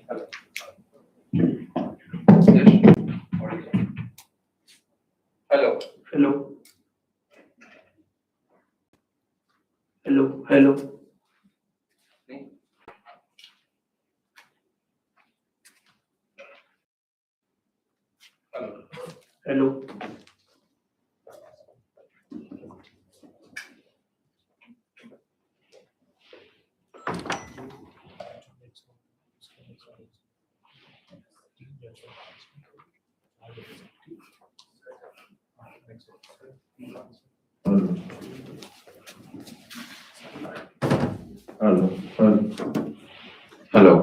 Hello. Hello. Hello. Hello. Hello. Hello. Hello. Hello. Hello.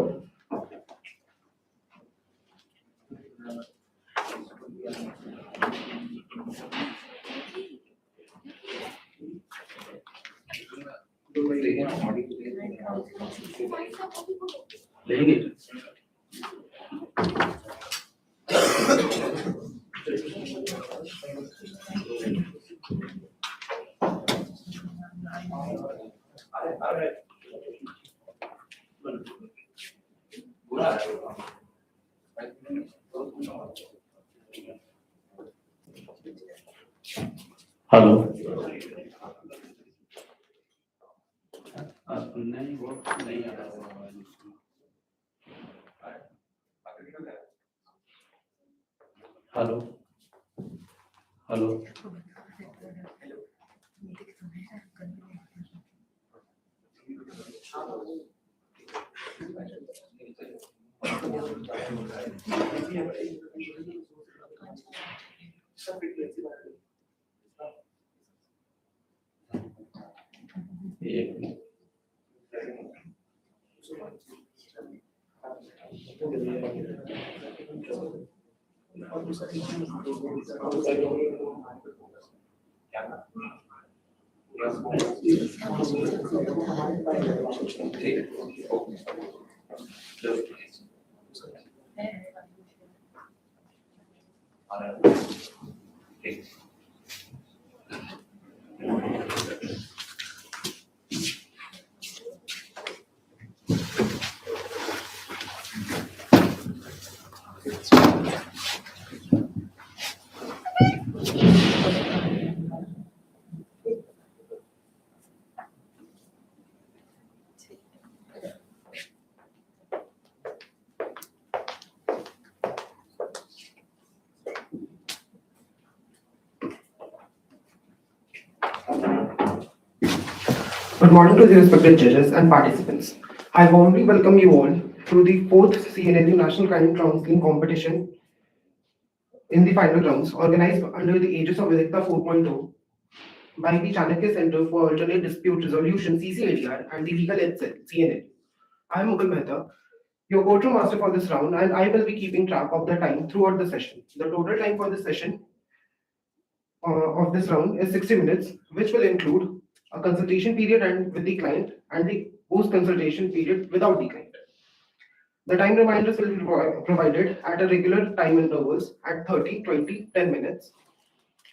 Delegate. Hello. नहीं वो नहीं आ रहा हेलो हेलो एक minute Good morning to the respected judges and participants. I warmly welcome you all to the fourth CNLU National Crime Counseling Competition in the final rounds, organized under the aegis of Vidhikta 4.0 by the Chanakya Center for Alternate Dispute Resolution (CCADR) and the Legal Aid Cell (CNLU). I am Mukul Mehta, your courtroom master for this round, and I will be keeping track of the time throughout the session. The total time for this session of this round is 60 minutes, which will include a consultation period and with the client and the post-consultation period without the client. The time reminders will be provided at a regular time intervals at 30, 20, 10 minutes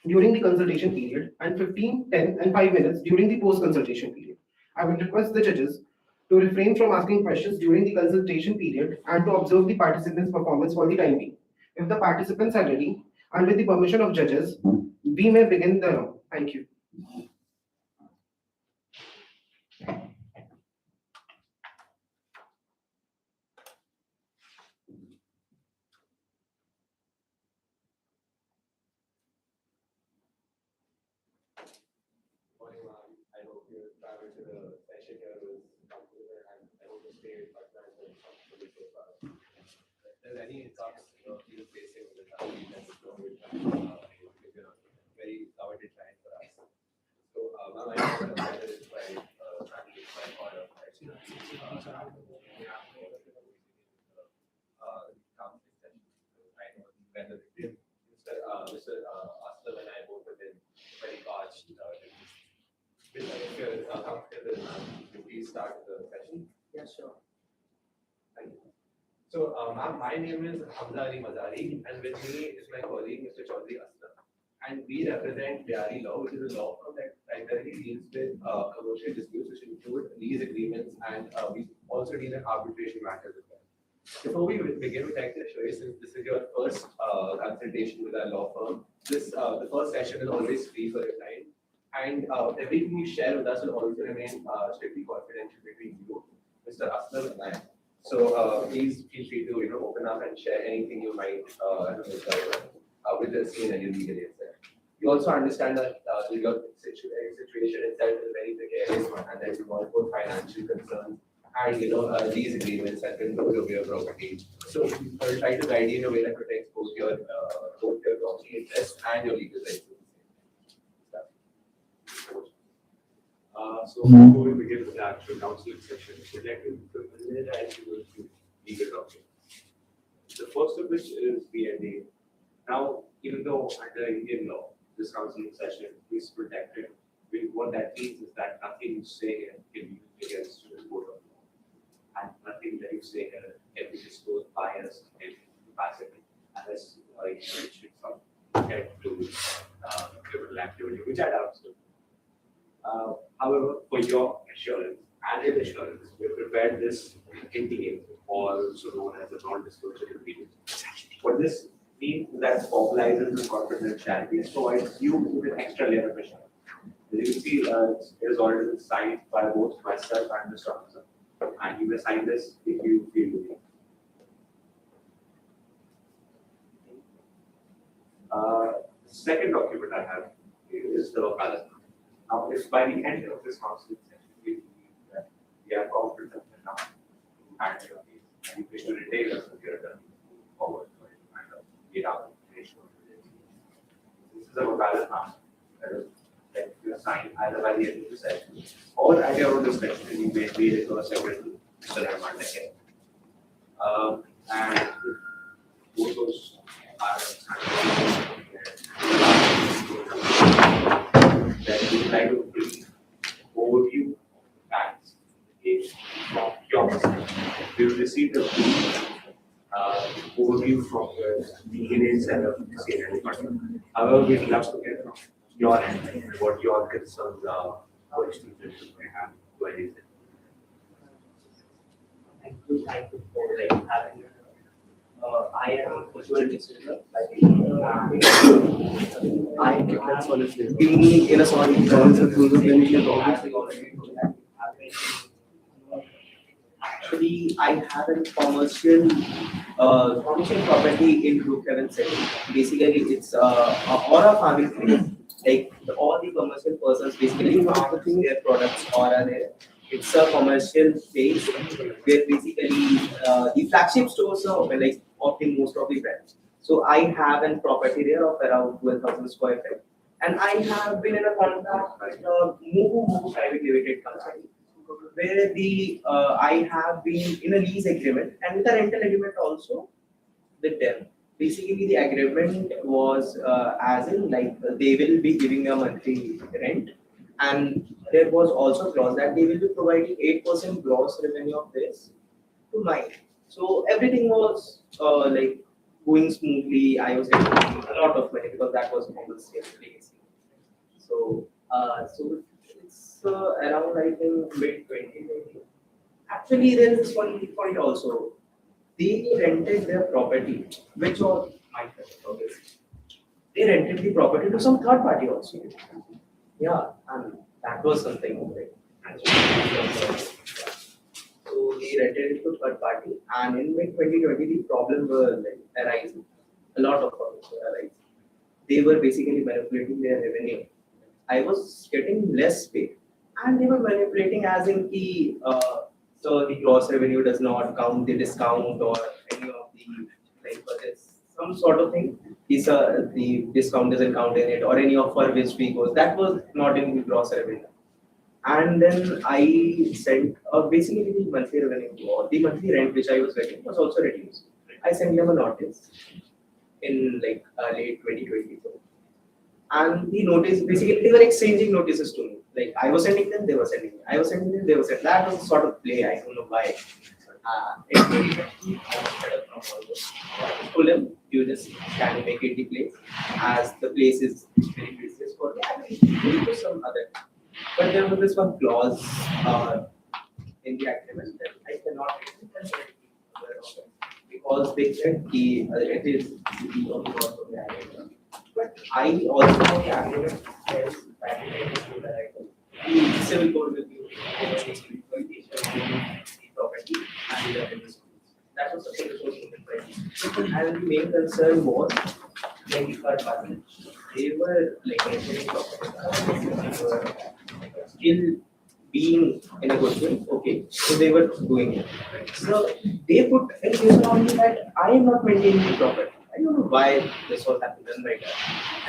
during the consultation period and 15, 10, and 5 minutes during the post-consultation period. I would request the judges to refrain from asking questions during the consultation period and to observe the participants' performance for the time being. If the participants are ready, and with the permission of judges, we may begin the round. Thank you. Morning, ma'am. I hope your travel to the session here was comfortable and I hope the stay with partners was comfortable so far. If there's any talks you're facing with the family that's going very coveted time for us. So, ma'am, I know that is by family by order. Counseling session. I know whether Mr. Aslam and I both have been very parched. If you're comfortable, please start the session. Yeah, sure. Thank you. So, ma'am, my name is Hamza Ali Mazari, and with me is my colleague, Mr. Chaudhary Aslam. And we represent Bihari law, which is a law firm that primarily deals with commercial disputes, which include lease agreements, and we also deal in arbitration matters as well. Before we begin, we'd like to assure you, since this is your first consultation with our law firm, the first session is always free for your client. And everything you share with us will also remain strictly confidential between you, Mr. Aslam, and I. So please feel free to open up and share anything you might with the CNLU legal aid there. We also understand that your situation itself is very precarious one, and there's multiple financial concerns and these agreements and control over your property. So we'll try to guide you in a way that protects both your property interests and your legal rights. So before we begin with the actual counseling session, we'd like to familiarize you with the legal documents. The first of which is the NDA. Now, even though under Indian law, this counseling session is protected, what that means is that nothing you say here can be used against you in court of law, and nothing that you say here can be disclosed by us in capacity, unless you mention some head to criminal activity, which I doubt so. However, for your assurance and his assurance, we prepared this NDA, also known as a non-disclosure agreement. What this means is that it formalizes the confidentiality and provides you with an extra layer of assurance. As you can see, it is already been signed by both myself and Mr. Officer, and you may sign this if you feel with it. The second document I have is the balance. Now, if by the end of this counseling session, we believe that we are confident enough to handle your case, and you wish to retain us with your attorney forward to kind of get out information on this is a valid matter that you assign either by the end of the session or at your own discretion, and you may read it to a separate Mr. Rahman again. And both those are that we try to brief overview facts from your perspective. We will receive the brief overview from the legal aid side of the CNLU department. However, we'd love to get from your end what your concerns are, what issues that you may have, what is it? Thank you for having me. I am Ujjwal D'Souza. I have been in a solid obviously already. Actually, I have a commercial property in Brookhaven City. Basically, it's or a farming place. Like all the commercial persons basically farm their products or are there. It's a commercial space where basically the flagship stores are open, like of the most of the brands. So I have a property there of around 12,000 square feet, and I have been in a contract with Mugu Private Limited company, where I have been in a lease agreement and with a rental agreement also with them. Basically, the agreement was as in like they will be giving a monthly rent, and there was also a clause that they will be providing 8% gross revenue of this to mine. So everything was like going smoothly. I was getting a lot of money because that was almost legacy. So it's around I think mid 2020. Actually, there is one point also. They rented their property, which was my property. They rented the property to some third party also. Yeah, and that was something like. So they rented it to third party, and in mid 2020, the problem were like arising. A lot of problems were arising. They were basically manipulating their revenue. I was getting less pay, and they were manipulating as in so the gross revenue does not count the discount or any of the like some sort of thing. The discount doesn't count in it or any offer which we goes. That was not in the gross revenue. And then I sent basically the monthly revenue or the monthly rent which I was getting was also reduced. I sent them a notice in like late 2024. And the notice, basically they were exchanging notices to me. Like I was sending them, they were sending me. I was sending them, they were sending. That was a sort of play. I don't know why. I told him, you just can make it the place, as the place is very precious for me. I will do some other. But there was this one clause in the agreement that I cannot because they said it is beyond the cost of the item. But I also know the agreement says that the civil code will be the property and the business. That was the resource movement. And the main concern was like the third party. They were like entering property. They were still being in a good way. Okay, so they were doing it. So they put in reason only that I am not maintaining the property. I don't know why this was happening right now.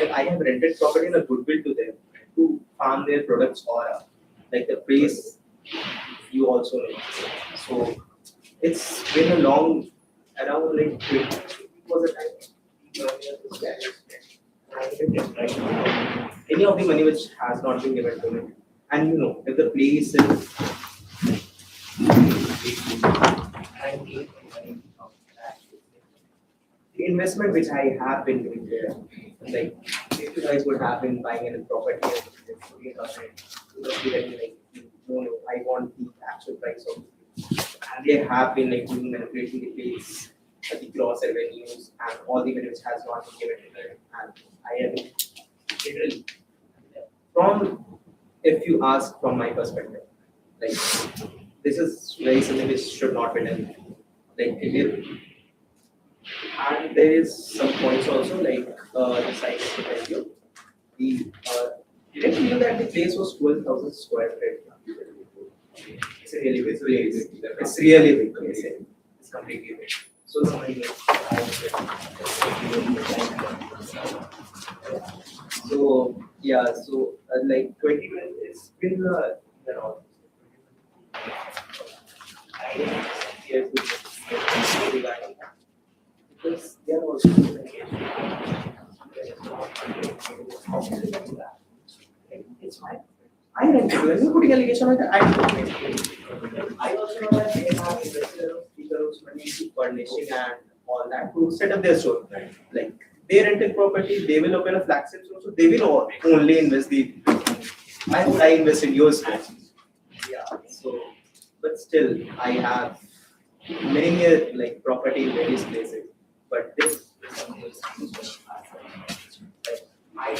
Like I have rented property in a goodwill to them to farm their products or like the place you also know. So it's been a long around like 20 was a time. Any of the money which has not been given to me. And you know, if the place is the investment which I have been doing there, like if you guys would have been buying a property like, no, I want the actual price of it. And they have been like doing manipulating the place, the gross revenues and all the money which has not been given to them. And I have been literally from if you ask from my perspective, like this is very something which should not be done. Like it is, and there is some points also like the size to tell you. The didn't you know that the place was 12,000 square feet? It's really big. It's really big. It's completely big. So somebody so yeah, so like 20 minutes, it's been around. I didn't hear to regarding that because they are also it's fine. I don't know. When you putting allegation on that, I don't I also know that they have invested speakers money to furnishing and all that to set up their store. Like they rented property, they will open a flagship store, so they will only invest the. Why would I invest in your store? Yeah. So, but still, I have many like property in various places, but this is something like I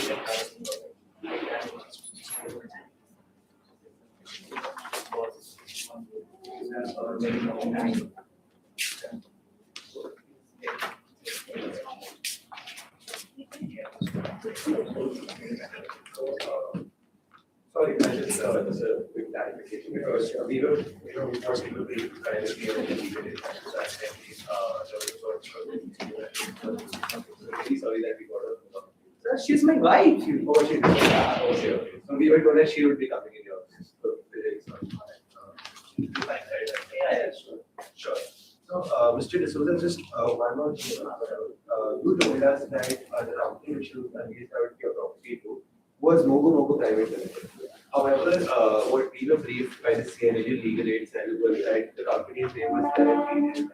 Sorry, I just a quick clarification because we were, we thought we would be kind of here and we did it. Really sorry that we got her. she's my wife. Oh, she did. Yeah, okay, okay. So we were told that she would be coming in your office. So really sorry. Yeah, sure. Sure. So, Mr. D'Souza, just one more thing. You told us that the company which you engaged out your property to was Mogo Private Limited. However, what we were briefed by the CNLU legal aid cell was that the company's name was directly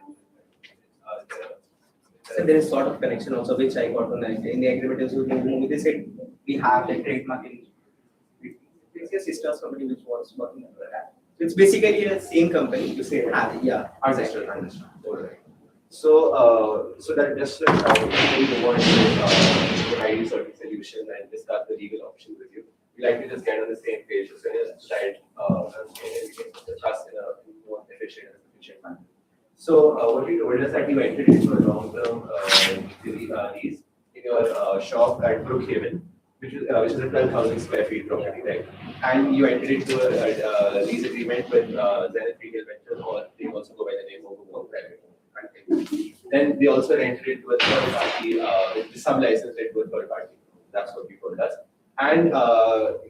So there is sort of connection also which I got on that. In the agreement also they said we have like trademark in it's your sister's company which was working on that. So it's basically the same company you say yeah. understood. All right. So, so that just like we move on to provide you certain solution and discuss the legal options with you. We like to just get on the same page so that we can discuss in a more efficient and efficient manner. So, what you told us that you entered into a long-term lease in your shop at Brookhaven, which is a 12,000 square feet property, right? And you entered into a lease agreement with Zenith Retail Ventures, or they also go by the name of Mogo Private. Then they also entered into a third party, with some license to a third party. That's what you told us. And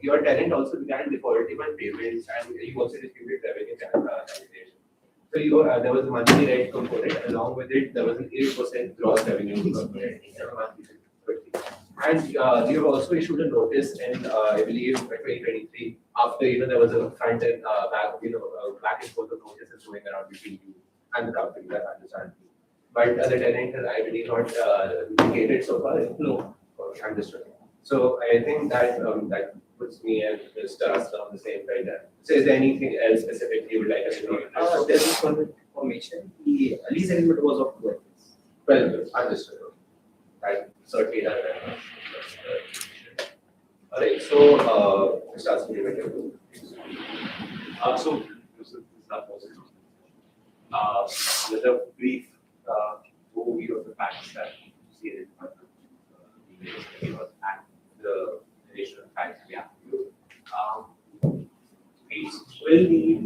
your tenant also began defaulting on payments, and you also disputed revenue capitation. So you there was a monthly rent component. Along with it, there was an 8% gross revenue component. And you have also issued a notice in, I believe, 2023. After there was a front and back and forth of notices going around between you and the company. That's understandable. But the tenant has, I believe, not indicated so far. No, okay, understood. So I think that that puts me and Mr. Asta on the same page. So is there anything else specific you would like us to know? There is one information. The lease agreement was of 2 years. 12 bills, understood. Right, certainly that. Alright, so, Mr. Asmi, So, this is not possible. With a brief overview of the facts that CNLU and the additional facts we have to do. We will need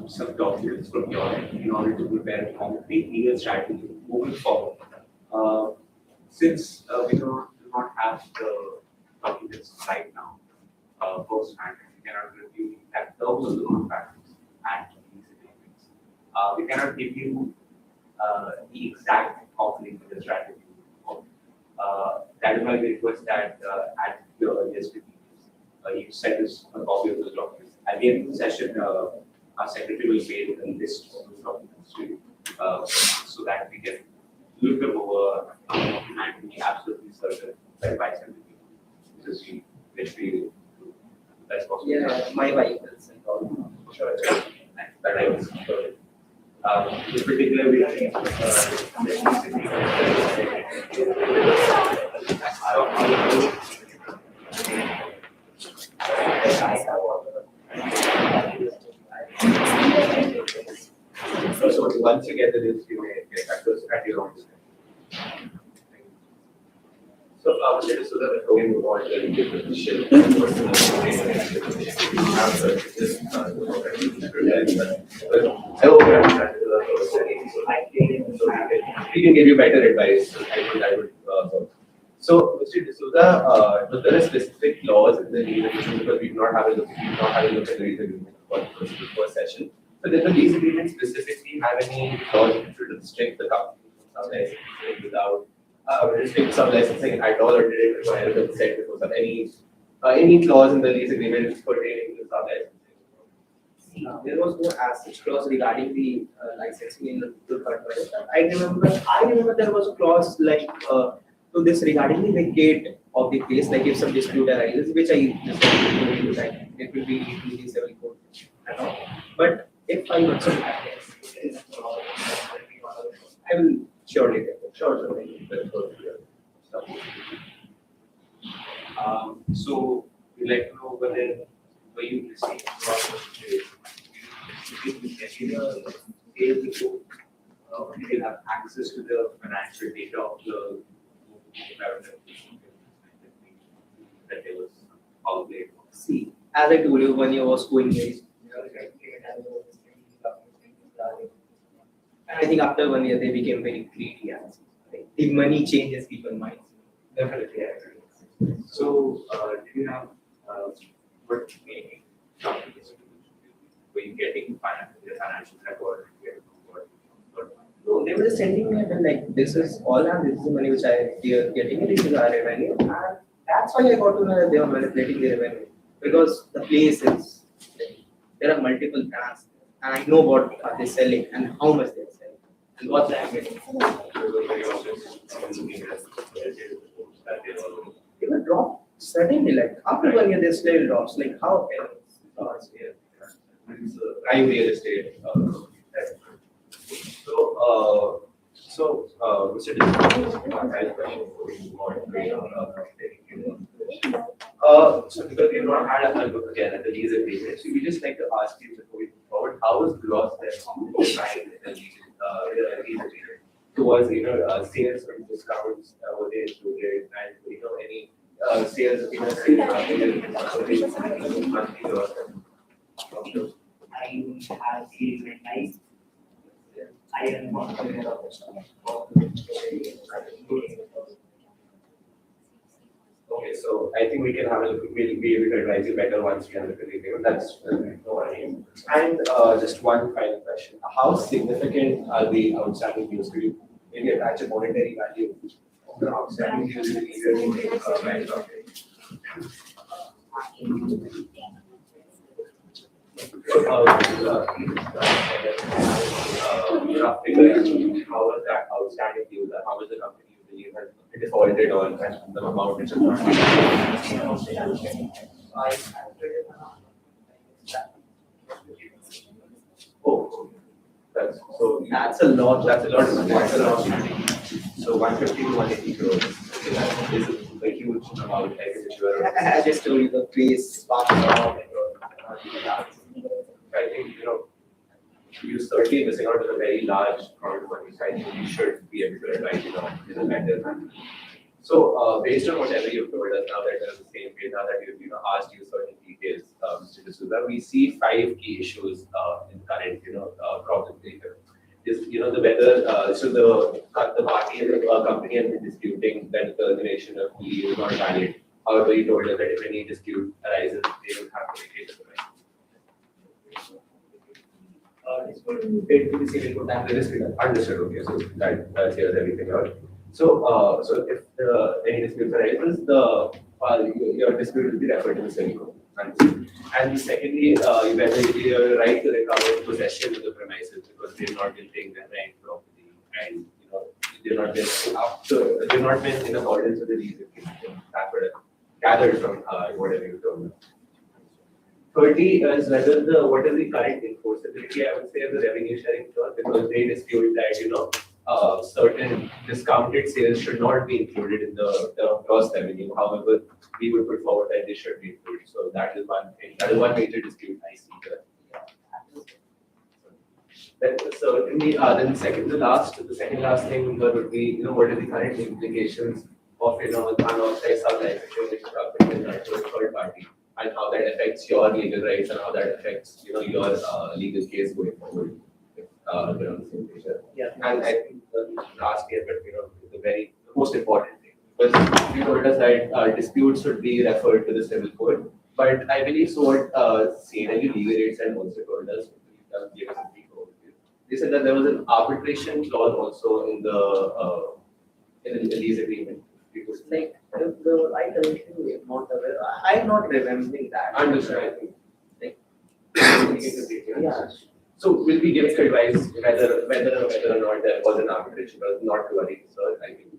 some documents from your end in order to prepare a concrete legal strategy moving forward. Since we do not have the documents right now, firsthand, we cannot review the exact terms of the contract and these agreements. We cannot give you the exact conflict of the strategy. That is why we request that at your earliest convenience, you send us a copy of those documents. At the end of the session, our secretary will make a list of those documents to you, so that we can look them over and be absolutely certain that by everything. Because we literally do the best possible. Yeah, my wife will send all. Sure. That I was sure. This particular video, so once you get the list, you may get back to us at your own time. So, let us so that we move on to the definition. I hope you understand we can give you better advice. I would. So, Mr. D'Souza, there are specific laws in the lease agreement because we do not have a look at the lease agreement for the first session. So, does the lease agreement specifically have any laws to restrict the company from some licensing without restrict some licensing at all, or did it require consent before some any clause in the lease agreement pertaining to some licensing? There was no as such clause regarding the licensing in the third party. I remember there was a clause like to this regarding the vacate of the place, like if some dispute arises, which I just told you that it will be legally civil court and all. But if I also I will surely take it. Sure. So we'd like to know whether you receive you can have access to the financial data of the that there was all day. See, as I told you, 1 year was going very. And I think after 1 year they became very greedy. And the money changes people's minds. Definitely, I agree. So, do you have what companies were you getting financial record? No, they were just sending me a bill like this is all and this is the money which we are getting, this is our revenue. And that's why I got to know that they are manipulating the revenue. Because the place is there are multiple brands and I know what are they selling and how much they're selling and what they are getting. They will drop suddenly, like after 1 year they still drops. Like how can It's prime real estate. Mr. D'Souza, I have a question for you. So because we have not had a look again at the lease agreement, so we just like to ask you before we move forward, how is gross defined in the lease agreement towards sales and discounts were they included, and any sales monthly or I don't have the recognized. I am not aware of this. Okay, so I think we can have a look. We'll be able to advise you better once we have a look at the agreement. That's no worries. And just one final question: how significant are the outstanding dues? Could you maybe attach a monetary value of the outstanding dues in the bank document? How was that outstanding dues? How was the company you believe has defaulted on and the amount which is not? Oh, that's so. That's a lot. That's a lot. That's a lot. So 150 to 180 crores. Okay, that is a huge amount, I think, which you are. I just told you the place, park, I think, you certainly missing out on a very large amount of money, so I think you should be able to advise, in a better manner. So, based on whatever you've told us now that we're on the same page, now that we've, asked you certain details, Mr. D'Souza, we see 5 key issues, in current, problem here. Is, the whether, so the party and the company have been disputing that the termination of leave is not valid. However, you told us that if any dispute arises, they will have to vacate the permit. It's going to be paid to the civil code and Understood, okay, so that clears everything out. So, so if any dispute arises, your dispute will be referred to the civil code. Understood. And secondly, whether your right to recover possession of the premises because they've not been paying their rent properly and, they've not been in accordance with the lease agreement. That would have gathered from whatever you told me. 30 is whether what is the current enforceability, I would say, of the revenue sharing clause, because they dispute that, certain discounted sales should not be included in the gross revenue. However, we would put forward that they should be included. So that is one thing. That is one major dispute I see here. Then certainly, then the second last thing would be, what are the current implications of, unauthorized sub-licensure which is happening to a third party, and how that affects your legal rights and how that affects, your legal case going forward. If, we're on the same page. Yeah. And I think the last year, but the most important thing, because you told us that disputes should be referred to the civil court, but I believe so what CNLU legal aids and also told us, gave us a brief overview. They said that there was an arbitration clause also in the lease agreement. like the right direction, we are not aware. I'm not remembering that. Understood, I think. Like, Yeah. So will we give advice whether or not there was an arbitration, but not to worry, so I think.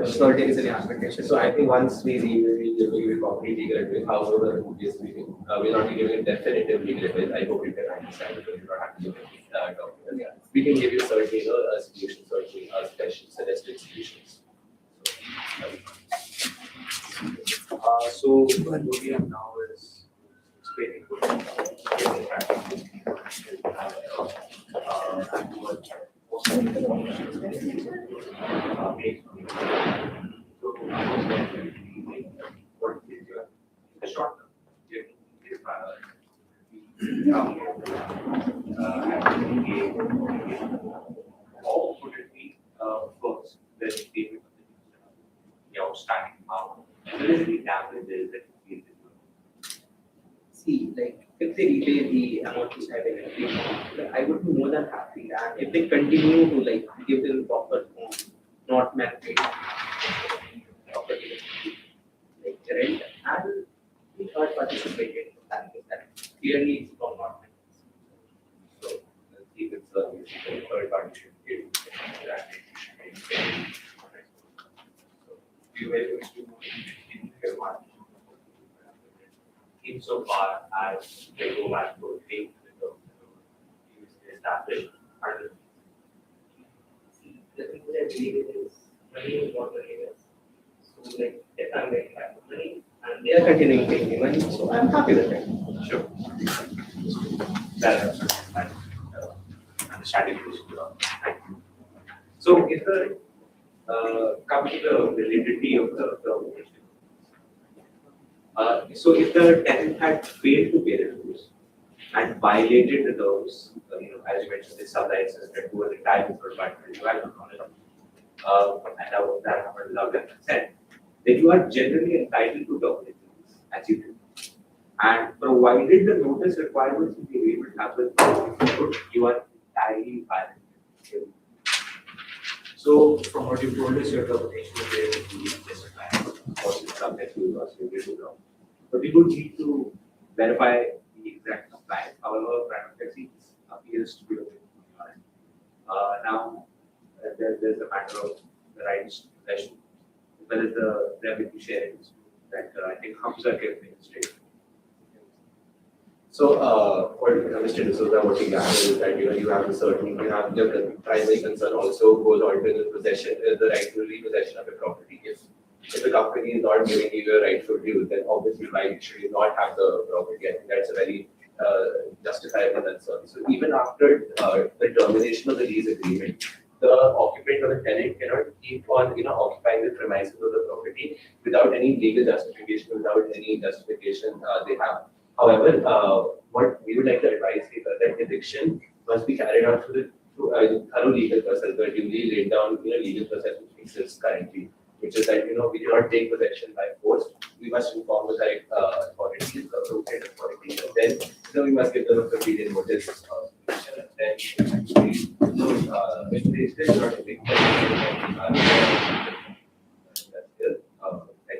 Certain is an expectation. So I think once we give you a complete legal advice, however, obviously, we're not giving a definitive legal advice. I hope you can understand because you don't have to give it document. We can give you certain, solutions, certain suggested solutions. So what we have now is explaining all would it be, of course, there's the outstanding amount, and there is any damages that we See, like, if they repay the amount which I paid, I would be more than happy. And if they continue to like give them proper form, not manipulate properly, like rent, and the third participated, that clearly is from not. So, if it's the third party should give that. be very much to insofar as they go back to think established and The thing that I believe is money is what money is. So like if I'm getting back money and they are continuing paying me money, so I'm happy with it. sure. That is absolutely understanding this. Thank you. So if the come to the validity of the operation. So if the tenant had failed to pay the dues and violated the terms, as you mentioned, the sub-license that was the time for partner development on it, and that happened without their consent, then you are generally entitled to terminate these, as you do. And provided the notice requirements in the agreement happen, you are entirely valid. So from what you told us, your termination is there to be justified, or subject to loss, you will do wrong. But we would need to verify the exact compliance. However, prima facie appears to be okay. Now, there's a matter of the rights to possession, as well as the revenue sharing that I think Hamza can demonstrate. What Mr. D'Souza, what he gathered is that, you have your primary concern also goes on to the possession, the rightful repossession of a property. If the company is not giving you your rightful due, then obviously why should you not have the property? I think that's a very justifiable concern. So even after the termination of the lease agreement, the occupant or the tenant cannot keep on, occupying the premises of the property without any legal justification, without any justification they have. However, what we would like to advise is that eviction must be carried out through a thorough legal process, the duly laid down, legal process which exists currently, which is that, we cannot take possession by force. We must inform the correct authorities, the appropriate authorities, and then, we must give them a 15-day notice. And then, actually, if they still not evict, I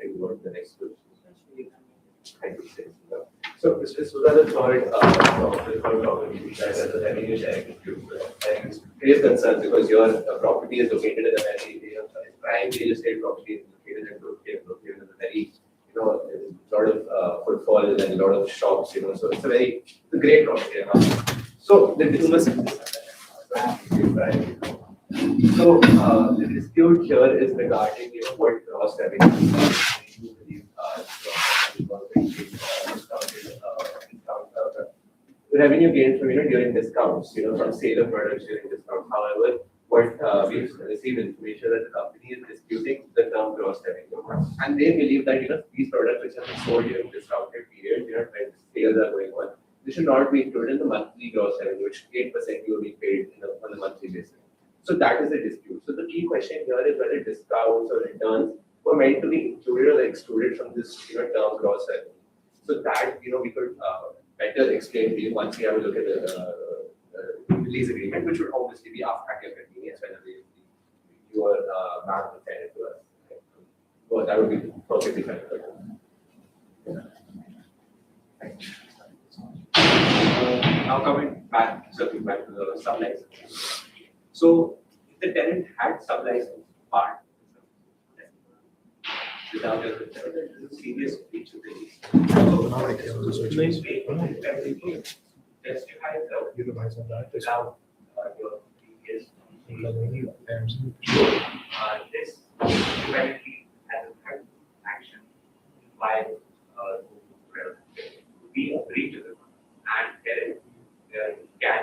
think what the next question. I would say. So, Mr. Sudha, the third problem you guys as a revenue sharing dispute, and it concerned because your property is located in a very prime real estate property is located in a very, lot of footfall and a lot of shops, so it's a great property. So the dispute here is regarding, what gross revenue you believe revenue gained from, during discounts, from sale of products during discounts. However, what we've received information that the company is disputing the term gross revenue, and they believe that, these products which have been sold during discounted period, when sales are going on, they should not be included in the monthly gross revenue, which 8% you will be paid on a monthly basis. So that is the dispute. So the key question here is whether discounts or returns were meant to be included or excluded from this, term gross revenue. So that, we could better explain to you once we have a look at the lease agreement, which would obviously be at your convenience whenever your bank will send it to us. So that would be perfectly fine. Now circling back to the sub-license. So if the tenant had sub-license part without a concern, there is a serious breach of the lease. Testify without your previous this independently has a third action by be a breach of the and tenant can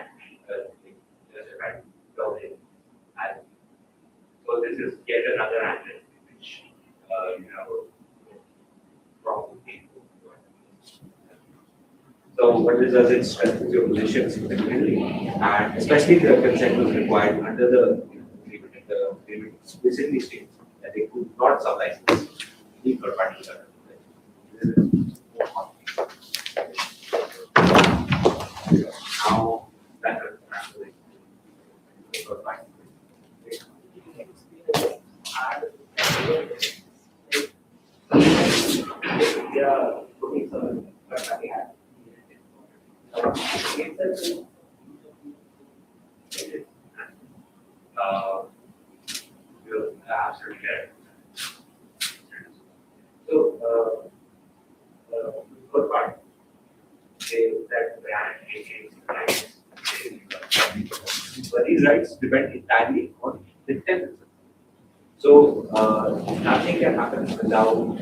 justify closing. And so this is yet another angle which problem. So what this does, it strengthens your position significantly, and especially if the consent was required under the agreement explicitly states that they could not sub-license any third party service. Now that absolutely correct. So, good part is that brand maintains rights. But these rights depend entirely on the tenant. So, nothing can happen without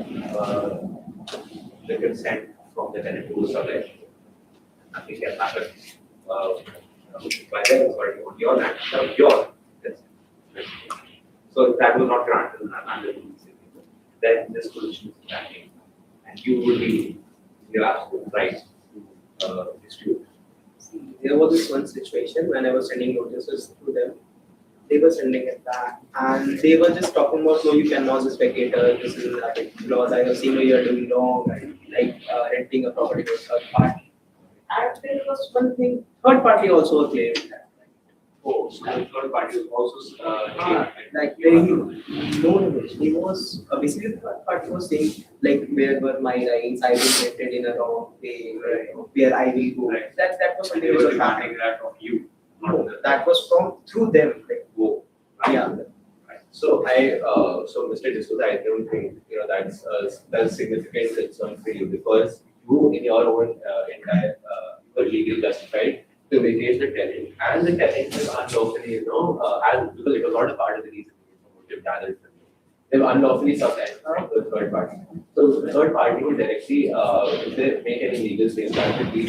the consent from the tenant to sublet. Nothing can happen by them on your land, without your consent. So that was not granted under the lease agreement. Then this position is lacking, and you will be your absolute right to dispute. There was this one situation when I was sending notices to them. They were sending it back, and they were just talking about, no, you cannot just vacate. This is laws. I have seen you are doing wrong, like renting a property to a third party. And there was one thing, third party also claimed that. Oh, so the third party was also Like very no, he was basically the third party was saying like where were my rights? I was rented in a wrong way. Where I will go. Right. That was something they which were was demanding happening. that of you. No, that was from through them. Like, Oh, yeah. Right. So so Mr. D'Souza, I don't think that's significant concern for you because you in your own entire legally justified to vacate the tenant, and the tenant is unlawfully, as because it was not a part of the lease agreement, gathered from you. They've unlawfully subletted to a third party. So the third party will directly, if they make any legal statement, that would be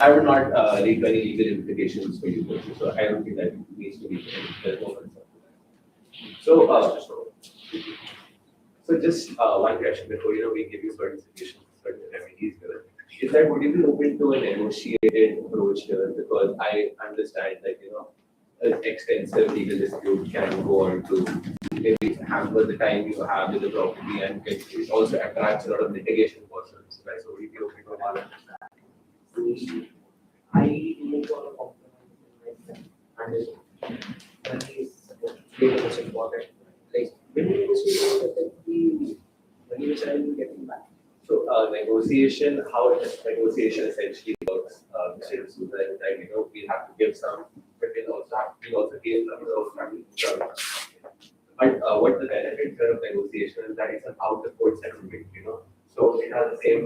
I would not lead to any legal implications for you. So I don't think that needs to be there's no concern for that. So just one question before we give you certain suggestions, certain remedies here. Is that would you be open to a negotiated approach here? Because I understand that an extensive legal dispute can go on to maybe hamper the time you have with the property, and it also attracts a lot of litigation costs. Right? So would you be open to all of that? I look for a compromise and money is very much important. Like when you negotiate, the money which I will get back. So negotiation, how negotiation essentially works, Mr. D'Souza, is that we have to give some, but we also give some. But what the benefit here of negotiation is that it's an out of court settlement, So it has the same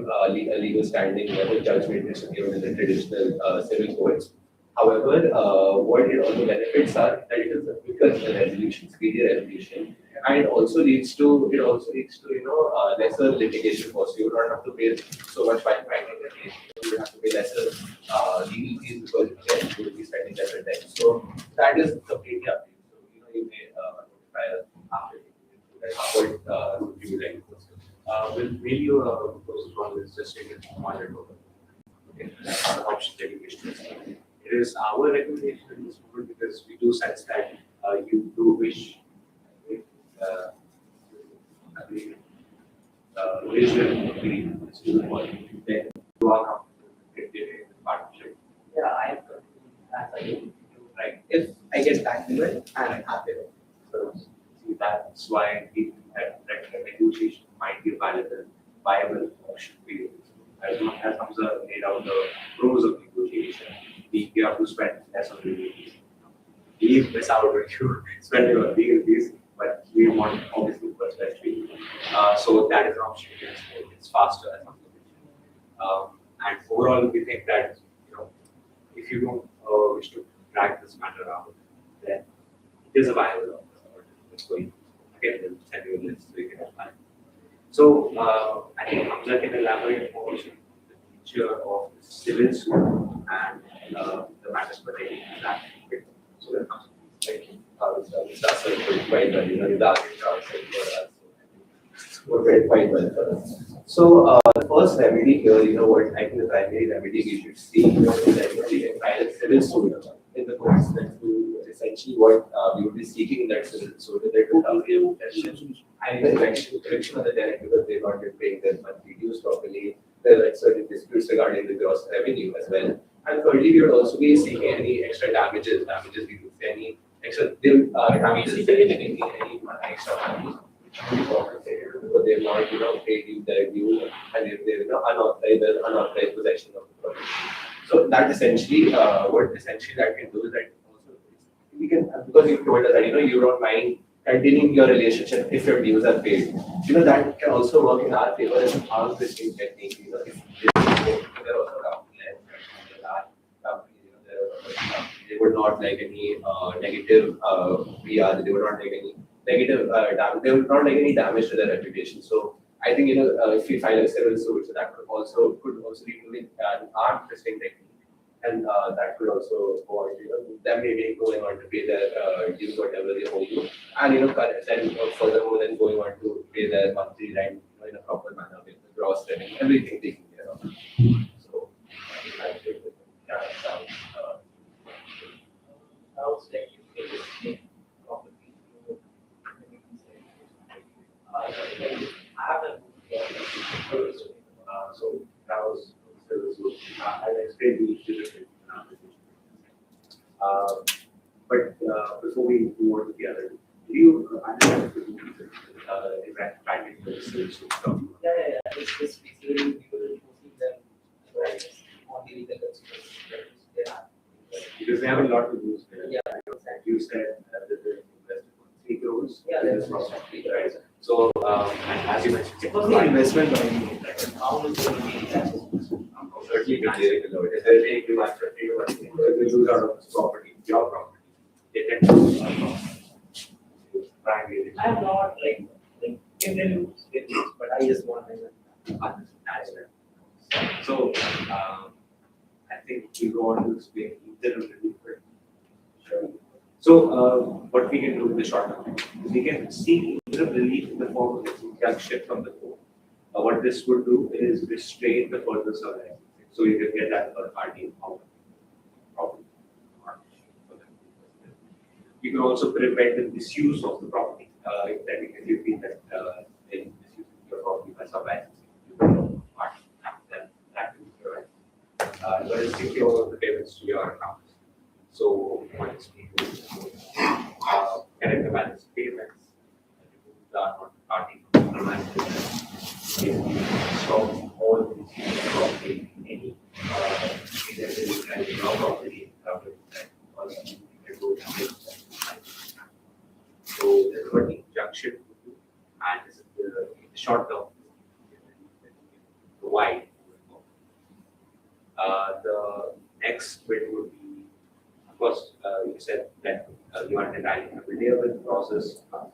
legal standing as a judgment is given in the traditional civil courts. However, what it also benefits are that it is a quicker resolution, speedy resolution, and it also leads to lesser litigation costs. You don't have to pay so much by fighting the case. You have to pay lesser legal fees because you will be spending lesser time. So that is completely up to you. So you may notify us after what you would like to proceed. Will you propose one is just taken one and over? Okay, that's the option that you wish to explain. It is our recommendation in this moment because we do sense that you do wish original agreement to the point then you are comfortable in partnership. Yeah, I am as I do. Right. If I get that given, I'm happy with it. So see, that's why I think that negotiation might be a viable option for you. As long as Hamza laid out the pros of negotiation, we have to spend less on legal fees. We miss out when you spend your legal fees, but we want obviously first less fee. So that is an option. It's faster as and overall, we think that if you don't wish to drag this matter out, then it is a viable option. It's going again, we'll send you a list so you can apply. So I think Hamza can elaborate more on the nature of the civil suit and the matters pertaining to that. So that comes. Thank you. That's quite well. The argument translate for us. Quite well for us. So the first remedy here, what I think the primary remedy we should see is that we can file a civil suit in the courts that to essentially what we would be seeking in that civil suit is that to and the eviction of the tenant because they've not been paying their monthly dues properly. There are certain disputes regarding the gross revenue as well. And thirdly, we would also be seeking any extra damages we would say any extra damages, any extra money which will be compensated because they have not paid you their dues and they've unauthorized possession of the property. So that essentially what essentially that can do is that also we can because you told us that you don't mind continuing your relationship if your dues are paid. That can also work in our favor as an arm twisting technique. If there are also they would not like any negative PR, they would not like any negative they would not like any damage to their reputation. So I think if we file a civil suit, so that could also lead to an arm twisting technique. And that could also go on, them maybe going on to pay their dues, whatever they owe you, and then furthermore, then going on to pay their monthly rent in a proper manner with the gross revenue, everything taken care of. So I think that sounds. So that was I'll explain the different but before we move on to the other, do you understand the event planning for the sales? Yeah. It's basically people posting them on the legal Because they have a lot to lose. Yeah. You said that they invested 3 crores. Yeah, in this property, right? So, and as you mentioned, It was the investment by me, right? And how is it going to be that? certainly be clear below it. If they take you after you, they lose out of this property, your property. They tend to lose out of primary. I have not CNLU, But I just want to. So, I think we go on to explain interim relief. Sure. So, what we can do in the short term, is we can seek interim relief in the form of injunction from the court. What this would do is restrain the further survey. So you can get that third party out. Problem. You can also prevent the misuse of the property. If that we can repeat that in misuse of your property by some licensing, you can then that will be right. You will secure the payments to your account. So what is needed connect the balance payments. The not party so all these property any either there is no property so there's what injunction and this is the short term wide. The next bit would be, of course, you said that you are entirely familiar with the process and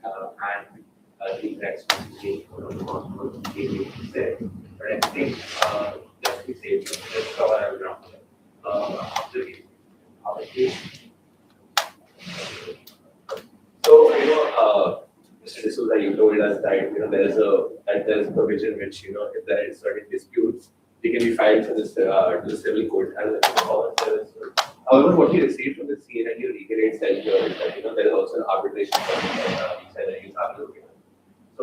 the next there. But I think let's be safe. Let's cover our ground. Observation. So Mr. D'Souza, you told us that there is a provision which if there is certain disputes, they can be filed to the civil court. However, what we received from the CNLU regulates that here is that there is also an arbitration CNLUs are looking at.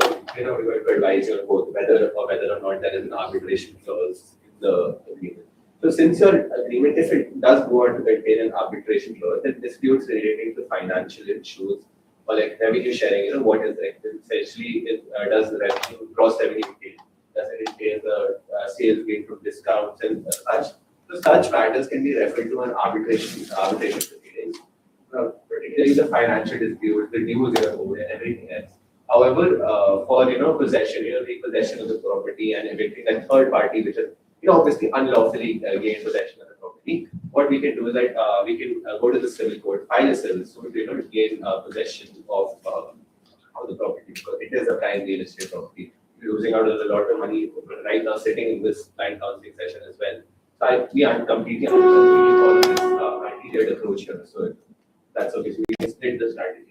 So we are going to advise you on both whether or not there is an arbitration clause in the agreement. So since your agreement, if it does go on to contain an arbitration clause, then disputes relating to financial issues or like revenue sharing, what is it? Essentially, does the revenue, gross revenue entail? Does it entail the sales gain from discounts and such? So such matters can be referred to an arbitration proceedings, particularly the financial disputes, the dues and everything else. However, for possession, repossession of the property and evicting a third party, which is obviously unlawfully gained possession of the property, what we can do is that we can go to the civil court, file a civil suit, gain possession of the property because it is a prime real estate property. We're losing out a lot of money right now sitting in this client counseling session as well. So we are completely follow this multi-layered approach here. So that's okay. So we can split the strategy.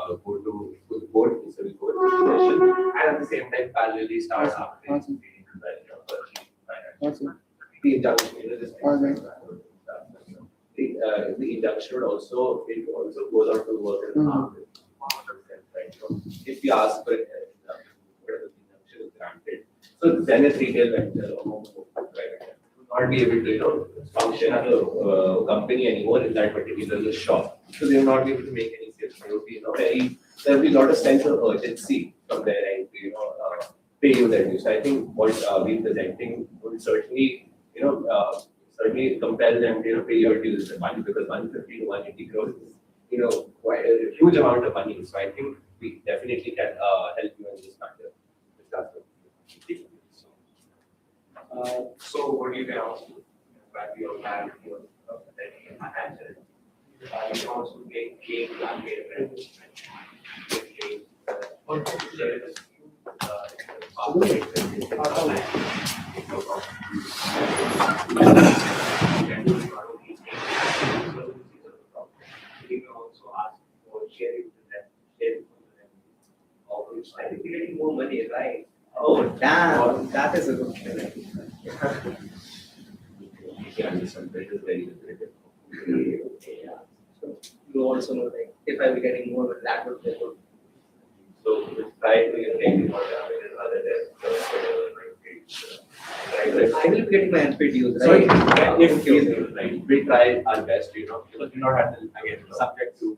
Go to the court, the civil court session, and at the same time parallelly start arbitration. The injunction, the injunction would also goes out to work in right? If we ask for it, whatever the injunction is granted, so then it's retail vendor or private will not be able to function as a company anymore in that particular shop. So they will not be able to make any sales. There will be there will be a lot of sense of urgency from their end to pay you their dues. So I think what we're presenting would certainly certainly compel them to pay your dues money because 150 to 180 crores is quite a huge amount of money. So I think we definitely can help you in this matter. So what do you can also do? Your plan, your financial. You can also gain plan you can also ask for sharing with them, I think we're getting more money, right? Oh, damn, that is a good thing. You understand that is very lucrative. Yeah. So you also know, if I be getting more, that would be good. So we try to take more damage other than I will be getting my unpaid dues, Sorry, right? if you right, we try our best, because we not have to again subject to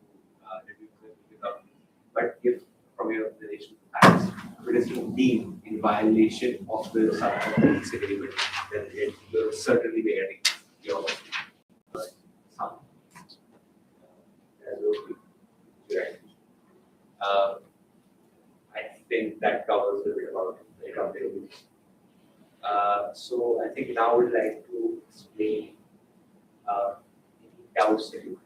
but if from your relation to tax, it is indeed in violation of the subject agreement, then it will certainly be getting your sum. Right. I So I think now I would like to explain doubts that you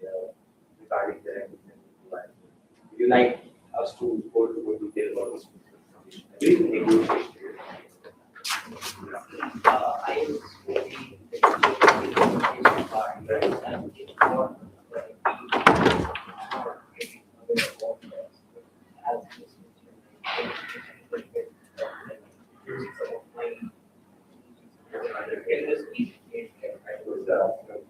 have regarding the agreement. Would you like us to go into more detail about this? I believe the negotiation. I was really the part, right? And it's more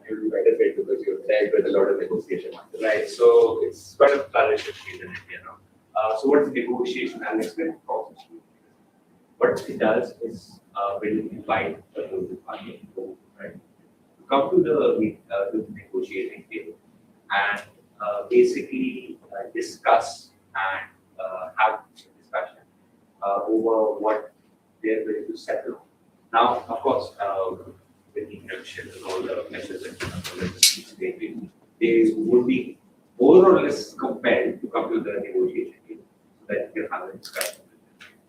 You'll benefit because you've dealt with a lot of negotiation. Right, so it's quite a flourishing field in India now. So what is negotiation? I'll explain the process. What it does is will invite the political party to, right, to come to the negotiating table and basically discuss and have discussion over what they're going to settle. Now, of course, with the election and all the measures that they would be more or less compelled to come to the negotiation table so that you can have a discussion.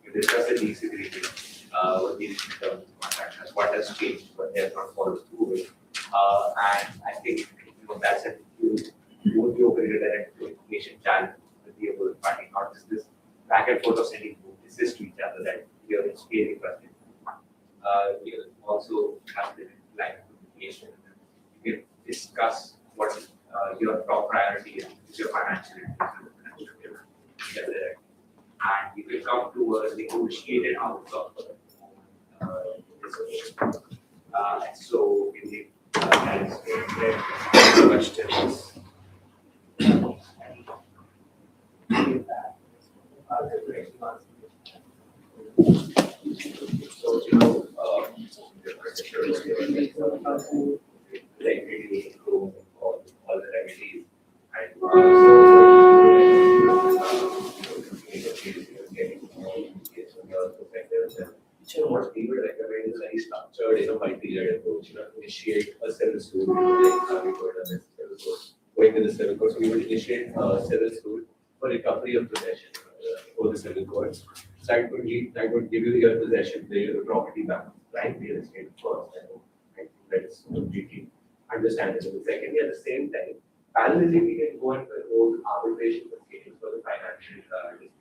You discuss the lease agreement, what the terms of contract has, what has changed, what they have not followed through with. And I think that's a huge, would be open to direct information challenge with the opposite party, not just this back and forth of sending notices to each other that we are experiencing frustrated. You also have the line of communication. You can discuss what your top priority is your financial interest. And you will come to a negotiated outcome. So we need questions. So like really improve all the remedies and what we would recommend is very structured, multi-layered approach. Initiate a civil suit, like we would going to the civil court. So we would initiate a civil suit for recovery of possession for the civil courts. So that would give you your possession, the property back, right? Real estate first. I think that is completely understandable. Secondly, at the same time, parallelly we can go and hold arbitration proceedings for the financial disputes.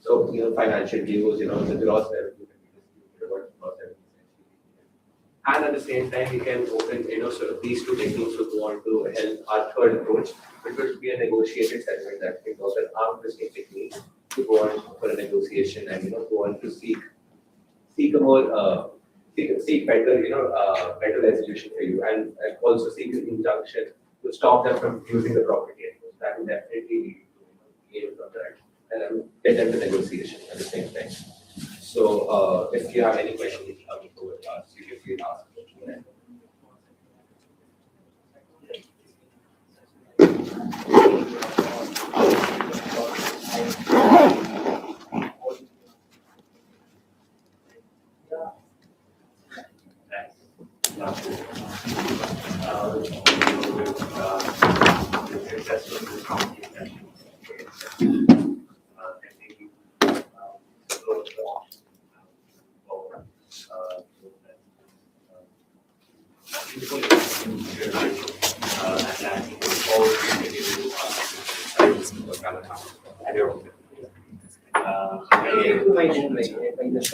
So, financial deals, the gross revenue can be disputed about gross revenue. And at the same time, we can open, sort of these two techniques would go on to help our third approach, which would be a negotiated settlement that involves an arm twisting technique to go on for a negotiation and, go on to seek a more, seek better, better resolution for you and also seek an injunction to stop them from using the property. That will definitely lead to gain from that and get them to negotiation at the same time. So, if you have any questions, you can please ask.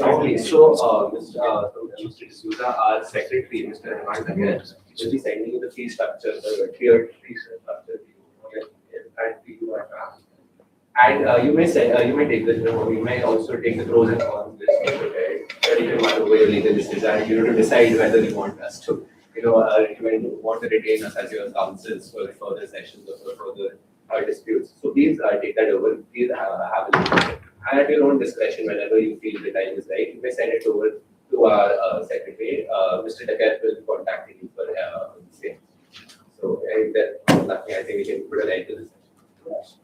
Okay, so Mr. D'Souza, our secretary, Mr. Vidhikta, will be sending you the fee structure, the tiered fee structure. And you may say, you may take this memo, you may also take the pros and cons list, okay? You can want to weigh legal decisions and to decide whether you want us to, recommend, want to retain us as your counsels for further sessions or for further disputes. So please take that over, please have a look at it. And at your own discretion, whenever you feel the time is right, you may send it over to our secretary. Mr. Dakat will be contacting you for the same. So, if there's nothing, I think we can put an end to this session.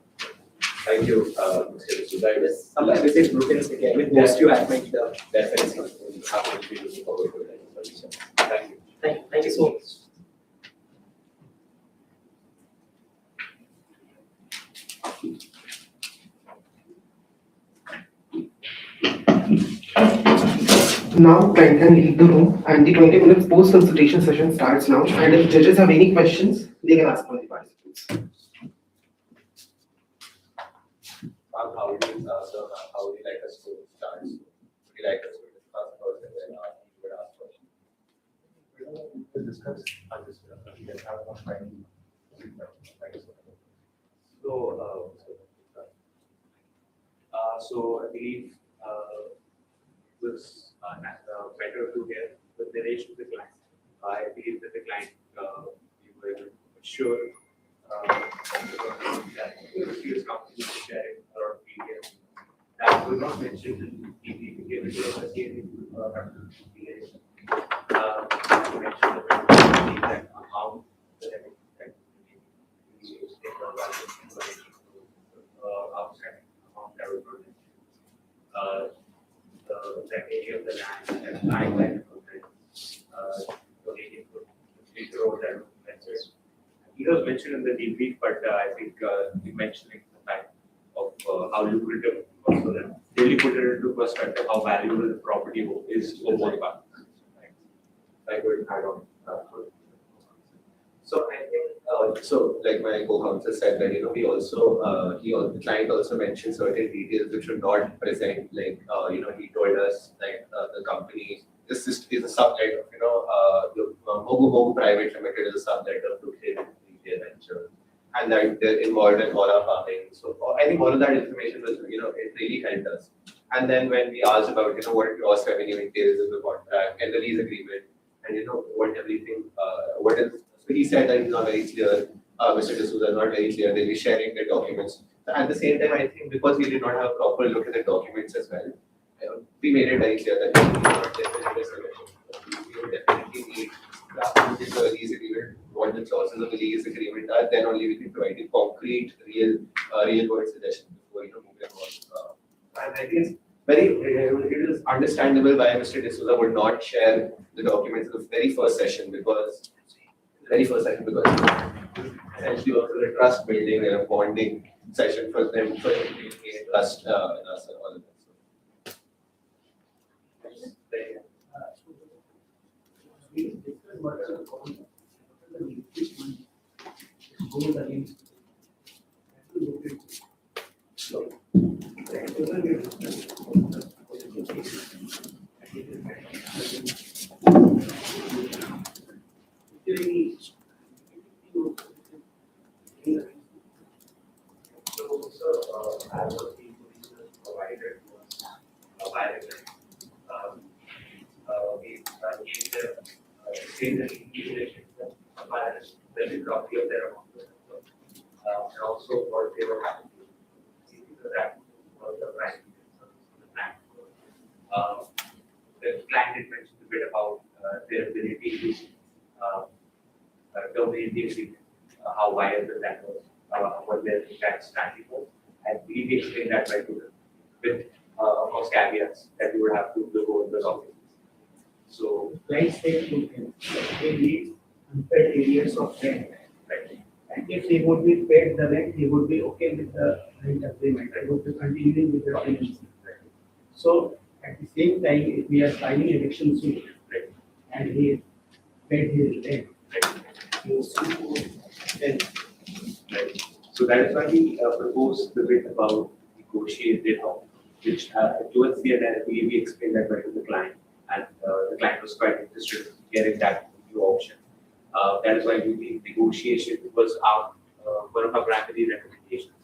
Thank you, Mr. D'Souza. Sometimes we say Brooklyn's again, with most you admit the. Definitely, we'll be looking forward to that. Thank you. Thank you so much. Now client can leave the room and the 20 minutes post consultation session starts now, and if judges have any questions, they can ask from the participants. How would you, so how would you like us to start? Would you like us to discuss about it and you would ask questions? To discuss, we can have one final. So I believe it was better to get the narration of the client. I believe that the client, we were sure that previous companies were sharing around details that were not mentioned in the beginning of the CNLU. Mentioned that amount that we use outside amount that was not mentioned. The area of the land and timeline of the donating to future road that was mentioned. It was mentioned in the debrief, but I think you mentioning the fact of how lucrative it was for them. Really put it into perspective how valuable the property is for both parties. I would add on. So I think, so like my co-counsel said that, we also, the client also mentioned certain details which were not present, like, he told us that the company is a sublet of, the Mogu Mogu Private Limited is a sublet of Retail Venture, and that they're involved in Aura farming. So I think all of that information was, it really helped us. And then when we asked about, what gross revenue entails in the contract and the lease agreement, and what everything, what is, so he said that he's not very clear, Mr. D'Souza is not very clear, they'll be sharing the documents. At the same time, I think because we did not have a proper look at the documents as well, we made it very clear that we will not definitely we would definitely need the lease agreement, what the clauses of the lease agreement are, then only we can provide a concrete, real world suggestion before moving on. And I think it's it is understandable why Mr. D'Souza would not share the documents in the very first session because essentially was a trust building and a bonding session for them to gain trust in us and all of that. We discussed what are the goals, what are the goals against. As of the provided was violent. We gave them same relationship violence, very copy of their amount. And also what they were having to see that was the price of the plan. The client did mention a bit about their ability to terminate the agreement, how viable that was, what their impact strategy was. And we explained that by to them with, of course, caveats that you would have to go in the documents. So, Like say they need unpaid areas of rent. right. And if they would be paid the rent, they would be okay with the rent agreement, they would be continuing with their tenancy. So at the same time, if we are filing eviction suit, and he paid his rent, he was then Right. So that is why we proposed the bit about negotiated home, which towards the end, we explained that to the client, and the client was quite interested in getting that new option. That is why we did negotiation was our one of our primary recommendations.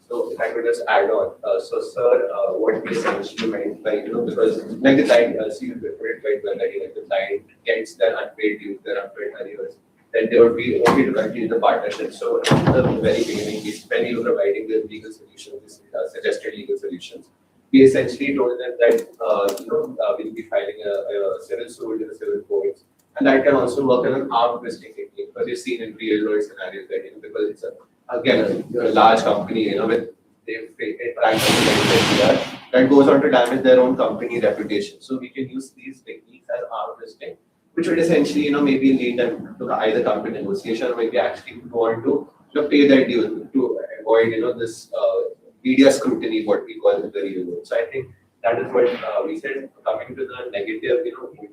So if I could just add on, so sir, what we essentially meant by, because like the client, you referred quite well, like the client gets their unpaid dues, their unpaid arrears, then they would be okay to continue the partnership. So at the very beginning, when we were providing the legal solutions, suggested legal solutions, we essentially told them that, we'll be filing a civil suit in the civil courts. And that can also work on an arm twisting technique, because we've seen in real world scenarios that, because it's again, a large company, with they've that goes on to damage their own company reputation. So we can use these techniques as arm twisting, which would essentially, maybe lead them to either come to negotiation or maybe actually want to pay their dues to avoid, this media scrutiny, what we call in the real world. So I think that is what we said. Coming to the negative, we can,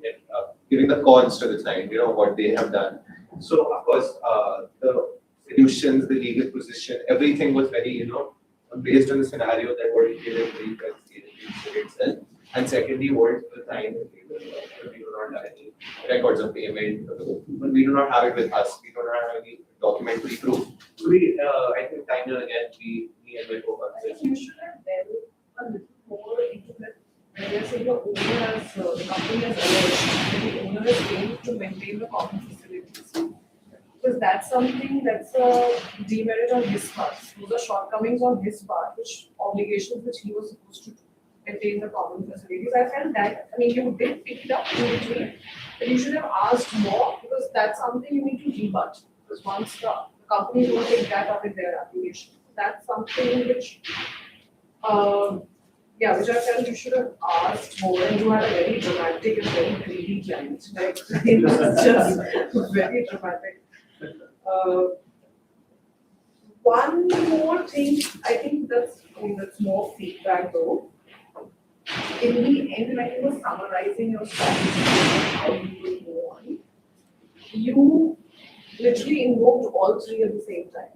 giving the cons to the client, what they have done. So of course, the solutions, the legal position, everything was very, based on the scenario that what it did in the itself. And secondly, what the client, we do not have any records of payment, but we do not have it with us. We do not have any documentary proof. So we, I think time and again, me and my co-consultants. You should have delved a little more into that. When you're saying the owner has, the company has alleged that the owner is failed to maintain the common facilities. Because that's something that's a demerit on his part. Those are shortcomings on his part, which obligations which he was supposed to maintain the common facilities. I felt that, I mean, you did pick it up in between, but you should have asked more because that's something you need to rebut. Because once the company will take that up in their application, that's something which, which I felt you should have asked more. And you had a very dramatic and very greedy client. Like, it was just very dramatic. One more thing, I think that's more feedback though. In the end, when you were summarizing your strategy, how you will go on, you literally invoked all three at the same time,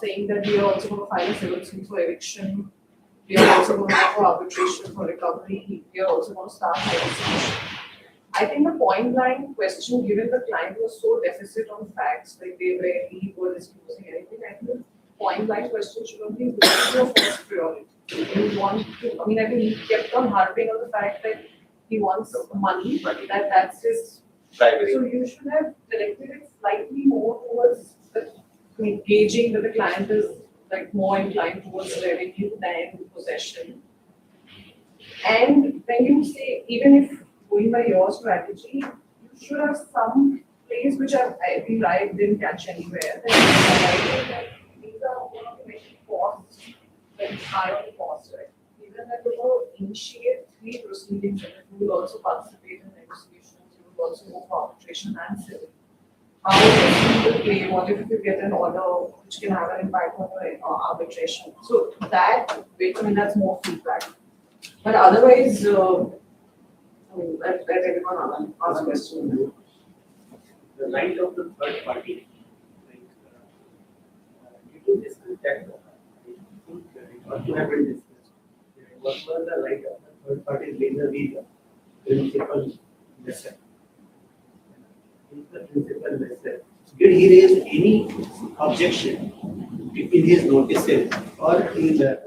saying that we are also going to file a civil suit for eviction, we are also going to go for arbitration for recovery, we are also going to start negotiation. I think the point blank question given the client was so deficit on facts, like they rarely were disclosing anything. I think the point blank question should have been what is your first priority? You want to, I mean, I think he kept on harping on the fact that he wants money, that's his Privacy. So you should have directed it slightly more towards gauging that the client is like more inclined towards revenue than possession. And when you say, even if going by your strategy, you should have some place which I think I didn't catch anywhere. That these are one of the main costs, very high on the cost, right? Even that you will initiate 3 proceedings and you will also participate in negotiations, you will also go for arbitration and civil. How will you play? What if you get an order which can have an impact on the arbitration? So that, that's more feedback. But otherwise, let everyone ask questions. The right of the third party, did you discuss that? I think it ought to have been discussed. What was the right of the third party vis-a-vis the principal investor? Who is the principal investor? Did he raise any objection in his notices or in the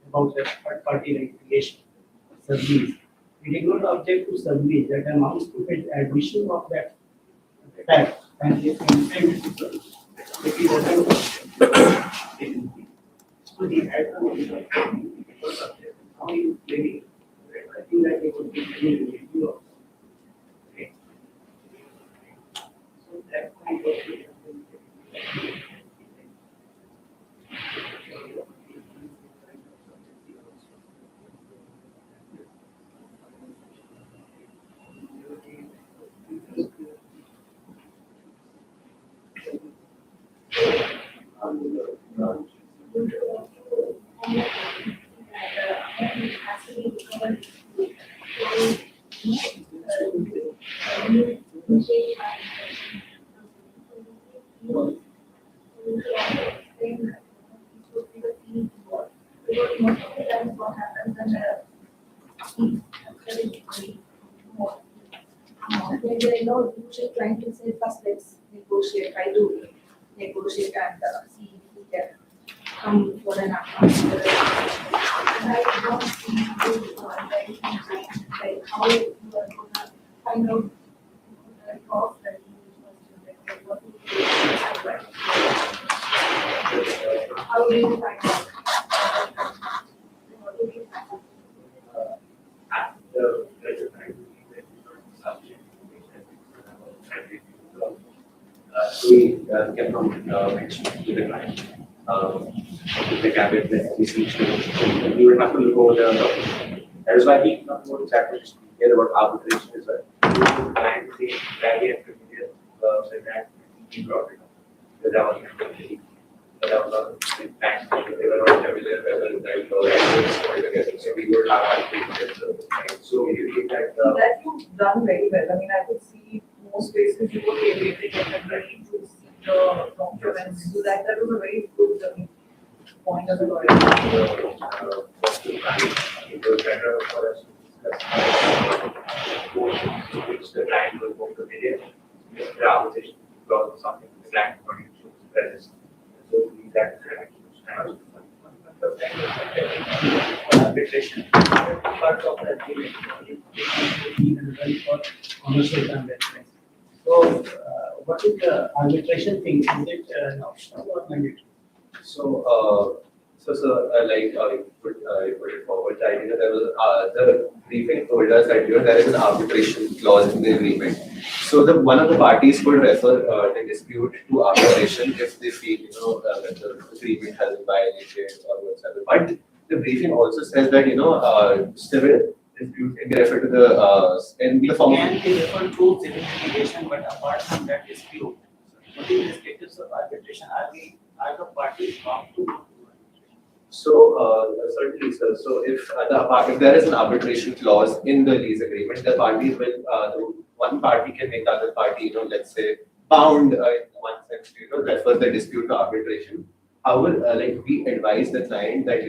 about the third party litigation, sublease? We did not object to sublease that amounts to his admission of that fact and his consent if he doesn't. So he had to how he maybe I think that he would be any review of. Okay. So that kind of Usually trying to say first let's negotiate, try to negotiate and see if we can come for an agreement. And I don't see like how you are gonna find out the cost that what how do you find out? What do you find out? We kept on mentioning to the client, the cabinet that we speak to, we would have to look over the document. That is why we not more exactly hear about arbitration as well. The client is very familiar with that he brought it up. That was there were a lot of banks, they were not familiar whether that was altogether. So we would have had to get the time. So we look at That you've done very well. I mean, I could see most places you were able to get them ready to see the documents. So that was a very good point of the lawyer. first to manage, it was better for us to discuss which the client will go to media, the application clause or something, the client going to register. So we that Arbitration, part of the agreement, for commercial transactions. So, what is the arbitration thing? Is it an optional or mandatory? So, like, I put it forward, that, there was, the briefing told us that, there is an arbitration clause in the agreement. So one of the parties could refer, the dispute to arbitration if they feel, that the agreement has been violated or whatsoever. But the briefing also says that, civil dispute can be referred to the, in the form of. Can be referred to civil litigation, but apart from that dispute, what is the status of arbitration? Are the parties bound to go to arbitration? So, certainly, sir. So, if there is an arbitration clause in the lease agreement, the parties will, one party can make the other party, let's say, bound in one sense to, refer the dispute to arbitration. However, like we advise the client that,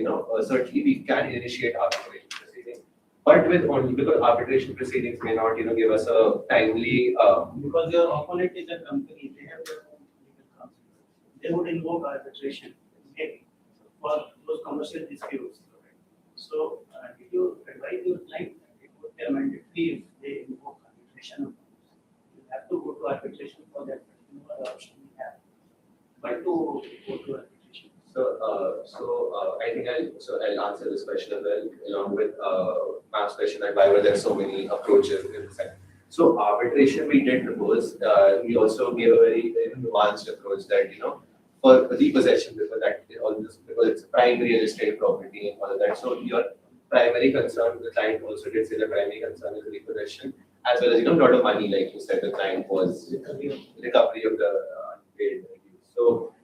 certainly we can initiate arbitration proceedings, but with only because arbitration proceedings may not, give us a timely. Because your opponent is a company, they have their own legal counsel. They would invoke arbitration, maybe, for those commercial disputes. So, did you advise your client that it would be mandatory if they invoke arbitration? You have to go to arbitration for that particular option we have. But to go to arbitration. So, I think I'll answer this question as well, along with Matt's question that why were there so many approaches in the sector. So arbitration we did propose. We also gave a very nuanced approach that, for repossession, because it's primary real estate property and all of that. So your primary concern, the client also did say the primary concern is repossession, as well as, a lot of money, like you said, the client was recovery of the unpaid dues. So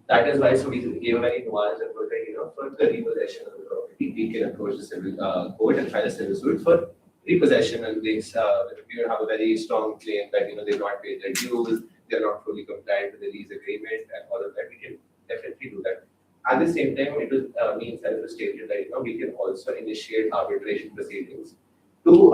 that is why, so we gave a very nuanced approach that, for the repossession of the property, we can approach the civil court and file a civil suit for repossession, and these, we have a very strong claim that, they've not paid their dues, they're not fully compliant with the lease agreement and all of that. We can definitely do that. At the same time, it means, as was stated, that, we can also initiate arbitration proceedings to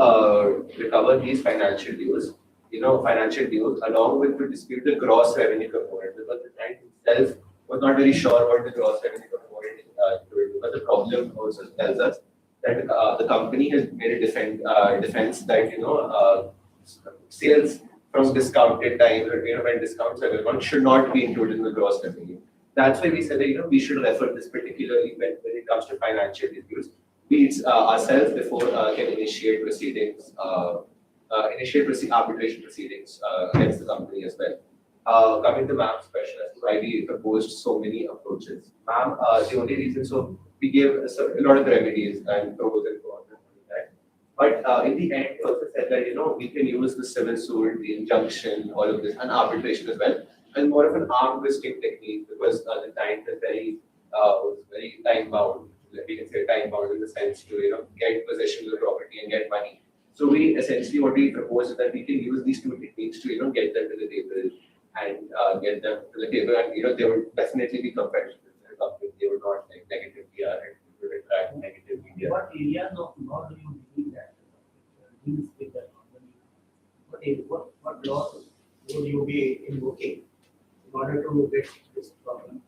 recover these financial dues, along with to dispute the gross revenue component, because the client himself was not very sure what the gross revenue component included, because the problem also tells us that the company has made a defense that, sales from discounted times, or, when discounts are going on, should not be included in the gross revenue. That's why we said that, we should refer this particularly when it comes to financial disputes. We ourselves before can initiate proceedings, arbitration proceedings against the company as well. Coming to ma'am's question as to why we proposed so many approaches. Ma'am, the only reason, so we gave a lot of remedies and pros and cons and all of that. But in the end, we also said that, we can use the civil suit, the injunction, all of this, and arbitration as well, and more of an arm twisting technique, because the client is was very time bound. We can say time bound in the sense to, get possession of the property and get money. So we essentially, what we propose is that we can use these two techniques to, get them to the table and get them to the table, and, they would definitely be competitive with the company. They would not like negative PR and it would attract negative media. What areas of law do you believe that deals with that company? What laws would you be invoking in order to get this problem?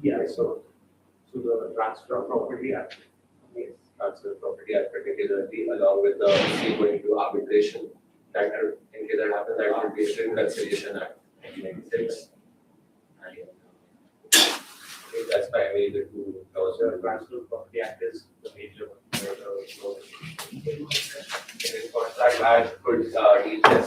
Yeah, so the Transfer of Property Act, Transfer of Property Act particularly, along with the going to arbitration, that in case that happens, that would be a Reconciliation Act, 1996. I think that's primarily the two laws. The Transfer of Property Act is the major one. Indian Contract Act could deal this.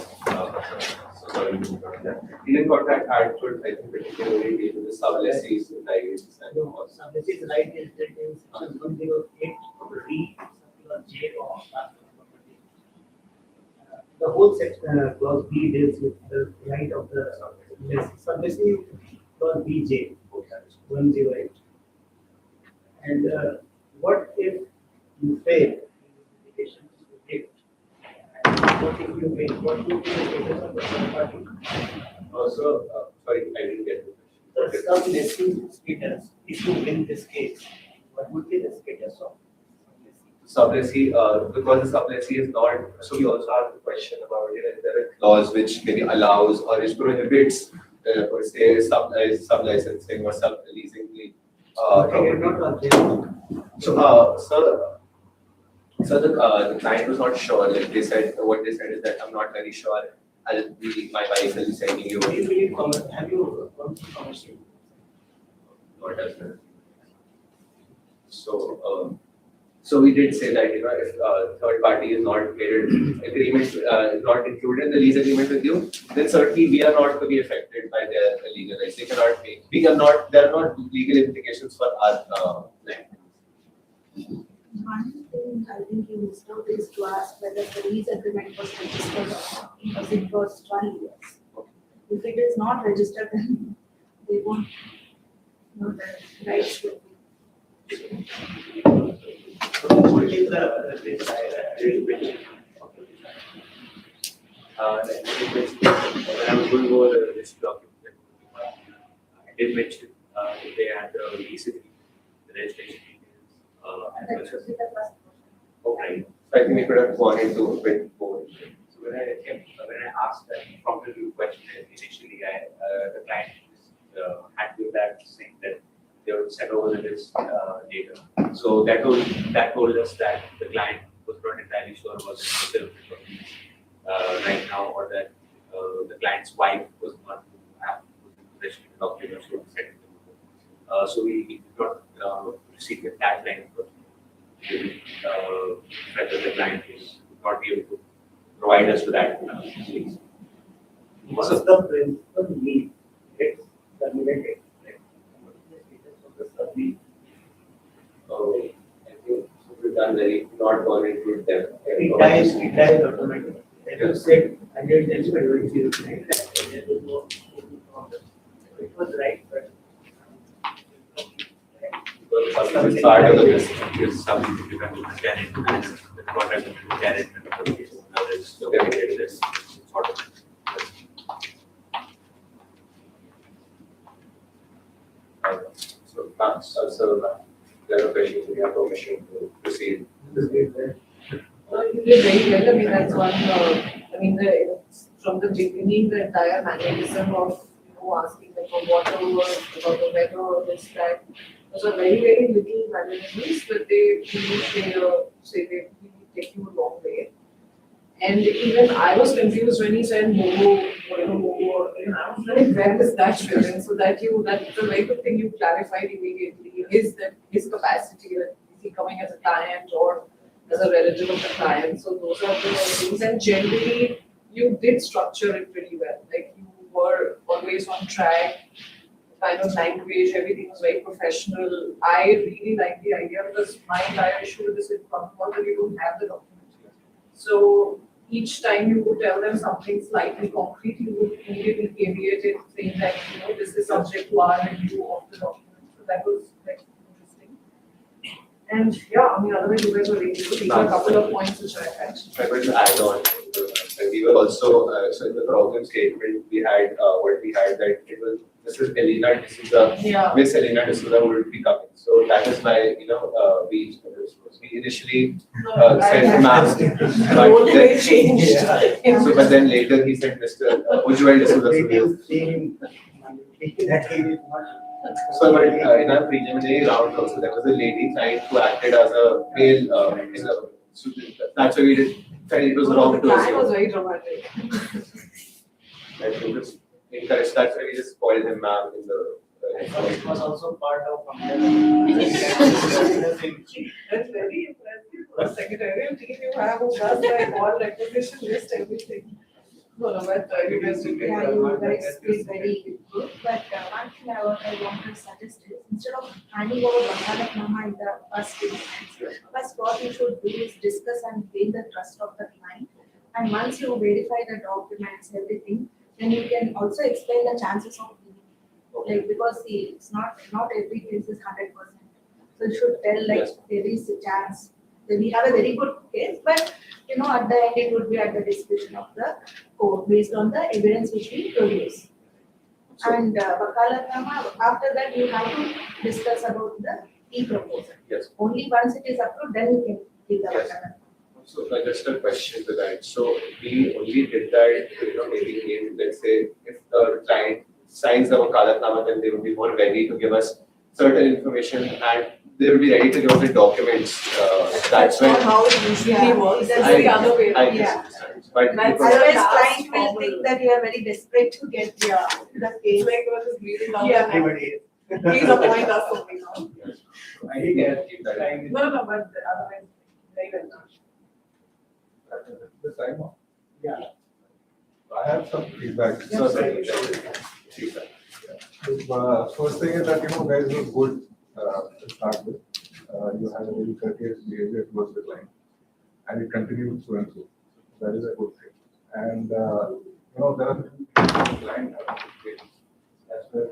Indian Contract Act could, I think, particularly deal with the sublessees rights and all. Sublessees right is that in section 108 D, circular J of transfer of property. The whole section, clause B deals with the right of the sublessee was BJ 108. And what if you fail? What if you fail? What would be the status of the third party? Also, sorry, I didn't get the The question. sub-lessee status, if you win this case, what would be the status of Sublessee, because the sublessee is not, so we also have the question about, if there are clause which maybe allows or which prohibits, or say, sub-licensing or sub-leasing the, okay, property. not object. So the client was not sure, like they said, what they said is that I'm not very sure, my wife will be sending you. Do you believe have you gone through commercial? What does that? So we did say that, if third party is not made agreement, is not included in the lease agreement with you, then certainly we are not to be affected by their legal rights. They cannot make, there are not legal implications for our land. One thing I think you missed out is to ask whether the lease agreement was registered or not, because it was 12 years. If it is not registered, then they won't know the rights will be. What is the this I did mention? When I was going over this document, I did mention they had the lease agreement, the registration details, as well That should as. be the first question. Okay. So I think we could have gone into a bit more. So when I asked that from the question initially, the client had with that saying that they would send over the list data. So that told us that the client was not entirely sure about the nature of it right now, or that the client's wife was not possession of the documents who sent it to them. So we did not proceed with that line of whether the client would not be able to provide us with that. What's the principal need? It's terminated. What is the status of the sub-lease? I think we've done very, not gone into them. It dies automatically. As you said, 100 it was right, but It's part of the business. Is something that you can look at it, and the product that you get it, and the case, others, so Okay. there is this sort of. There are questions, we have permission to proceed. You did very well. I mean, that's one, from the beginning, the entire mannerism of, asking them for water, about the weather, this, that. Those are very, very little mannerisms, but they say they take you a long way. And even I was confused when he said Mogo, Mogo, I was like, where is that written? So that's a very good thing you clarified immediately. Is capacity, that is he coming as a client or as a relative of the client? So those are the things, and generally you did structure it pretty well. Like you were always on track, kind of language, everything was very professional. I really like the idea because my entire issue with this is was that you don't have the document. So each time you would tell them something slightly concrete, you would immediately caveat it, saying that, this is subject to our review of the document. So that was like interesting. And yeah, otherwise you guys were really good. These are a couple of points which I had. I want to add on, we were also, so in the problem statement, we had, that it was, this is Elena D'Souza, Yeah. Miss Elena D'Souza who will be coming. So that is why, we initially said ma'am. Role But may then, change. but then later he said Mr. Ujjwal D'Souza. So, but in our preliminary round also, there was a lady client who acted as a male student. That's why we felt it was wrong The to plan was assume. very dramatic. I think it's encouraged, that's why we just called him ma'am in the. it was also part of That's very impressive. For a secretarial team you have who does like all requisition list, everything. No, but you guys did very Yeah, well. you guys did very good, but one thing I want to suggest is, instead of handing over Bangalatnama in the first instance, first what you should do is discuss and gain the trust of the client. And once you verify the documents, everything, then you can also explain the chances of winning. Like, because see, it's not every case is 100%. So you should tell like Yes. there is a chance that we have a very good case, but at the end it would be at the discretion of the court based on the evidence which we produce. So- And Vakalatnama, after that you have to discuss about the e-proposal. Yes. Only once it is approved, then you can give the Yes. Vakalatnama. So just a question to that. So we only did that, maybe in, let's say, if the client signs the wakalatnama, then they would be more ready to give us certain information and they will be ready to give us the documents. That's when not how it usually Yeah, works, that's it's the I- other way I around. Yeah. understand. But That's- because- Otherwise, last client will formal. think that you are very desperate to get the It's case. like we're just reading down Yeah. the neck. Everybody. Please appoint us something now. I think that Keep that in mind. No, but otherwise, very well done. The time off. Yeah. I have some feedback. So sorry. Feedback. First thing is that, guys were good to start with. You had a very courteous behavior towards the client, and it continued through and through. That is a good thing. And, there are client as well.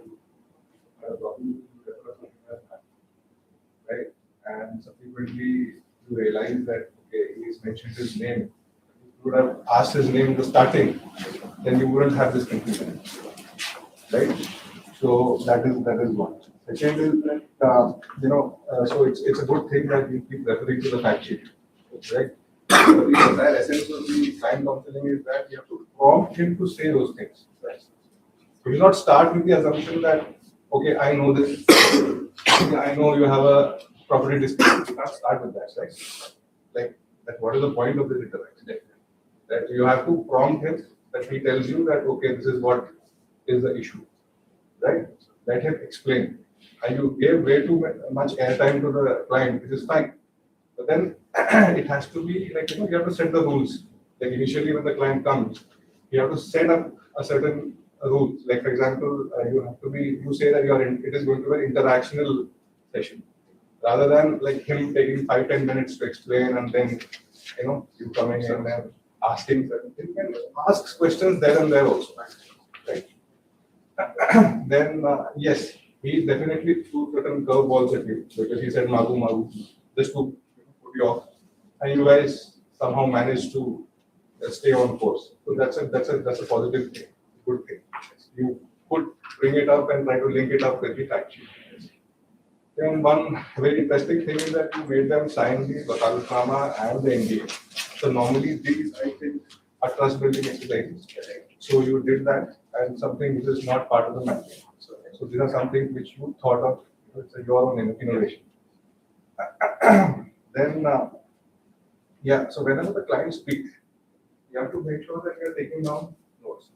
Right? And subsequently, you realize that, okay, he's mentioned his name. If you would have asked his name in the starting, then you wouldn't have this confusion. Right? So that is one. Second is that, so it's a good thing that you keep referring to the fact sheet, right? The entire essence of the client counseling is that you have to prompt him to say those things. You do not start with the assumption that, okay, I know this, I know you have a property dispute. You can't start with that, right? Like, that what is the point of this interaction? That you have to prompt him, that he tells you that, okay, this is what is the issue, right? Let him explain. And you gave way too much airtime to the client, which is fine. But then it has to be like, you have to set the rules. Like initially when the client comes, you have to set up a certain rules. Like for example, you say that it is going to be an interactional session. Rather than like him taking 5-10 minutes to explain and then, you coming in and asking certain things. You can ask questions there and there also, right? Then, yes, he definitely threw certain curveballs at you because he said Magu, just to put you off. And you guys somehow managed to stay on course. So that's a positive thing, good thing. You could bring it up and try to link it up with the fact sheet. And one very interesting thing is that you made them sign the Vakalatnama and the NDA. So normally these, I think, are trust building exercises. So you did that and something which is not part of the mandate. So these are something which you thought of, it's your own innovation. Then, so whenever the client speaks, you have to make sure that you are taking down notes.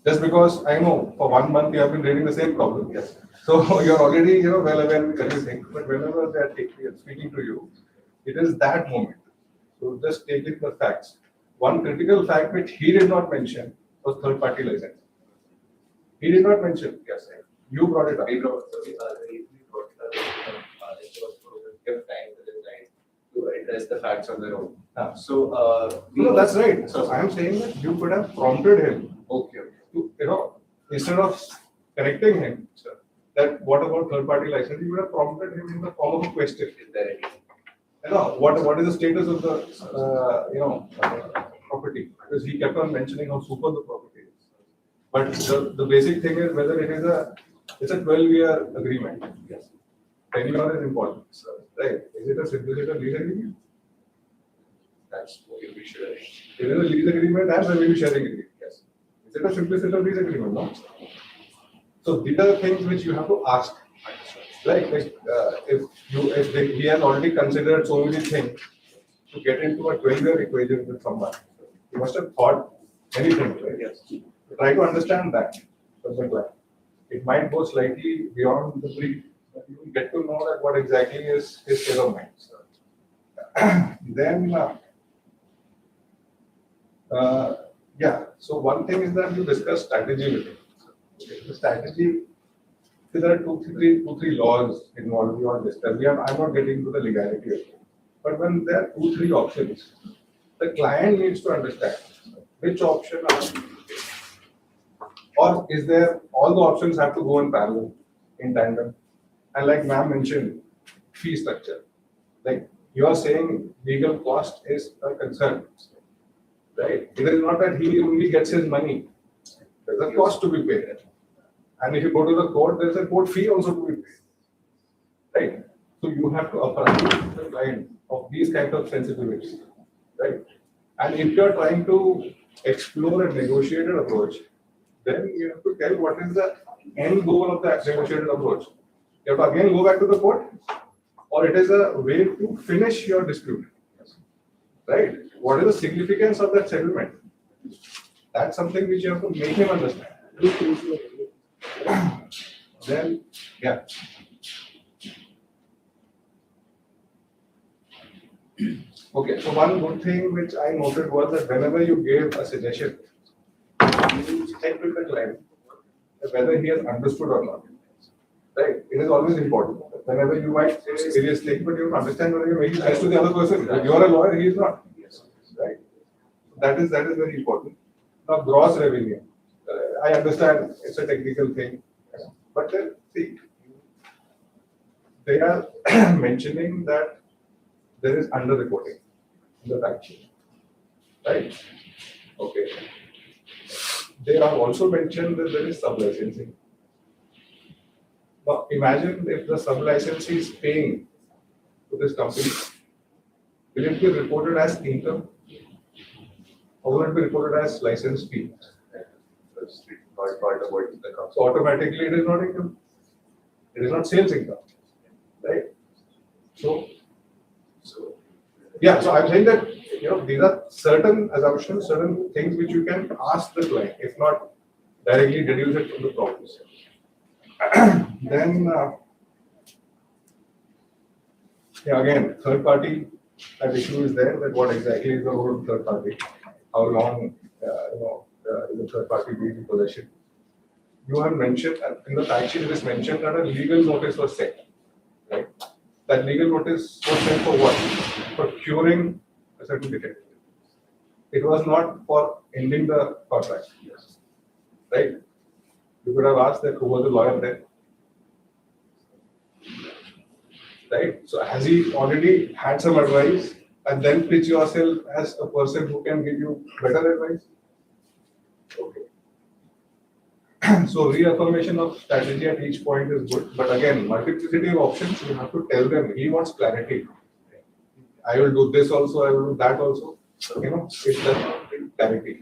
Just because I know for 1 month you have been reading the same problem, yes. So you're already, well aware with everything, but whenever they are speaking to you, it is that moment. So just take it the facts. One critical fact which he did not mention was third-party license. He did not mention, yes, you brought it up. We brought it up, it was to give time to the client to address the facts on their own. So, No, that's right. So I am saying that you could have prompted him. Okay. To, instead of correcting him, that what about third-party license, you would have prompted him in the form of a question. Is there any? What is the status of the property? Because he kept on mentioning how super the property is. But the basic thing is whether it's a 12-year agreement. Yes. Tenure is important, right? Is it a simplified lease agreement? That's what we should have. It is a lease agreement and revenue sharing agreement. Yes. Is it a simplicity lease agreement? No. So these are the things which you have to ask. Like he has already considered so many things to get into a 12-year equation with someone. He must have thought many things, right? Yes. Try to understand that from the client. It might go slightly beyond the brief, but you will get to know that what exactly is his state of mind. Then, so one thing is that you discuss strategy with him. The strategy, there are two, three laws involved beyond this. I'm not getting into the legality of it. But when there are 2-3 options, the client needs to understand which option are Or is there, all the options have to go in parallel, in tandem? And like ma'am mentioned, fee structure. Like you are saying legal cost is a concern, right? It is not that he only gets his money. There's a cost to be paid. And if you go to the court, there's a court fee also to be paid. Right? So you have to appraise the client of these kinds of sensitivities. Right? And if you are trying to explore a negotiated approach, then you have to tell what is the end goal of the negotiated approach. You have to again go back to the court, or it is a way to finish your dispute. Right? What is the significance of that settlement? That's something which you have to make him understand. Then, yeah. Okay, so one good thing which I noted was that whenever you gave a suggestion, you check with the client whether he has understood or not. Right? It is always important. Whenever you might say various things, but you have to understand whether you're making sense to the other person. If you are a lawyer, he is not. Right? That is very important. Now, gross revenue. I understand it's a technical thing, but then see, they are mentioning that there is under-reporting in the fact sheet, right? Okay. They have also mentioned that there is sub-licensing. Now, imagine if the sub-licensee is paying to this company, will it be reported as income? Or will it be reported as license fee? So automatically it is not income. It is not sales income, right? So yeah, so I'm saying that, these are certain assumptions, certain things which you can ask the client, if not directly deduce it from the problems. Then, yeah, again, third party, that issue is there, that what exactly is the role of third party? How long, is the third party being in possession? You have mentioned, in the fact sheet it is mentioned that a legal notice was set, right? That legal notice was sent for what? For curing a certain defect. It was not for ending the contract, right? You could have asked that who was the lawyer then, right? So has he already had some advice and then pitch yourself as a person who can give you better advice? Okay. So reaffirmation of strategy at each point is good, but again, multiplicity of options, you have to tell them, he wants clarity. I will do this also, I will do that also. It's just clarity.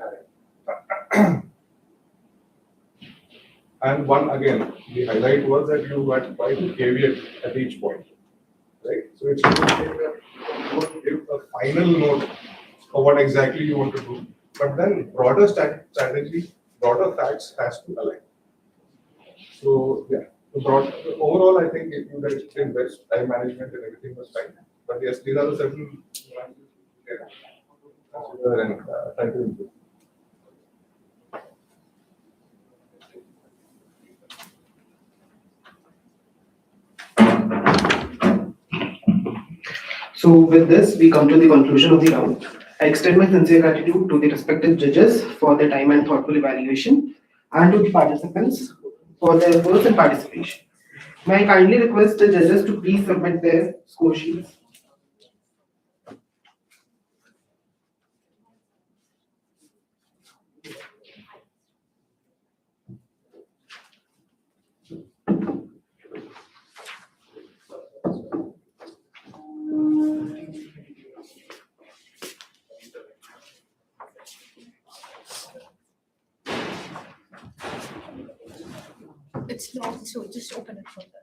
And one again, the highlight was that you had quite a caveat at each point, right? So it's good that you give a final note of what exactly you want to do, but then broader strategy, broader facts has to align. So yeah, overall, I think if you guys did best, time management and everything was fine. But yes, these are the certain consider and try to improve. So with this, we come to the conclusion of the round. I extend my sincere gratitude to the respective judges for their time and thoughtful evaluation, and to the participants for their efforts and participation. May I kindly request the judges to please submit their score sheets. It's locked, so just open it from there.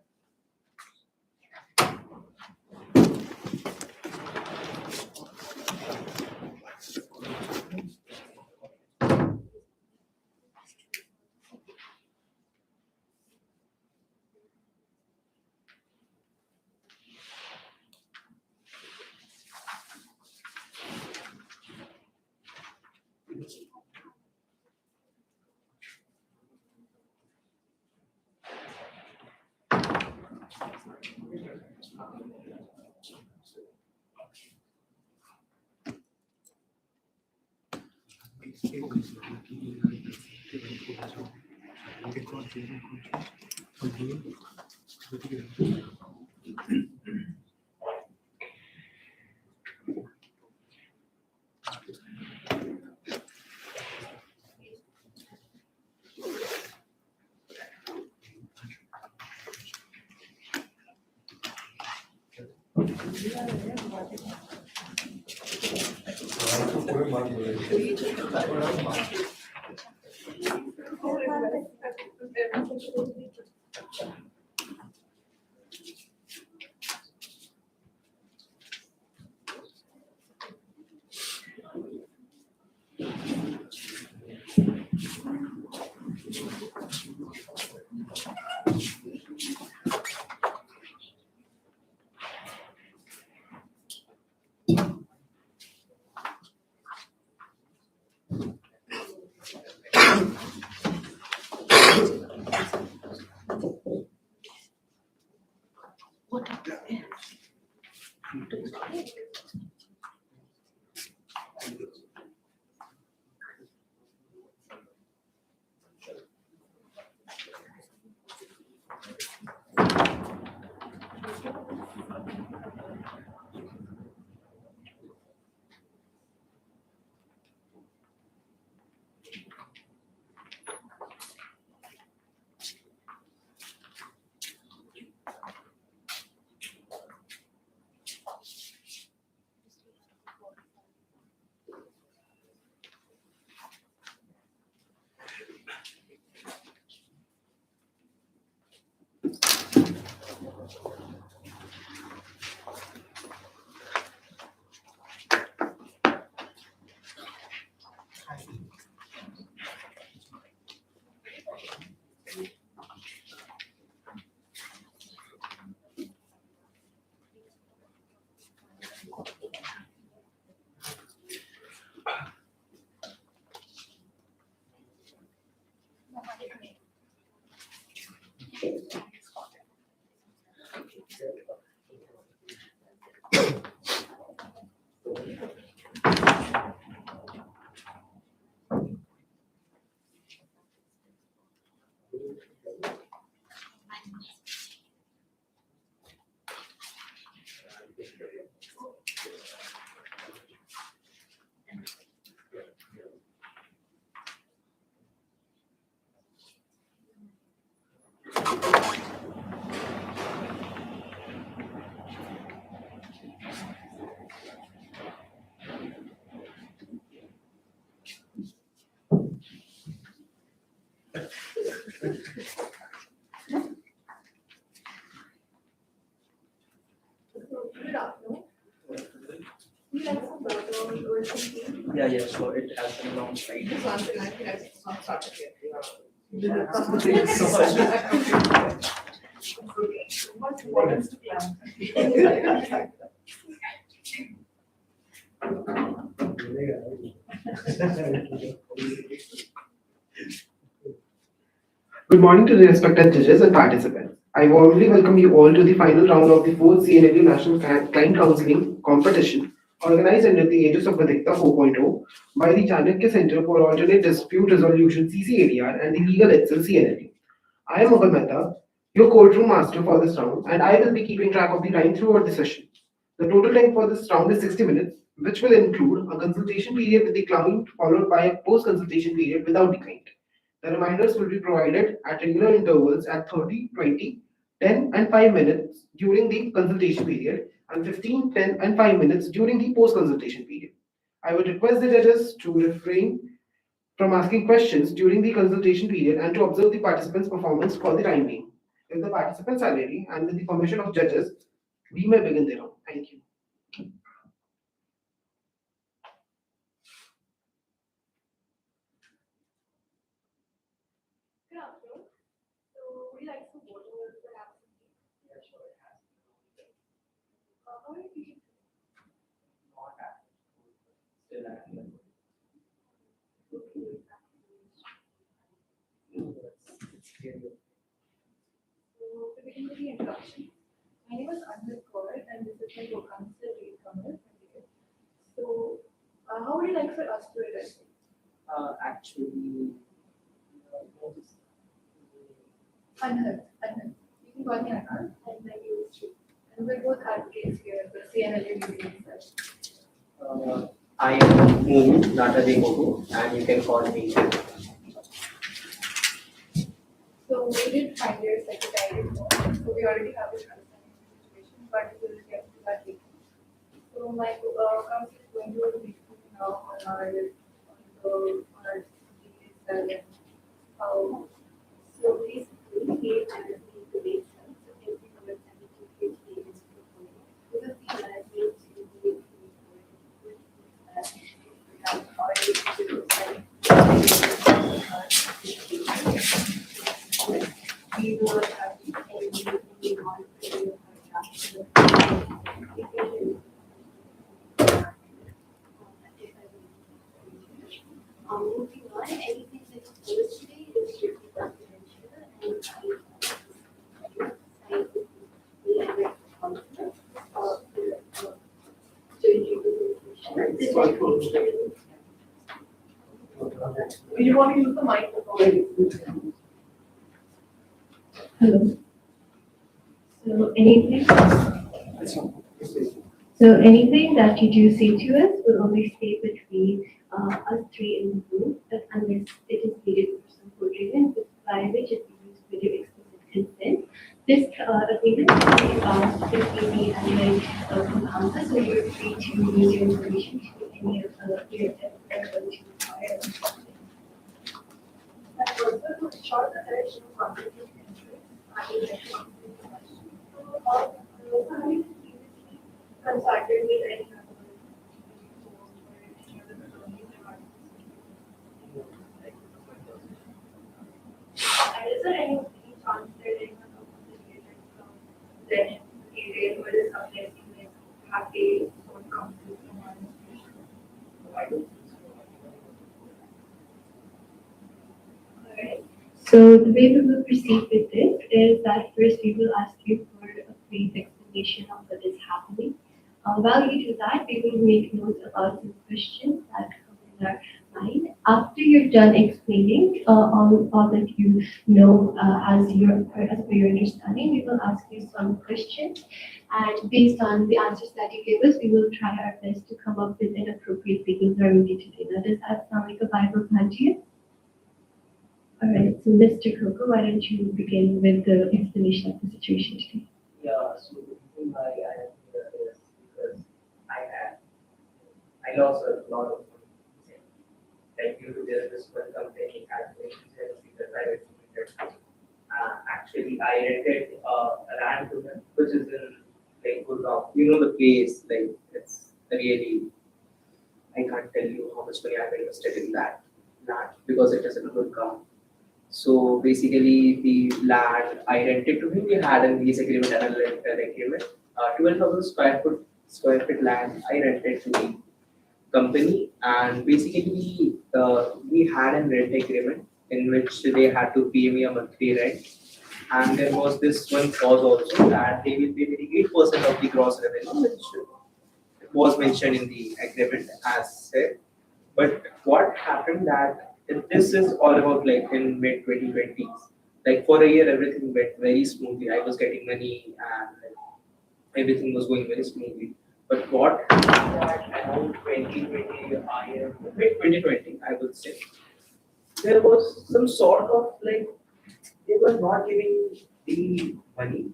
पूरे mark मिलेंगे। Good afternoon. We like some water or something. Yeah, so it has been a long time. This one thing I think it's not started yet. What's important to plan? Good morning to the respected judges and participants. I warmly welcome you all to the final round of the 4th CNLU National Client Counseling Competition organized under the Aegis of Vidhikta 4.0 by the Chanakya Center for Alternate Dispute Resolution CCADR and the Legal Excel CNLU. I am Mughal Mehta, your courtroom master for this round, and I will be keeping track of the time throughout the session. The total time for this round is 60 minutes, which will include a consultation period with the client followed by a post-consultation period without the client. The reminders will be provided at regular intervals at 30, 20, 10, and 5 minutes during the consultation period, and 15, 10, and 5 minutes during the post-consultation period. I would request the judges to refrain from asking questions during the consultation period and to observe the participants' performance for the time being. If the participants are ready, and with the permission of judges, we may begin the round. Thank you. Good afternoon. So we like some water or perhaps something. Yeah, sure, it has. How are you feeling? Not active. Still active. It's scary. So to begin with the introduction, my name is Anil Kaur and this is my co-counsel Vidhikta. So how would you like for us to address it? Actually, Anhar. You can call me Anhar, and my name is Sri. And we're both advocates here at the CNLU meeting session. I am Moon, Nataji Mogu, and you can call me. So we did find your secretary form, so we already have this understanding of the situation, but we will get to that later. So my council is going to brief you now on our details. So basically, we have the data, so every number that we can create is proposed. Because the management will be we will have to be moving on, anything that's posted today is strictly confidential and You want to use the microphone? Hello. So anything? So anything that you do say to us will only stay between us three in the room, but unless it is needed for some good reason, by which it means with your explicit consent. This agreement is between me and my co-counsel, so you're free to use your information to any of your efforts to require. And also to ensure the direction of conflict of interest, I will let you answer the question. So, have you previously consulted with any other and is there any chance that anyone of the related from the area who is updating like have a own council from our institution? I don't think so. Alright. So the way we will proceed with this is that first we will ask you for a brief explanation of what is happening. While you do that, we will make notes about some questions that come in our mind. After you're done explaining all that you know as per your understanding, we will ask you some questions, and based on the answers that you give us, we will try our best to come up with an appropriate legal remedy today. Now, does that sound like a viable plan to you? All right, so Mr. Coco, why don't you begin with the explanation of the situation today? Yeah, so the reason why I am here is because I lost a lot of money. Like due to this one company calculations and secret private limited. Actually, I rented land to them, which is in like Gurgaon. You know the place, like it's really. I can't tell you how much money I've invested in that land because it is in Gurgaon. So basically, the land I rented to him, we had a lease agreement and a rental agreement. 12,000 square feet land I rented to the company, and basically we had a rent agreement in which they had to pay me a monthly rent, and there was this one clause also that they will pay me 8% of the gross revenue, which was mentioned in the agreement as said. But what happened that this is all about like in mid 2020s. Like for a year, everything went very smoothly. I was getting money and like, everything was going very smoothly. But what happened that around 2020, mid 2020, I would say, there was some sort of like they were not giving the money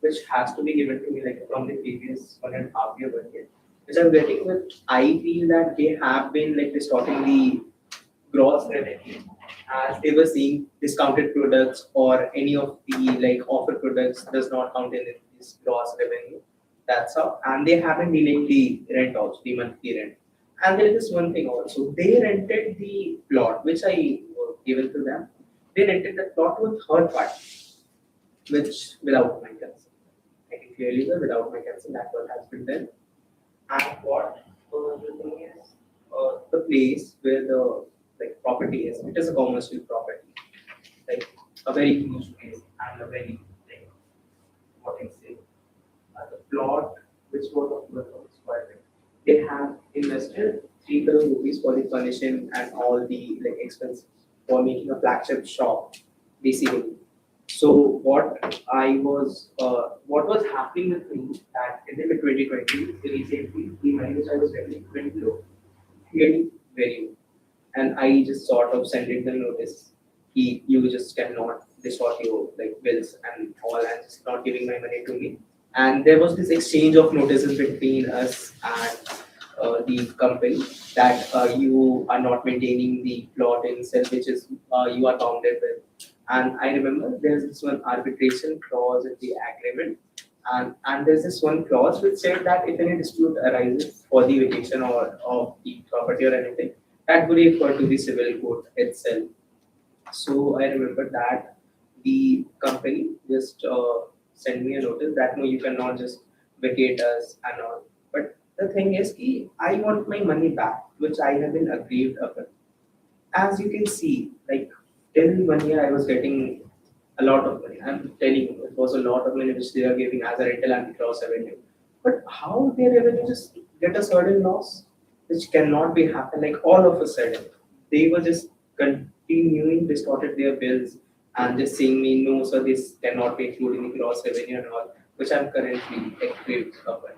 which has to be given to me like from the previous 1.5 year budget, which I'm getting. But I feel that they have been like distorting the gross revenue as they were seeing discounted products or any of the like offer products does not count in this gross revenue. That's how. And they haven't delayed the rent also, the monthly rent. And there is this one thing also. They rented the plot which I given to them. They rented the plot to a third party, which without my consent. I can clearly say without my consent that what has been done. And what the thing is, the place where the like property is, it is a commercial property, like a very huge place and a very like what I say, the plot which was of 12,000 square feet. They have invested 3 crore rupees for the furnishing and all the like expenses for making a flagship shop, basically. So what was happening with me that in the 2020, recently, the money which I was getting very low, really very low. And I just sort of sent it the notice. You just cannot distort your like bills and all, and just not giving my money to me. And there was this exchange of notices between us and the company that you are not maintaining the plot in itself, which is you are bounded with. And I remember there's this one arbitration clause in the agreement, and there's this one clause which said that if any dispute arises for the vacation or of the property or anything, that would refer to the civil court itself. So I remember that the company just sent me a notice that no, you cannot just vacate us and all. But the thing is, I want my money back, which I have been aggrieved upon. As you can see, like till 1 year, I was getting a lot of money. I'm telling you, it was a lot of money which they are giving as a rental and gross revenue. But how their revenue just get a certain loss, which cannot be happen like all of a sudden. They were just continuing distorted their bills and just saying me no, so this cannot be included in the gross revenue and all, which I'm currently aggrieved about.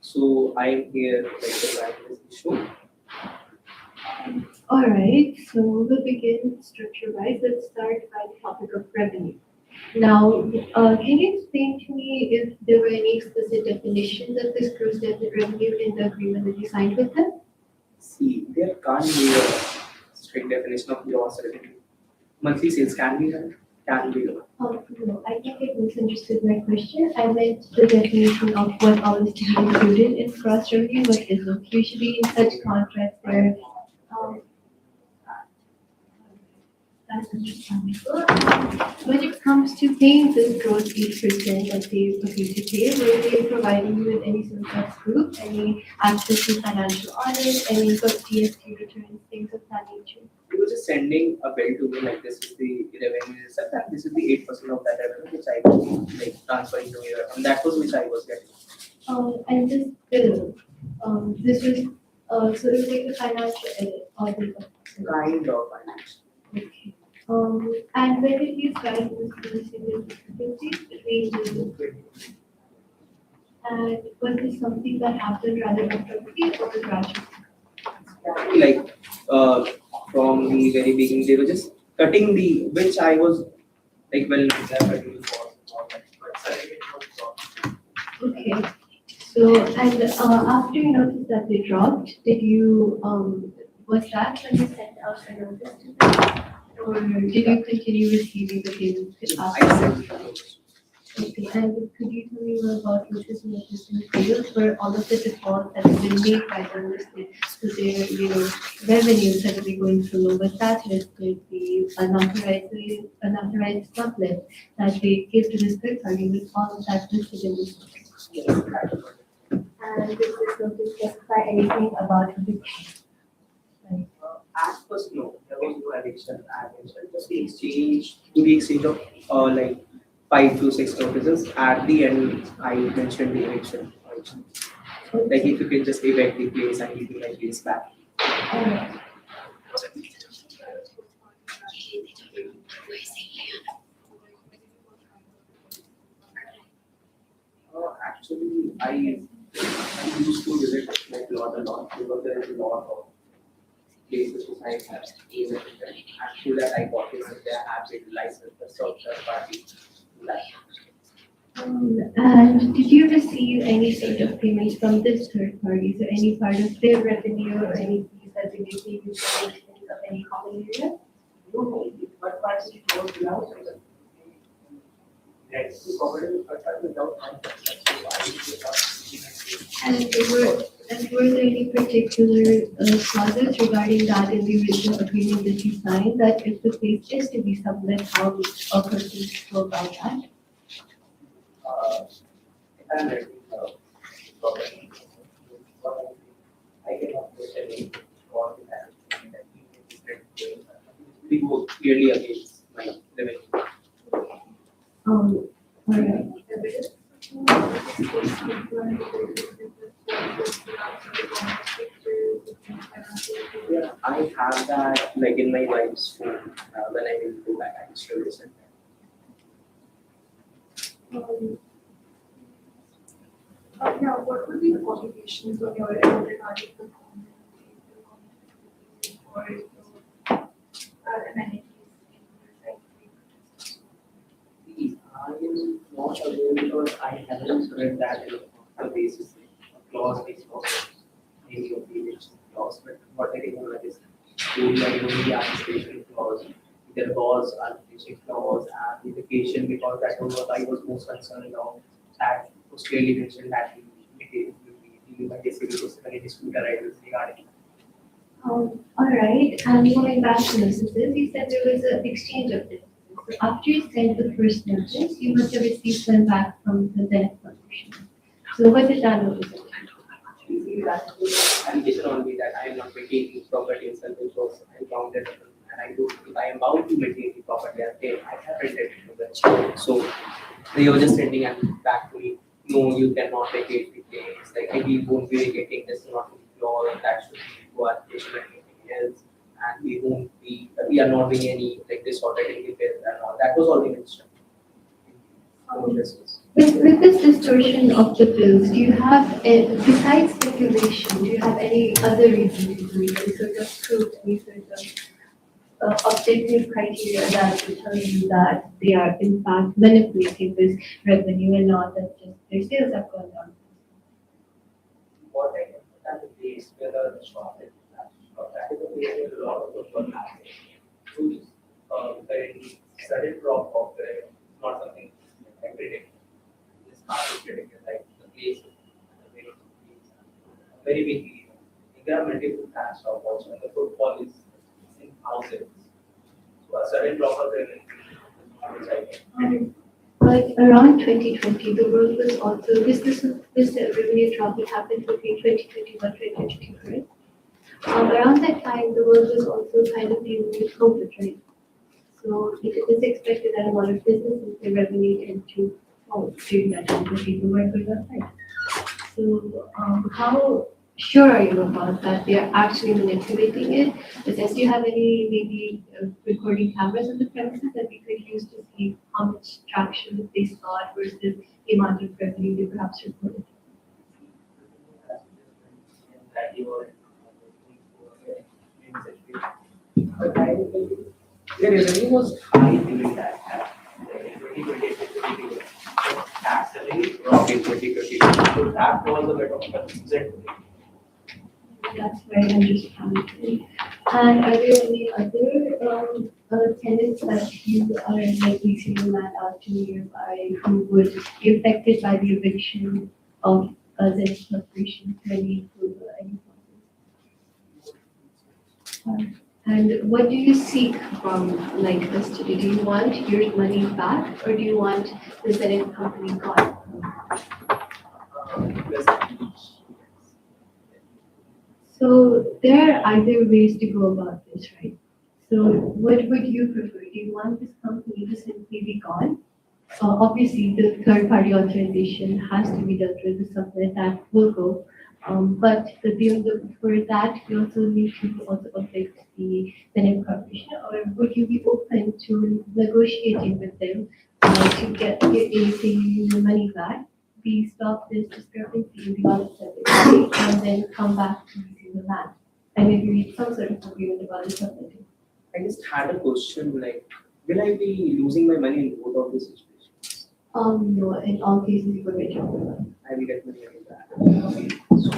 So I am here like to write this issue. All right, so we'll begin structure-wise. Let's start by the topic of revenue. Now, can you explain to me if there were any explicit definitions of this gross revenue in the agreement that you signed with them? See, there can't be a strict definition of gross revenue. Monthly sales can be done, can be done. No, I think I misunderstood my question. I meant the definition of what all is to be included in gross revenue, what isn't. Usually in such contracts where, that's understandable. When it comes to paying this gross 8% that they agreed to pay, were they providing you with any sort of proof, any access to financial audit, any sort of GST returns, things of that nature? They were just sending a bill to me like this is the revenue itself and this is the 8% of that revenue which I was like transferring to here, and that was which I was getting. And this bill, this was sort of like a financial audit. Kind of financial. Okay. And when did you start this in between the and was this something that happened rather abruptly or gradually? Like from the very beginning, they were just cutting the which I was like well Okay. So and after you noticed that they dropped, did you was that when you sent out a notice to them? Or did you continue receiving the payments after? I said Okay, and could you tell me more about what is notice in field for all of the defaults that have been made by the listed, so their, revenue suddenly going so low, but that listed the unauthorized sublet that they give to this third party with all of that listed in this. And did this notice specify anything about eviction? at first no, there was no eviction. Just the exchange of like 5 to 6 notices. At the end, I mentioned the eviction. Like if you can just evict the place and give me my place back. Actually, I used to visit like a lot because there is a lot of places which I have seen and through that I got it and they have it licensed the third party. And did you receive any sort of payments from this third party? So any part of their revenue or any fees that they may pay you for anything of any common area? No, but party was without yes, to cover it without and were there any particular clauses regarding that in the original agreement that you signed, that if the place is to be sublet, how a person should go about that? I cannot put any on that. We go clearly against my revenue. All right. Yeah, I have that like in my wife's phone when I will go back. I will show you sometime. Yeah, what would be the obligations on your end regarding the or amenities in the I am not aware because I haven't read that the basis clause is not any of the eviction clause, but what I remember is only the arbitration clause, there was arbitration clause and litigation because that was what I was most concerned about. That was clearly mentioned that the dispute arises regarding. All right, and going back to notices, you said there was an exchange of notices. So after you sent the first notice, you must have received one back from the then corporation. So what did that notice say? Basically, that was allegation only that I am not maintaining property itself, which was encountered, and I do, if I am bound to maintain the property, I have rented to them. So they were just sending it back to me. No, you cannot vacate the place. Like we won't be vacating this, not to the floor, and that should be to arbitration and anything else. And we are not doing any like disorder in the bill and all. That was already mentioned. With this distortion of the bills, do you have, besides speculation, do you have any other reason to believe, any sort of proof, any sort of objective criteria that will tell you that they are in fact manipulating this revenue and not that just their sales have gone down? What I can put at the place whether the shop is that is a place where a lot of people have to very sudden drop of the not something like predict. It's hard to predict it, like the place is very big area. There are multiple kinds of also and the footfall is in thousands. So a sudden drop of the But around 2020, the world was also, this revenue drop that happened between 2021 and 2022, right? Around that time, the world was also kind of dealing with COVID, right? So it is expected that a lot of businesses, their revenue tend to fall during that time because people weren't going outside. So how sure are you about that they are actually manipulating it? Because do you have any maybe recording cameras on the premises that we could use to see how much traction they saw versus the amount of revenue they perhaps reported? that you were but I think the revenue was high during that time. In 2020, tax salary dropped in 2022. So that was a bit of a concern. That's very understandable. And are there any other tenants that you are like leasing the land out to nearby who would be affected by the eviction of Zenith Corporation to any process? And what do you seek from like this today? Do you want your money back or do you want the Zenith company gone? So there are either ways to go about this, right? So what would you prefer? Do you want this company to simply be gone? Obviously, the third-party authorization has to be dealt with, the something that will go. But for that, we also need to also affect the Zenith Corporation, or would you be open to negotiating with them to get your money back? We stop this discrepancy in the audit service and then come back to using the land. And maybe reach some sort of agreement about the submitting. I just had a question like, will I be losing my money in both of these situations? No, in all cases you will get your money. I will get my money back. Okay. So,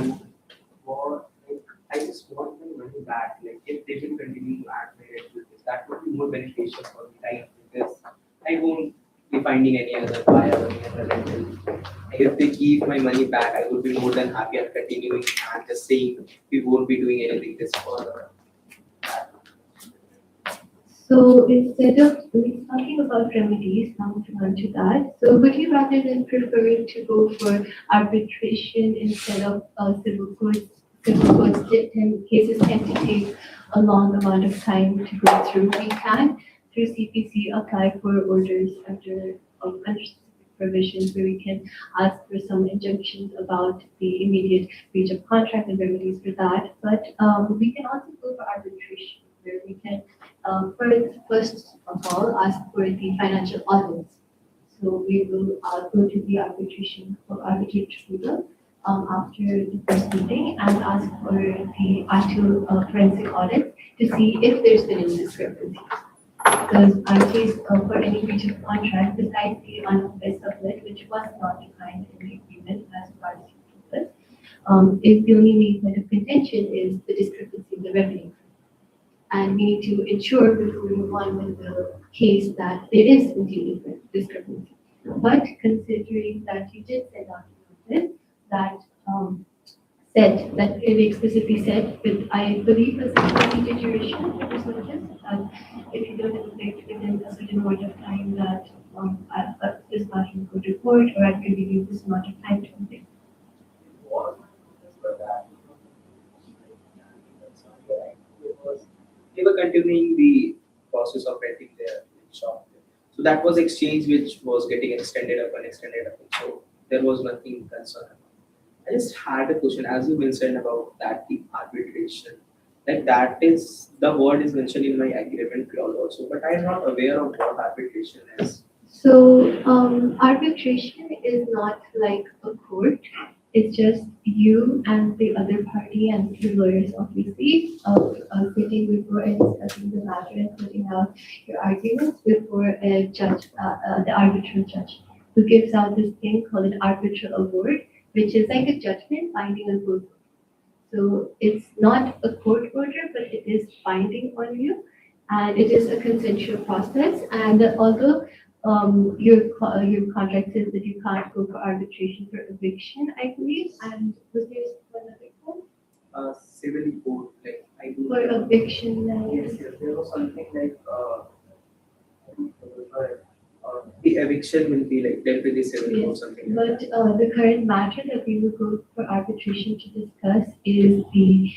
what, like, I just want my money back. Like, if they will continue to add my rent with this, that would be more beneficial for me. Like, because I won't be finding any other buyer or any other rental. If they keep my money back, I would be more than happy and continuing and just saying we won't be doing anything this further. So instead of talking about remedies, now to on to that. So would you rather than prefer to go for arbitration instead of civil courts? Civil courts cases tend to take a long amount of time to go through. We can, through CPC, apply for orders under specific provisions where we can ask for some injunctions about the immediate breach of contract and remedies for that. But we can also go for arbitration where we can first of all ask for the financial audits. So we will go to the arbitration or arbitrate tribunal after the first meeting and ask for the actual forensic audit to see if there's been any discrepancy. Because at least for any breach of contract, besides the unofficial sublet, which was not defined in the agreement as part of the agreement, if the only main point of contention is the discrepancy in the revenue. And we need to ensure before we move on with the case that there is indeed a discrepancy. But considering that you did send out a notice that said, that it explicitly said, but I believe a 60-day duration for this notice, if you don't expect within a certain amount of time that this matter will go to court, or I can give you this amount of time to complete. They were continuing the process of renting their shop. So that was exchange which was getting extended up and extended up. So there was nothing concerned about. I just had a question, as you mentioned about that the arbitration, like that is, the word is mentioned in my agreement clause also, but I am not aware of what arbitration is. So arbitration is not like a court. It's just you and the other party and the lawyers obviously sitting before and discussing the matter and putting out your arguments before a judge, the arbitral judge, who gives out this thing called an arbitral award, which is like a judgment binding on both. So it's not a court order, but it is binding on you, and it is a consensual process. And although your contract says that you can't go for arbitration for eviction, I believe, and was there one other one? Civil court, like I do. For eviction, Yes, there was something like the eviction will be like dealt with the civil or something. But the current matter that we will go for arbitration to discuss is the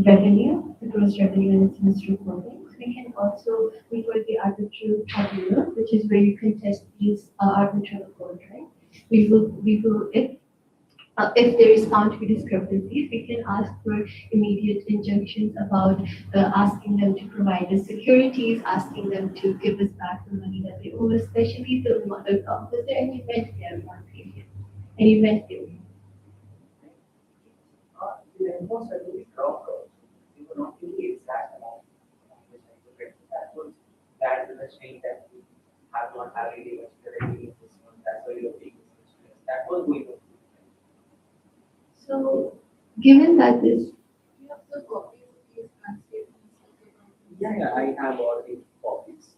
revenue, the gross revenue and its misreporting. We can also go for the arbitral tribunal, which is where you contest these arbitral awards, right? We will, if there is found to be discrepancies, we can ask for immediate injunctions about asking them to provide us securities, asking them to give us back the money that they owe, especially the mother. Was there any rent there one period? Any rent there? The most I believe we were not giving the exact amount. That was the change that we have not having the much correctly in this one. That's why we are taking this insurance. That was going on. So, given that this, You have the copies of these bank statements. Yeah, I have all the copies.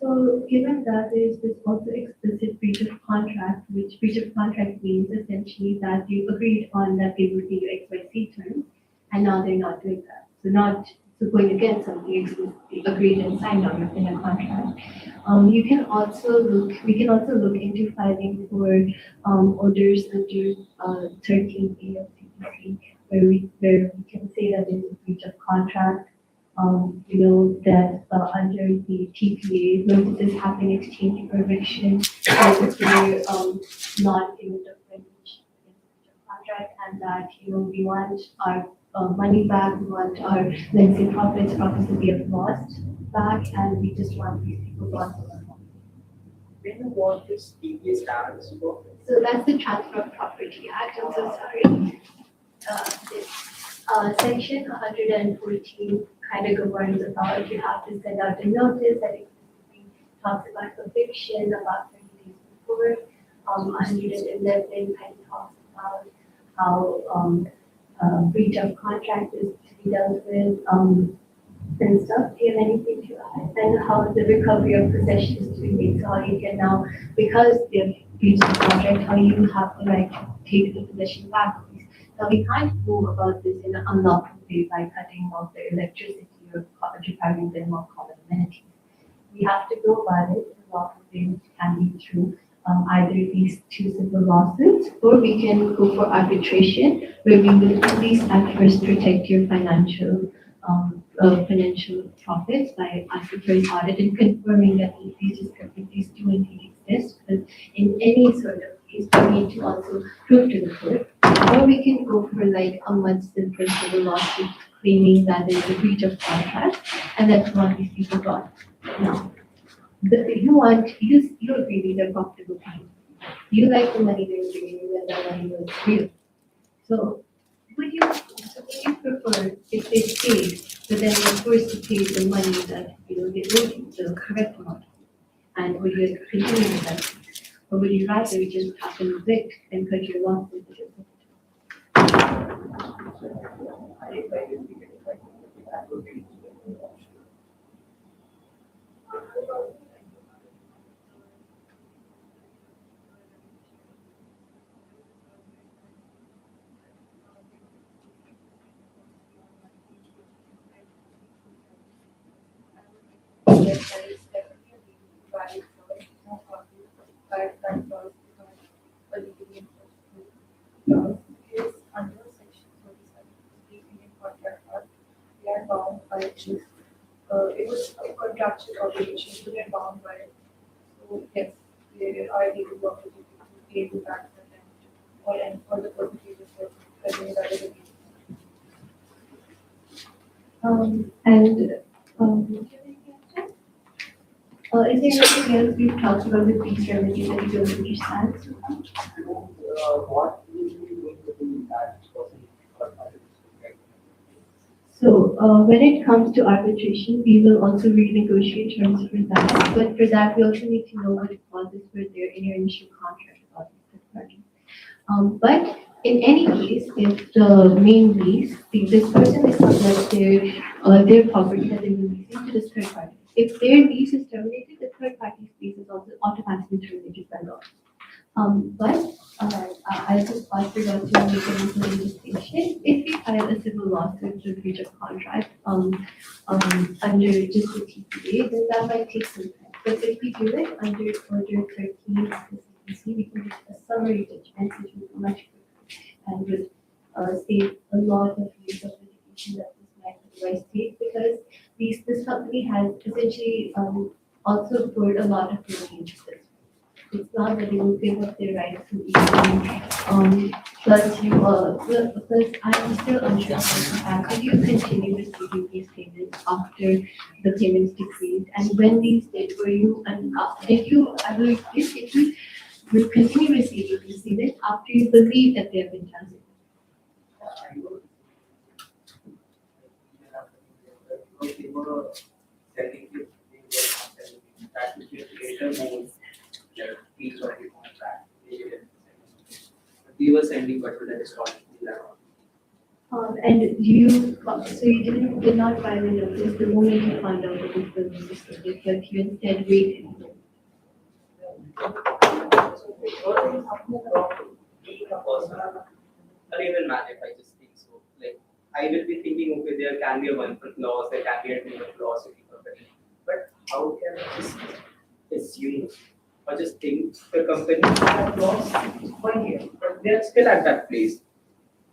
so given that there is this also explicit breach of contract, which breach of contract means essentially that you agreed on that they would be XYZ terms, and now they're not doing that. So going against something explicitly agreed and signed on within a contract. We can also look into filing for orders under 13A of CPC, where we can say that there's a breach of contract. That under the TPA, notices have been exchanged for eviction, consider non-payment of rent contract, and that we want our money back, we want our, let's say, profits that we have lost back, and we just want these people lost. When you want this TPA stands for? So that's the Transfer of Property Act. I'm so sorry. Section 114 kind of governs about you have to send out a notice that explicitly talks about eviction about 30 days before. 111 kind of talks about how breach of contract is to be dealt with and stuff. Do you have anything to add? And how the recovery of possession is to be made. So how you can now, because they've breached the contract, how you have the right to take the possession back. Now we can't move about this in an unlawful way by cutting off their electricity or depriving them of common amenities. We have to go about it in a lawful way, which can be through either these two simple lawsuits, or we can go for arbitration, where we will at least at first protect your financial profits by asking for an audit and confirming that these discrepancies do indeed exist. Because in any sort of case, we need to also prove to the court. Or we can go for like a much simpler civil lawsuit claiming that there is a breach of contract and that's what these people got. Now, you agree these are profitable times. You like the money they were giving you and the money was real. So would you prefer if they paid, but then you're forced to pay the money that they owe you, the correct amount? And would you continue with that? Or would you rather just have them evict and cut your losses? Yes, there is definitely a valid choice, no problem. But that clause because a legally enforceable clause is under section 47 of the Indian Contract Act. We are bound by it. It was a contractual obligation, so we are bound by it. So yes, they are legal obligation to pay the tax and rent or and for the perpetrators for present that is a And is there anything else we've talked about with these remedies that you don't understand? What will be going to do that person or So when it comes to arbitration, we will also renegotiate terms for that. But for that, we also need to know what clauses were there in your initial contract about the third party. But in any case, if the main lease, this person is sublet their property that they will lease to this third party. If their lease is terminated, the third party's lease is also automatically terminated by law. But I just forgot to make an important distinction. If we file a civil lawsuit for breach of contract under just the TPA, then that might take some time. But if we do it under Order 13 of the CPC, we can get a summary judgment which will be much quicker and would save a lot of years of litigation that this might otherwise take, because this company has essentially also poured a lot of money into this. It's not that they will give up their rights to easily. Plus I'm still unsure about the fact that you continue receiving these payments after the payments decreased, and when these did, were you, and did you, I believe, if you will continue receiving these payments after you believe that they have been transferred? they were selling it, that which is later moved their piece of the contract. We were sending, but that is not And so you did not file a notice the moment you found out that this was rescinded, but you instead waited. Or even matter if I just think so. Like I will be thinking, okay, there can be a 1% loss, there can be a 2% loss in the company. But how can I just assume or just think the company had lost 1 year, but they are still at that place?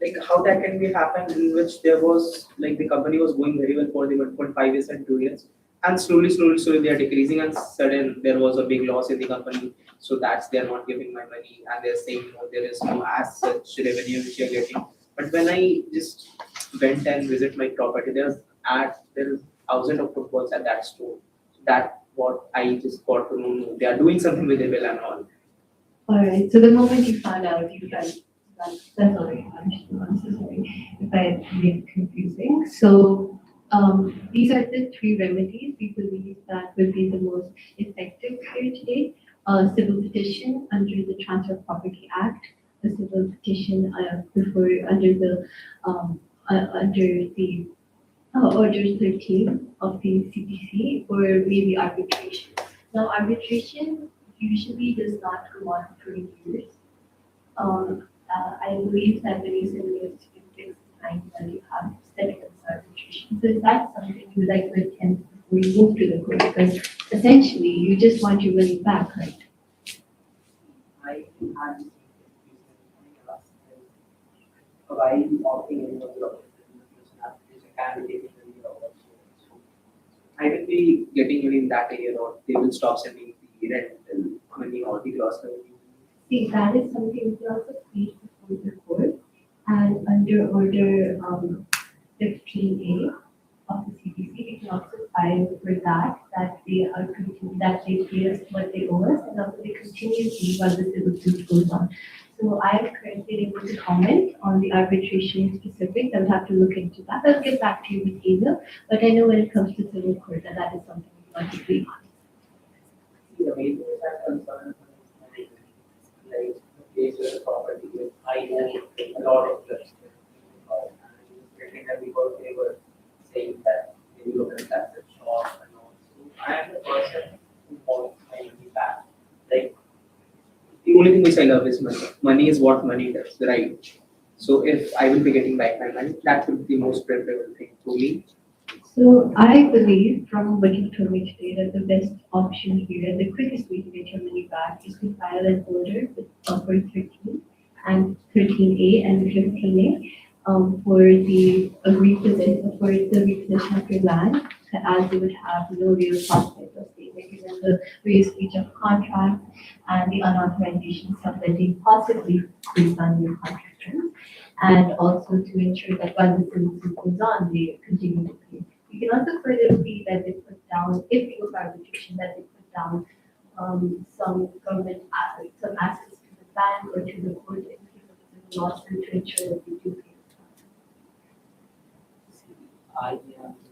Like how that can be happened in which there was like the company was going very well for the 1.5 years and 2 years, and slowly they are decreasing, and sudden there was a big loss in the company. So that's they are not giving my money, and they're saying no, there is no as such revenue which you're getting. But when I just went and visit my property, there is thousands of footballs at that store. That what I just got to know. They are doing something with the bill and all. Alright, so the moment you found out, you felt that's already functional. I'm so sorry if I made it confusing. So these are the three remedies we believe that will be the most effective here today. Civil petition under the Transfer of Property Act, a civil petition under the Order 13 of the CPC, or maybe arbitration. Now, arbitration usually does not go on for years. I believe that the reason is to fix the time that you have set against arbitration. So is that something you would like to attempt before you move to the court? Because essentially, you just want your money back, right? I am while opting in the application can be taken I will be getting it in that area, or they will stop sending the rental money or the gross revenue. See, that is something we can also plead before the court, and under Order 15A of the CPC, we can also file for that they are, that they pay us what they owe us, and also they continue to while the civil suit goes on. So I am currently able to comment on the arbitration specifics. I would have to look into that. I'll get back to you with email, but I know when it comes to civil court, that is something we want to be on. The main thing is that concern, like, the case where the property is, I know a lot of the, because they were saying that they will open that shop and all. So I am the person who wants my money back. Like, the only thing which I love is money. Money is what money does, right? So if I will be getting back my money, that would be the most preferable thing for me. So I believe from what you told me today that the best option here, the quickest way to get your money back is to file an order with for 13 and 13A and 15A for the repossession of your land, as you would have no real prospect of saving, given the various breach of contract and the unauthorization subletting possibly based on your contract terms, and also to ensure that while the civil suit goes on, they continue to pay. You can also further see that they put down, if you go for arbitration, that they put down some government assets, some assets to the bank or to the court in case of a lawsuit to ensure that they do pay. I am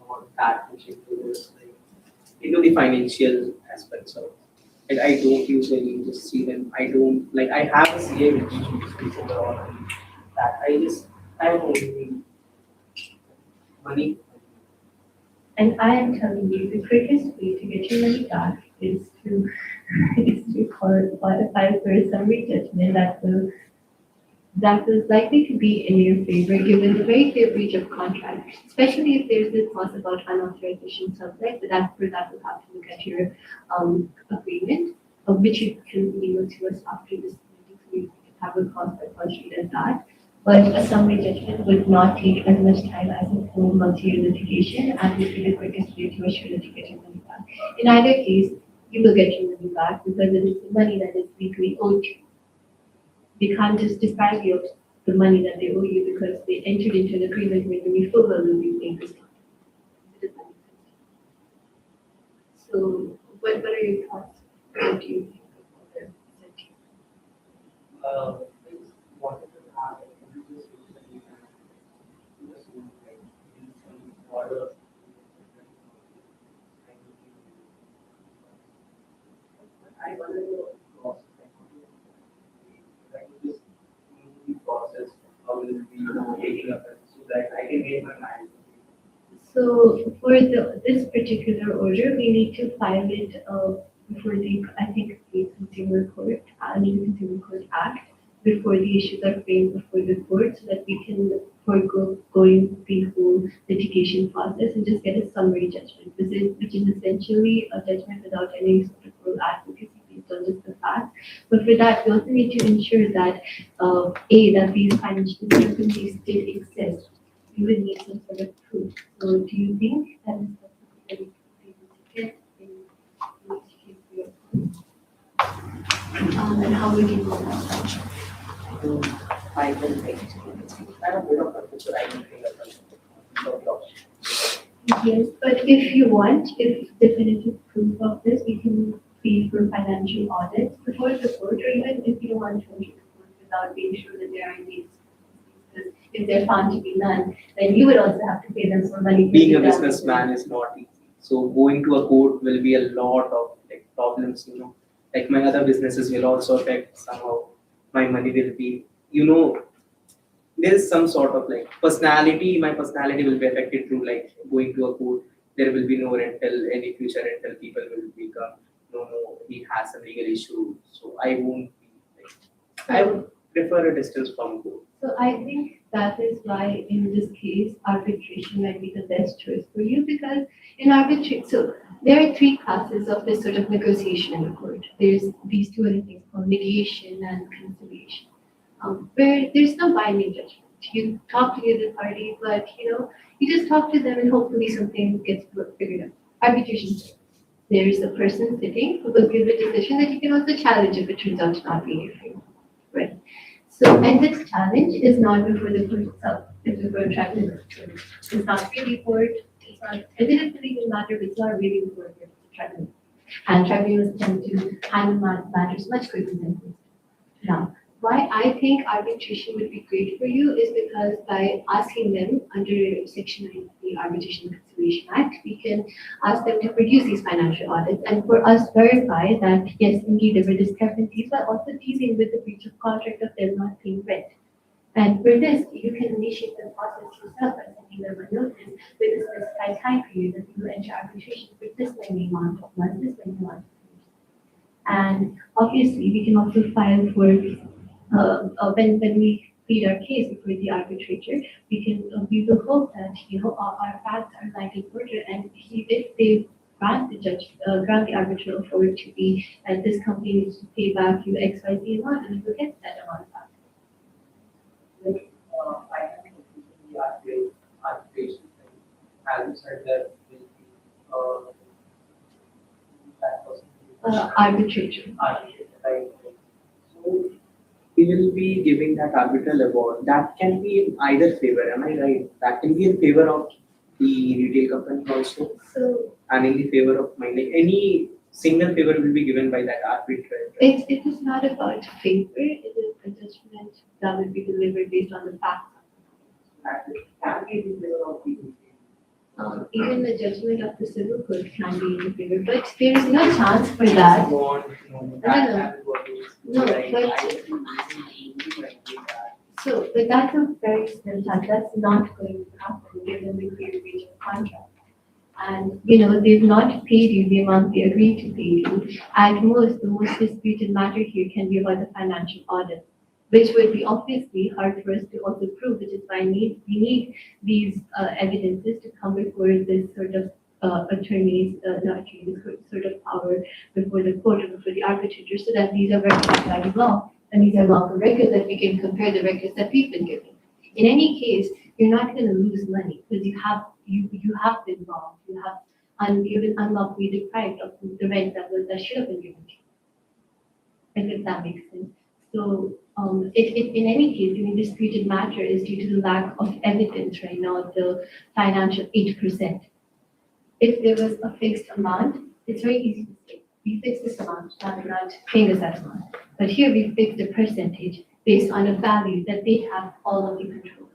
not that much into the financial aspects of it. Like, I don't usually just see them. I don't like, I have a CA which speaks about that. I don't need money. And I am telling you, the quickest way to get your money back is to file for a summary judgment that is likely to be in your favor, given the very clear breach of contract, especially if there's this clause about unauthorization subject, but for that we'll have to look at your agreement, of which you can email to us after this meeting, so you can have a clause by clause read as that. But a summary judgment would not take as much time as a full multi-year litigation, and would be the quickest way to assure that you get your money back. In either case, you will get your money back because it is the money that is legally owed you. They can't just deprive you of the money that they owe you because they entered into an agreement where you full well will be paying this money. So, what are your thoughts? What do you think of the presentation? Wanted to have order. I wanted to process how will be taking up so that I can get my mind. So for this particular order, we need to file it before the Consumer Court, new Consumer Court Act, before the issues are framed before the court, so that we can forego going the whole litigation process and just get a summary judgment, which is essentially a judgment without any sort of full advocacy based on just the facts. But for that, we also need to ensure that that these financial circumstances did exist. We would need some sort of proof. So do you think that is something that we could be able to get in each case we are? And how would you do that? I don't think I don't know but I don't think Yes, but if you want, if definitive proof of this, we can pay for financial audits before the court, or even if you don't want to enter the court without being sure that there are these. Because if they're found to be none, then you would also have to pay them some money. Being a businessman is not easy. So going to a court will be a lot of problems, Like my other businesses will also affect somehow. My money will be, there is some sort of personality, my personality will be affected through going to a court. There will be no rental, any future rental people will become, no, he has a legal issue. So I won't be, I would prefer a distance from court. So I think that is why in this case, arbitration might be the best choice for you, because in arbitration, so there are three classes of this sort of negotiation in the court. There's these two other things called mediation and conciliation, where there's no binding judgment. You talk to the other party, but you just talk to them and hopefully something gets figured out. Arbitration, there is a person sitting who will give a decision that you can also challenge if it turns out to not be in your favor, right? So, and this challenge is not before the court itself, it's before a tribunal. It's not really court, it's not, and then it's a legal matter, but it's not really before the tribunal. And tribunals tend to handle matters much quicker than courts. Now, why I think arbitration would be great for you is because by asking them under Section 9 of the Arbitration and Conciliation Act, we can ask them to produce these financial audits and for us verify that yes, indeed there were discrepancies, but also dealing with the breach of contract of them not paying rent. And for this, you can initiate the process yourself by sending them a notice with a specified time period that you will enter arbitration for this many amount of months, this many amount of years. And obviously, we can also file for when we plead our case before the arbitrator, we will hope that our facts are light in order, and if they grant grant the arbitral for it to be, and this company needs to pay back you X, Y, Z amount, and you will get that amount back. I have the arbitration, as you said, there will be that person. Arbitrator. Right. So we will be giving that arbitral award. That can be in either favor, am I right? That can be in favor of the retail company also, So and in the favor of mine. Like any single favor will be given by that arbitrator. it is not about favor, it is a judgment that will be delivered based on the facts. That can be in favor of the Even the judgment of the civil court can be in favor, but there is no chance for that. No, that is what it is. No, Like, but- I think like that. So, but that's a very slim chance, that's not going to happen given the clear breach of contract. And, they've not paid you the amount they agreed to pay you. At most, the most disputed matter here can be about the financial audit, which would be obviously hard for us to also prove, which is why we need these evidences to come before this sort of sort of power before the court or before the arbitrator, so that these are records by law and these are lawful records that we can compare the records that we've been given. In any case, you're not going to lose money because you have been wrong. You've been unlawfully deprived of the rent that should have been given to you. If that makes sense. So, in any case, the disputed matter is due to the lack of evidence right now, the financial 8%. If there was a fixed amount, it's very easy to say, we fix this amount, now we're not paying us that amount. But here we fix the percentage based on a value that they have all of the control.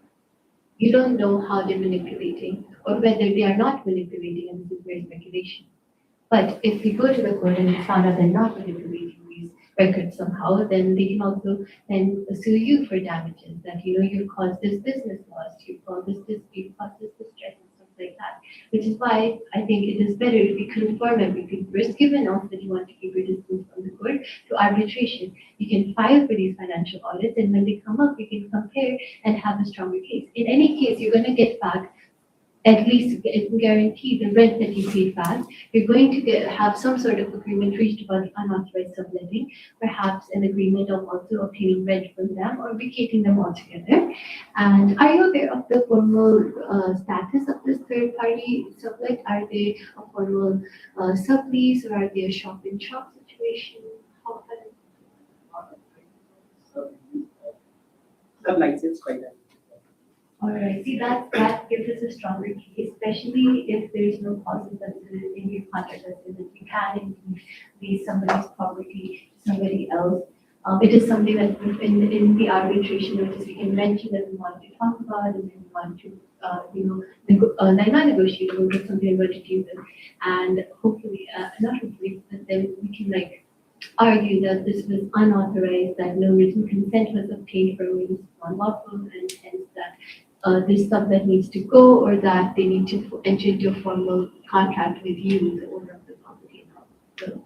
You don't know how they're manipulating or whether they are not manipulating, and this is very speculation. But if we go to the court and we found out they're not manipulating these records somehow, then they can also then sue you for damages that you caused this business loss, you caused this distress and stuff like that. Which is why I think it is better if we confirm everything first, given also that you want to keep your distance from the court to arbitration. You can file for these financial audits, and when they come up, we can compare and have a stronger case. In any case, you're going to get back at least guarantee the rent that you paid back. You're going to have some sort of agreement reached about the unauthorized subletting, perhaps an agreement of also obtaining rent from them or vacating them altogether. And are you aware of the formal status of this third party sublet? Are they a formal sublease or are they a shop-in-shop situation? How The license quite that. Alright, see that gives us a stronger case, especially if there is no clause in your contract that says that you can indeed lease somebody's property to somebody else. It is something that in the arbitration notice we can mention that we want to talk about and then we want to not negotiate, but something about to do them. And hopefully, not hopefully, but then we can argue that this was unauthorized, that no written consent was obtained for use unlawful, and hence that this sublet needs to go, or that they need to enter into a formal contract with you, the owner of the property. So,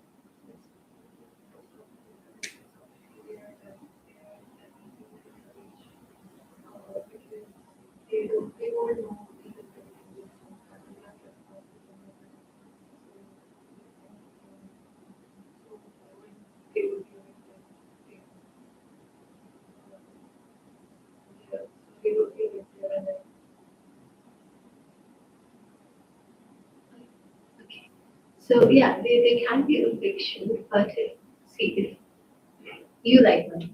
So yeah, there can be eviction, but see, if you like money,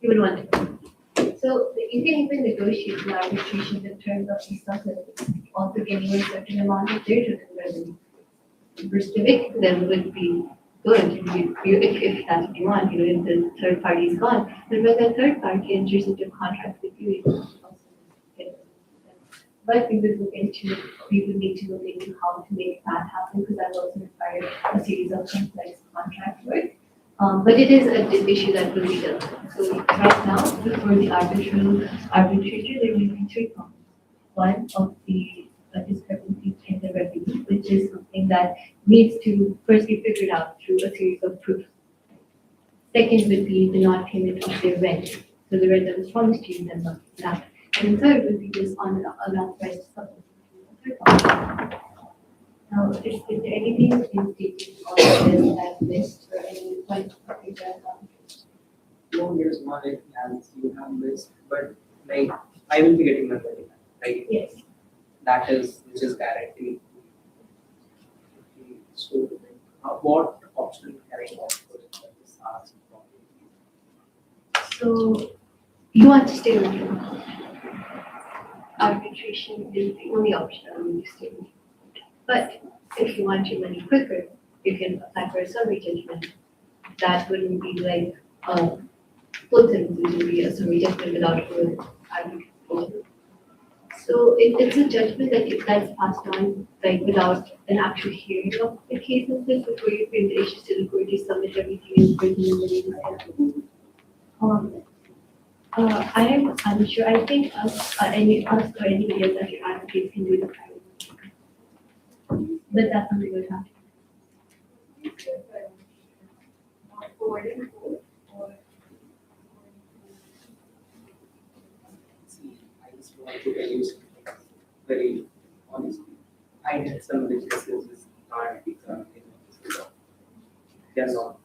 you would want to. So you can even negotiate an arbitration in terms of the sublet also getting a certain amount of their total revenue. Restricting them would be good if that's what you want, if the third party is gone. But when the third party enters into a contract with you, it also get. But we would need to look into how to make that happen, because that also requires a series of complex contract work. But it is an issue that will be dealt with. So right now, before the arbitrator, there will be three problems. One of the discrepancies in the revenue, which is something that needs to first be figured out through a series of proofs. Second would be the non-payment of their rent. So the rent that was promised you, then not that. And third would be this unauthorized supplement. Now, is there anything in statement or this I've missed or any point of feedback on? No, there's not anything else you have missed, but like, I will be getting my money back, right? Yes. That is, which is guaranteed. So, what option can I offer for this ask? So you want to stay with your arbitration is the only option on you stay with. But if you want your money quicker, you can apply for a summary judgment. That wouldn't be like full sentence, it would be a summary judgment without full arbitration. So it's a judgment that's passed on like without an actual hearing of the case and this before you bring the issues to the court, you submit everything and bring the I am unsure. I think us or anybody else that you advocate can do the private. But that's something we'll have to. See, I just want to tell you something very honestly. I did some businesses with can't be they are not.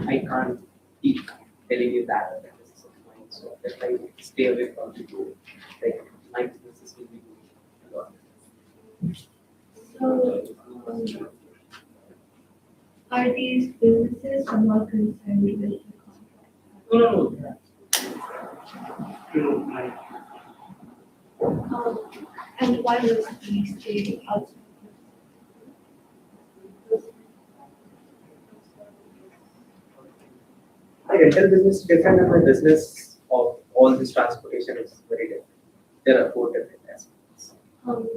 I can't keep telling you that this is a point. So that's why I stay away from the goal. Like my businesses will be doing a lot. So, are these businesses somewhat concerned with the contract? No. And why was the stay outside? My rental business is different and my business of all this transportation is very different. There are four different aspects.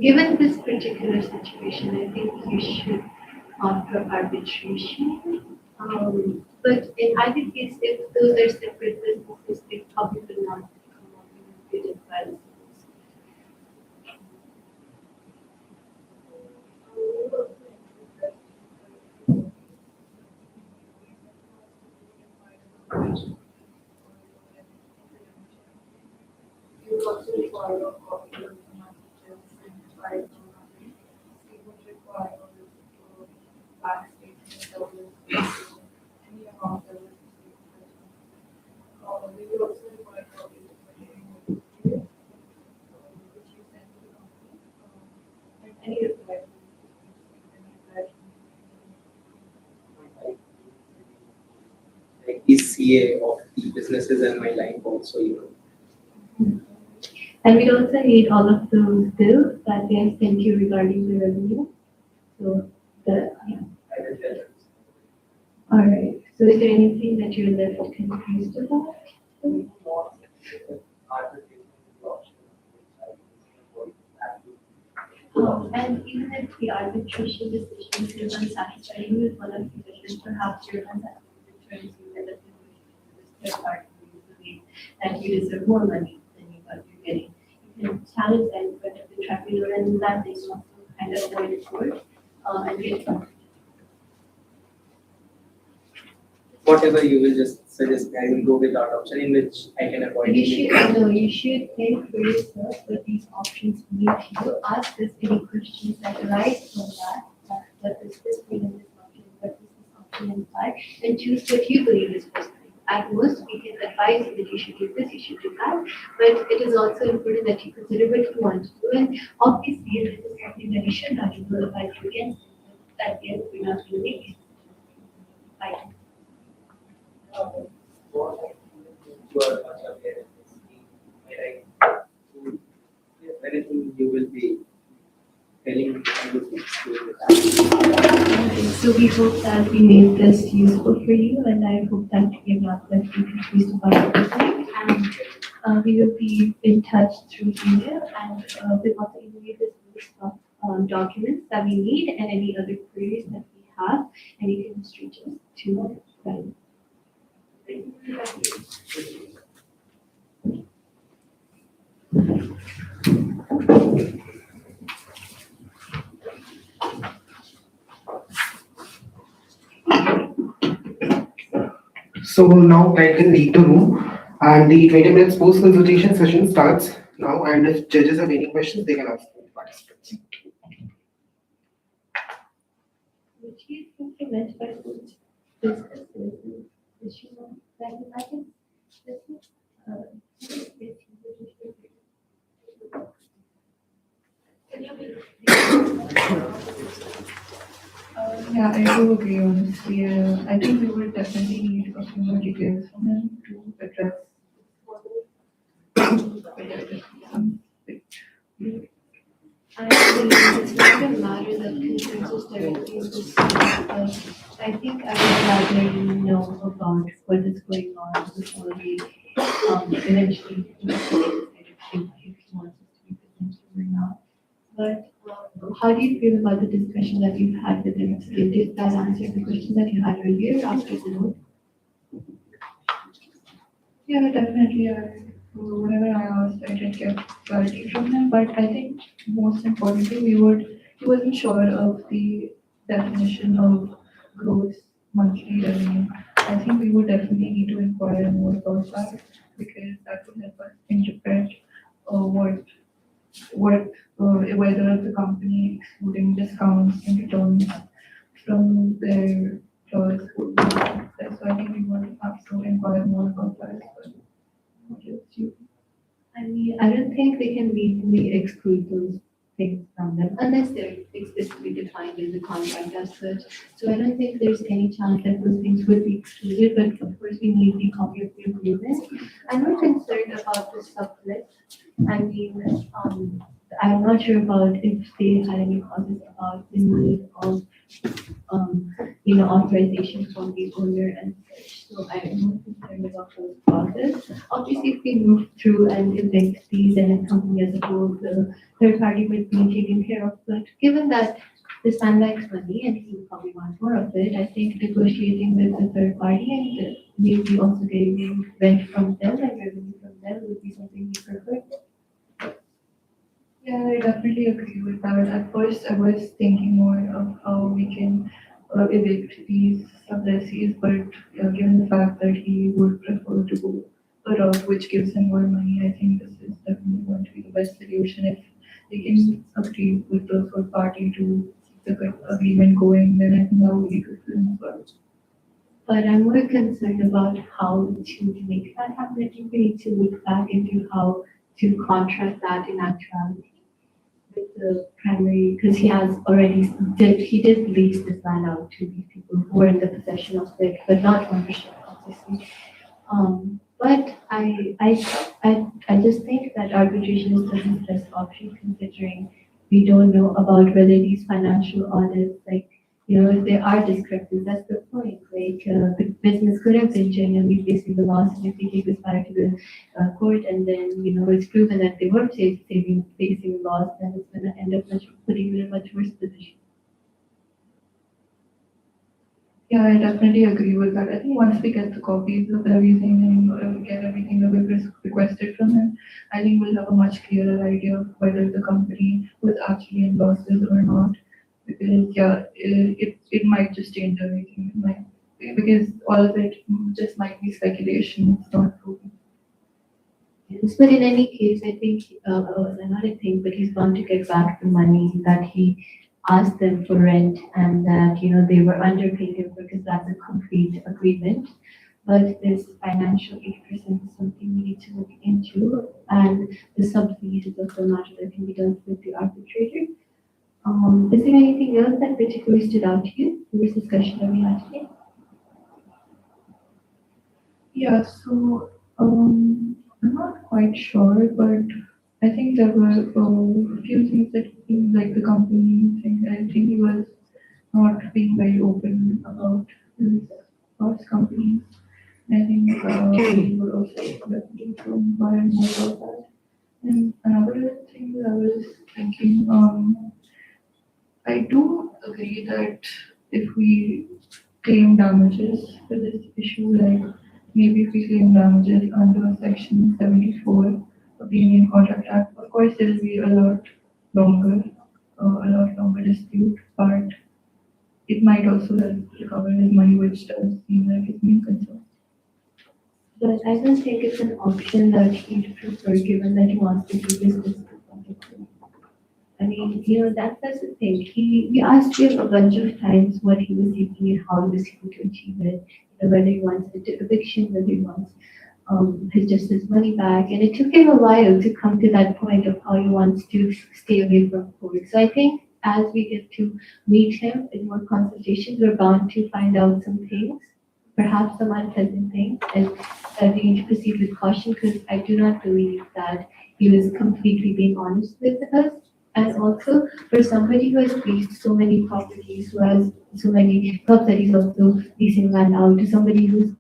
Given this particular situation, I think you should opt for arbitration. But in either case, if those are separate businesses, they probably will not come up with good advice. You also require a copy of the managers and file you would require bank statement, any amount that was we will also require copies of the hearing which you send to the company, and any of the Like the CA of the businesses and my line also, And we also need all of those bills that they have sent you regarding the revenue. So I will tell them. all right. So is there anything that you're left confused about? And even if the arbitration decision is unsatisfactory with one of the judges, perhaps you're unsatisfied with the third party believe that you deserve more money than you're getting. You can challenge that in front of the tribunal, and that they also kind of avoid the court and get. Whatever you will just suggest, I will go with that option in which I can avoid. You should think for yourself what these options mean to you. Ask us any questions that arise from that. What does this mean in this option? What does this option imply? And choose what you believe is best. At most, we can advise you that you should do this, you should do that. But it is also important that you consider what you want to do. And obviously, if it is something that you should not do, will advise you against it. But at the end, we're not going to make it. Bye. You are much aware of this. Right? So, anything you will be telling good things to that. So we hope that we made this useful for you, and I hope that you have that you increase the participating. And we will be in touch through email, and we'll also email you this list of documents that we need and any other queries that we have, and you can just reach us to them. So now I can leave the room and the 20 minutes post consultation session starts now, and if judges have any questions, they can ask the participants. Which is implemented by both businesses, issue that I can, Yeah, I do agree honestly. I think we will definitely need a few more details from them to address. I believe it's not a matter that concerns us directly in this case, but I think I would rather know about what is going on before we eventually decide if he wants us to be presented or not. But how do you feel about the discussion that you've had with him? Did that answer the question that you had earlier after the note? Yeah, definitely. Whenever I asked, I did get clarity from him. But I think most importantly, he wasn't sure of the definition of gross monthly revenue. I think we would definitely need to inquire more about that because that would help us interpret whether the company excluding discounts and returns from their clause would be success. So I think we would have to inquire more about that as well. What else do you? I mean, I don't think we can legally exclude those things from them unless they're explicitly defined in the contract as such. So I don't think there's any chance that those things would be excluded, but of course we need the copy of the agreement. I'm not concerned about the sublet. I mean, I'm not sure about if they had any clauses about the need of authorization from the owner and such. So I'm more concerned about those clauses. Obviously, if we move through and evict these and the company as a whole, the third party would be taken care of. But given that this man likes money and he would probably want more of it, I think negotiating with the third party and maybe also getting rent from them and revenue from them would be something we prefer. Yeah, I definitely agree with that. At first, I was thinking more of how we can evict these sublessees, but given the fact that he would prefer to go a route which gives him more money, I think this is definitely going to be the best solution. If they can agree with the third party to keep the agreement going, then I think that would be good for them as well. But I'm more concerned about how to make that happen. I think we need to look back into how to contract that in actuality with the primary, because he did lease this land out to these people who were in the possession of it, but not ownership, obviously. But I just think that arbitration is the best option considering we don't know about whether these financial audits, if there are discrepancies, that's the point. The business could have been genuinely facing the loss, and if we take this back to the court, and then it's proven that they were facing the loss, then it's going to end up putting you in a much worse position. Yeah, I definitely agree with that. I think once we get the copies of everything and we get everything that we've requested from him, I think we'll have a much clearer idea of whether the company was actually in losses or not. Because it might just change everything. Because all of it just might be speculation. It's not proven. Yes, but in any case, I think, not a thing, but he's bound to get back the money that he asked them for rent and that, they were underpaid him because that's a complete agreement. But this financial 8% is something we need to look into, and the subleases of the matter that can be done with the arbitrator. Is there anything else that particularly stood out to you in this discussion that we had today? Yeah, so I'm not quite sure, but I think there were a few things that like the company thing. I think he was not being very open about his past companies. I think we would also definitely to inquire more about that. And another thing that I was thinking, I do agree that if we claim damages for this issue, like maybe if we claim damages under section 74 of the Indian Contract Act, of course it will be longer, a lot longer dispute, but it might also help recover his money, which does seem like his main concern. But I don't think it's an option that he'd prefer, given that he wants to do business publicly. I mean, that's the thing. We asked him a bunch of times what he was seeking and how he was seeking to achieve it. Whether he wants eviction, whether he wants his money back. And it took him a while to come to that point of how he wants to stay away from court. So I think as we get to meet him in more consultations, we're bound to find out some things, perhaps some unpleasant things, and that we need to proceed with caution, because I do not believe that he was completely being honest with us. And also, for somebody who has leased so many properties, who has so many clubs that he's also leasing land out to somebody who's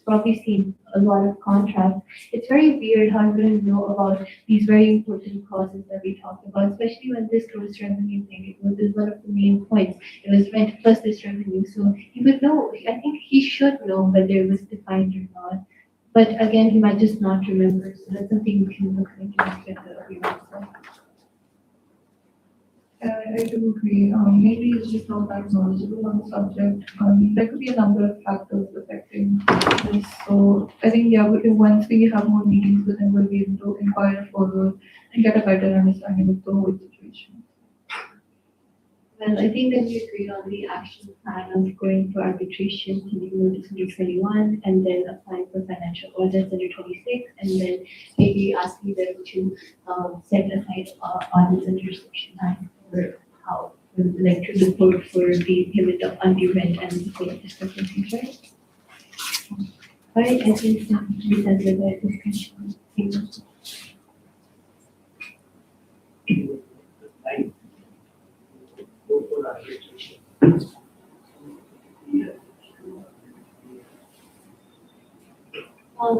probably seen a lot of contracts, it's very weird how he wouldn't know about these very important clauses that we talked about, especially when this gross revenue thing is one of the main points. It was rent plus this revenue, so he would know. I think he should know whether it was defined or not. But again, he might just not remember, so that's something we can look into together. I do agree. Maybe it's just not that knowledgeable on the subject. There could be a number of factors affecting this. So I think, yeah, once we have more meetings with him, we'll be able to inquire further and get a better understanding of the whole situation. Well, I think that we agreed on the action plan of going for arbitration to notice under 21, and then applying for financial audits under 26, and then maybe asking them to set aside audits under section 9 for how, like to report for the payment of undue rent and the payment discrepancies, right? Right, I think that we can do that discussion.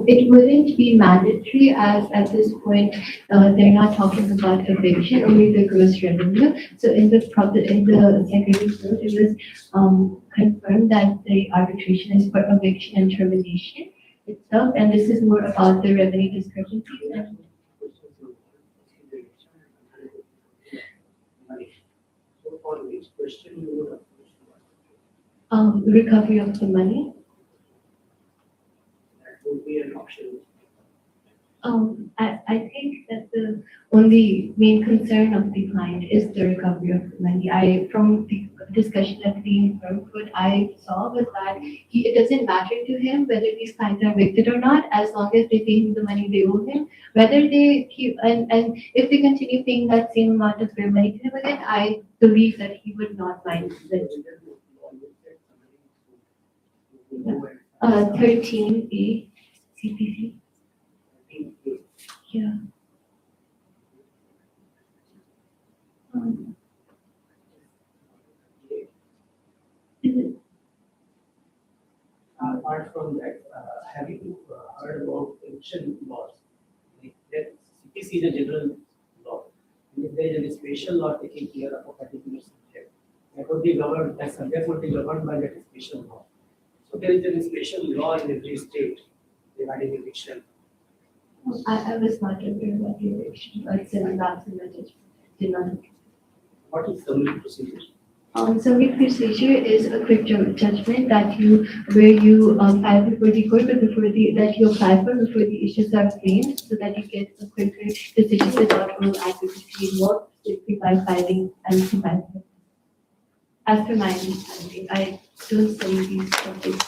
It wouldn't be mandatory, as at this point they're not talking about eviction, only the gross revenue. So in the secondary note, it was confirmed that the arbitration is for eviction and termination itself, and this is more about the revenue discrepancies and So for which question you would recovery of the money. that would be an option. I think that the only main concern of the client is the recovery of the money. From the discussion at the firm, what I saw was that it doesn't matter to him whether these clients are evicted or not, as long as they pay him the money they owe him. Whether they keep, and if they continue paying that same amount of their money to him again, I believe that he would not mind that. 13A CPC. Yeah. Is it? Apart from that, have you heard about eviction laws? Like that CPC is a general law. And if there is a special law taking care of a particular subject, that would be governed, that subject would be governed by that special law. So there is a special law in every state regarding eviction. I was not aware about the eviction, but it's in that judgment. Did not. What is summary procedure? Summary procedure is a quick judgment that where you file before the court, but that you apply for before the issues are claimed, so that you get a quicker decision without all advocacy involved, simply by filing and filing. As per my understanding, I don't study these topics.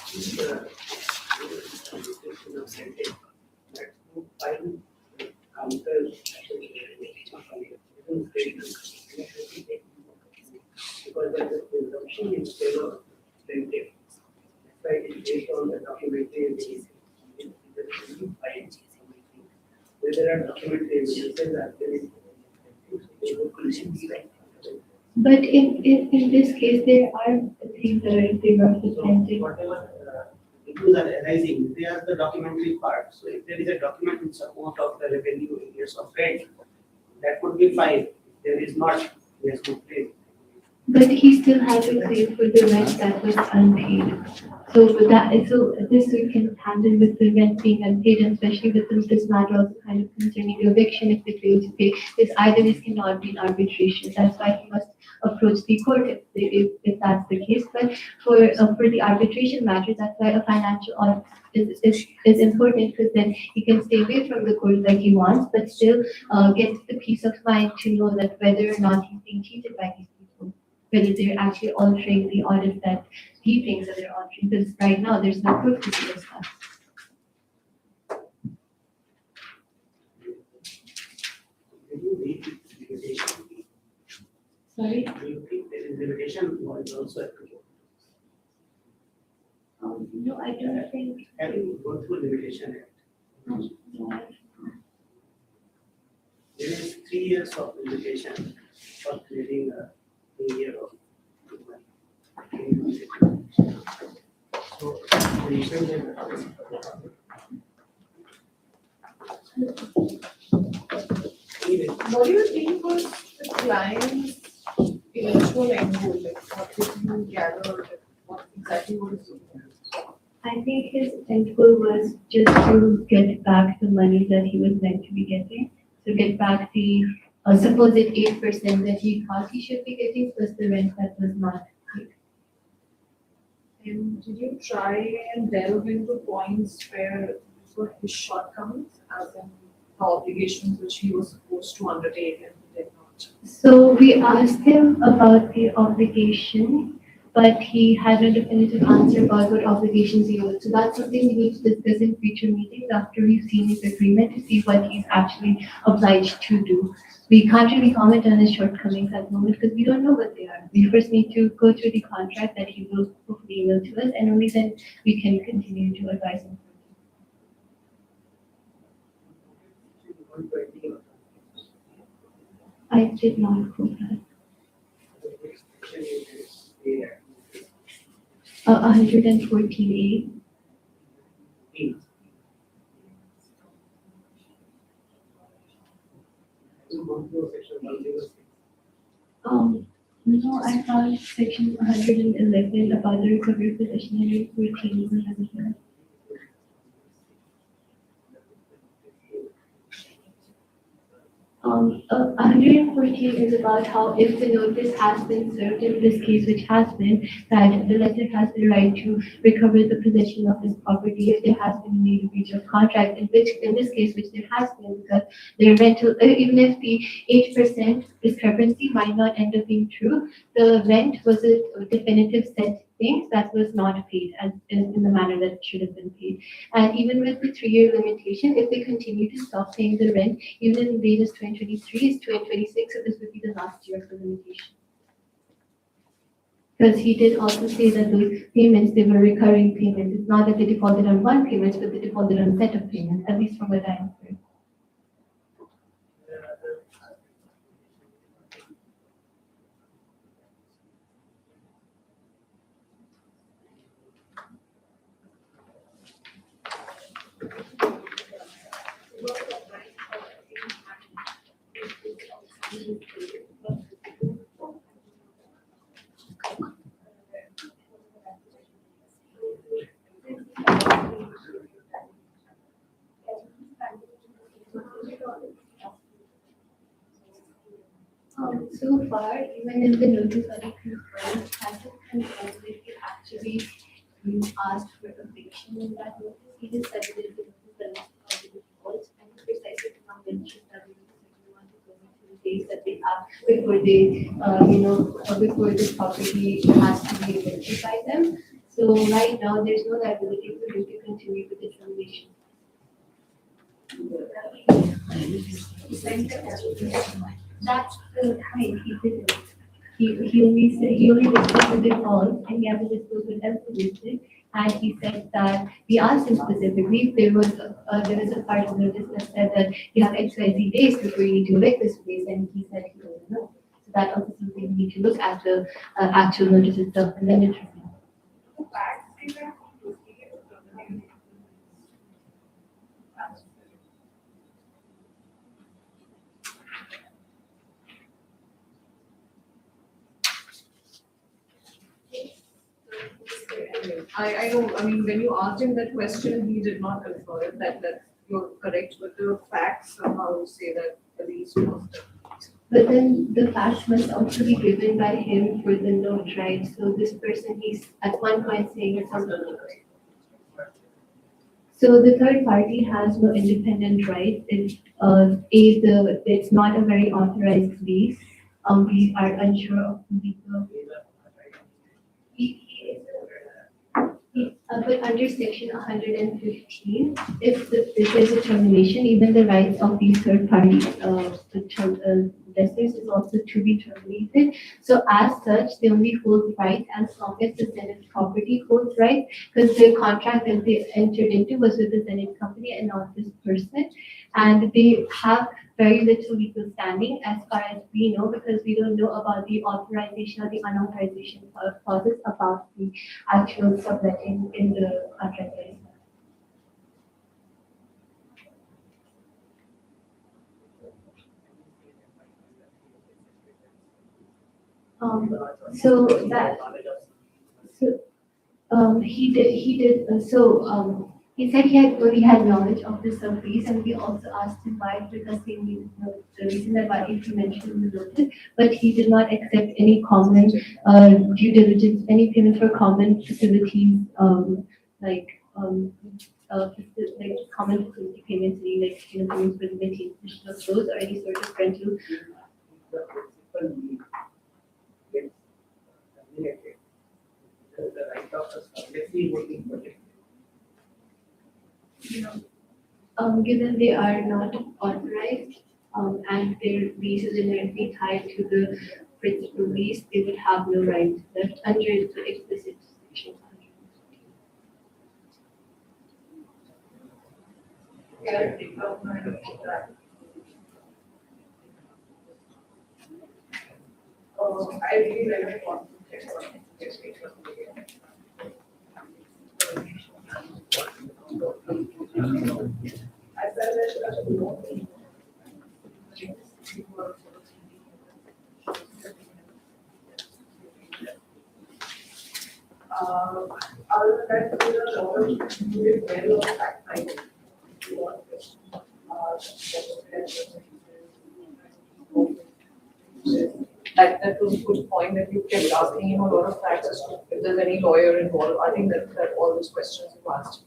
Because there is a presumption in favor of plaintiff. That's why it is based on the documentary evidence. Where there are documentary evidences that there But in this case, there are things that are they were presented. Whatever issues are arising, they are the documentary part. So if there is a document in support of the revenue in years of rent, that would be fine. If there is not, he has to pay. But he still has a claim for the rent that was unpaid. So this we can handle with the rent being unpaid, and especially with this matter also kind of concerning eviction if they fail to pay. This cannot be an arbitration. That's why he must approach the court if that's the case. But for the arbitration matter, that's why a financial audit is important, because then he can stay away from the court like he wants, but still get the peace of mind to know that whether or not he's being cheated by these people, whether they're actually altering the audit that he thinks that they're altering, because right now there's no proof to suggest that. Do you need limitation? Sorry? Do you think there is limitation or is also applicable? No, I don't think. Have you gone through limitation act? No. There is 3 years of limitation for creating a year of. So, you said that. What do you think was the client's eventual end goal? Like, what did you gather? What exactly was it? I think his end goal was just to get back the money that he was meant to be getting. So get back the supposed 8% that he thought he should be getting plus the rent that was not paid. And did you try and delve into points where were his shortcomings, as in the obligations which he was supposed to undertake and he did not? So we asked him about the obligation, but he had a definitive answer about what obligations he owed. So that's something we need to discuss in future meetings after we've seen his agreement to see what he's actually obliged to do. We can't really comment on his shortcomings at the moment because we don't know what they are. We first need to go through the contract that he will hopefully email to us, and only then we can continue to advise him. I did not quote that. 114A. No, I found section 111 about the recovery possession, 114 is another one. 114 is about how if the notice has been served in this case, which has been, that the lessor has the right to recover the possession of this property if there has been made a breach of contract, in this case, which there has been, because their rental, even if the 8% discrepancy might not end up being true, the rent was a definitive set thing that was not paid as in the manner that it should have been paid. And even with the 3-year limitation, if they continue to stop paying the rent, even in the latest 2023 is 2026, so this would be the last year of the limitation. Because he did also say that those payments, they were recurring payments. It's not that they defaulted on one payment, but they defaulted on a set of payments, at least from what I am heard. So far, even in the notice that he confirmed, hasn't confirmed that he actually asked for eviction in that notice. He just said that it was the list of the defaults, and he precisely did not mention that we want to go into the days that they have before they, before this property has to be evicted by them. So right now, there's no liability for him to continue with the termination. That's the time he didn't. He only said, he only disclosed the default and he hasn't disclosed what else he did. And he said that, we asked him specifically if there was a part of the notice that said that you have XYZ days before you need to evict this place, and he said he doesn't know. So that also something we need to look at the actual notice itself and then it review. I know, I mean, when you asked him that question, he did not confirm it, that you're correct, but the facts somehow say that the lease was. But then the facts must also be given by him for the note, right? So this person, he's at one point saying it's something. So the third party has no independent right. It's not a very authorized lease. We are unsure of the legal. But under section 115, if there's a termination, even the rights of these third parties, lessors is also to be terminated. So as such, they only hold rights as long as the Senate property holds rights, because the contract that they entered into was with the Senate company and not this person. And they have very little legal standing as far as we know, because we don't know about the authorization or the unauthorization clauses about the actual subletting in the contract. So that, he said he had knowledge of the sublease, and we also asked him why, because he knew the reason that why he mentioned in the notice, but he did not accept any common due diligence, any payment for common facilities, like common facility payments, like payments for the maintenance of those or any sort of rental. The right of sublease would be protected. Given they are not authorized, and their lease is inherently tied to the principal lease, they would have no right left under the explicit section. I really like the I felt that other than that, there are a lot of really well fact finding. That was a good point that you kept asking him a lot of facts as to if there's any lawyer involved. I think that all those questions you asked.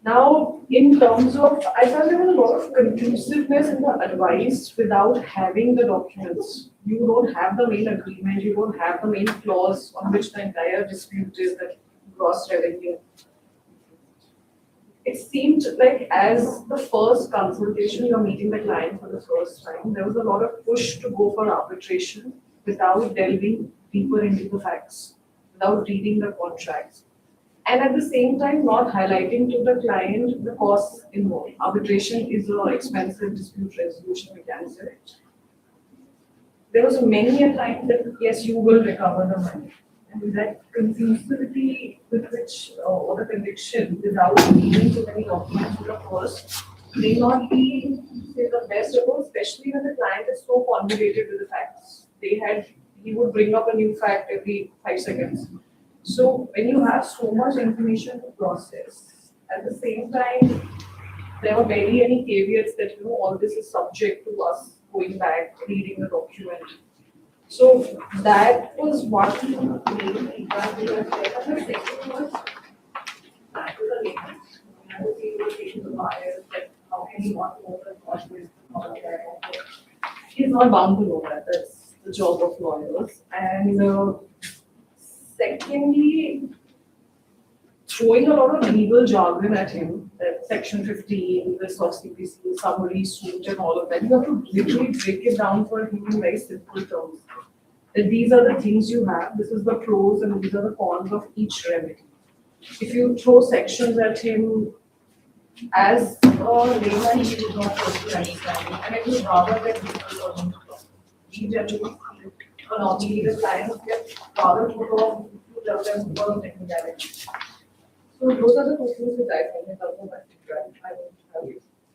Now, in terms of, I felt there was a lot of conclusiveness in the advice without having the documents. You don't have the main agreement, you don't have the main clause on which the entire dispute is, that gross revenue. It seemed like as the first consultation, you're meeting the client for the first time, there was a lot of push to go for arbitration without delving deeper into the facts, without reading the contracts. And at the same time, not highlighting to the client the costs involved. Arbitration is an expensive dispute resolution mechanism. There was many a time that, yes, you will recover the money. And that conclusivity with which, or the conviction without needing to many documents to the first, may not be, say, the best approach, especially when the client is so convoluted with the facts. He would bring up a new fact every 5 seconds. So when you have so much information to process, at the same time, there were barely any caveats that, all this is subject to us going back, reading the document. So that was one main feedback we were there. And the second was back to the layman. I was able to take the buyers that how can you want more than what is the contract. He's not bound to know that. That's the job of lawyers. And secondly, throwing a lot of legal jargon at him, that section 15, this of CPC, summary, suit, and all of that. You have to literally break it down for him in very simple terms. That these are the things you have, this is the pros and these are the cons of each remedy. If you throw sections at him, as a layman, he would not understand, and it was rather that people were on the floor. generally, or normally the clients get rather put off to tell them because of technicality. So those are the two things which I think in terms of I don't have.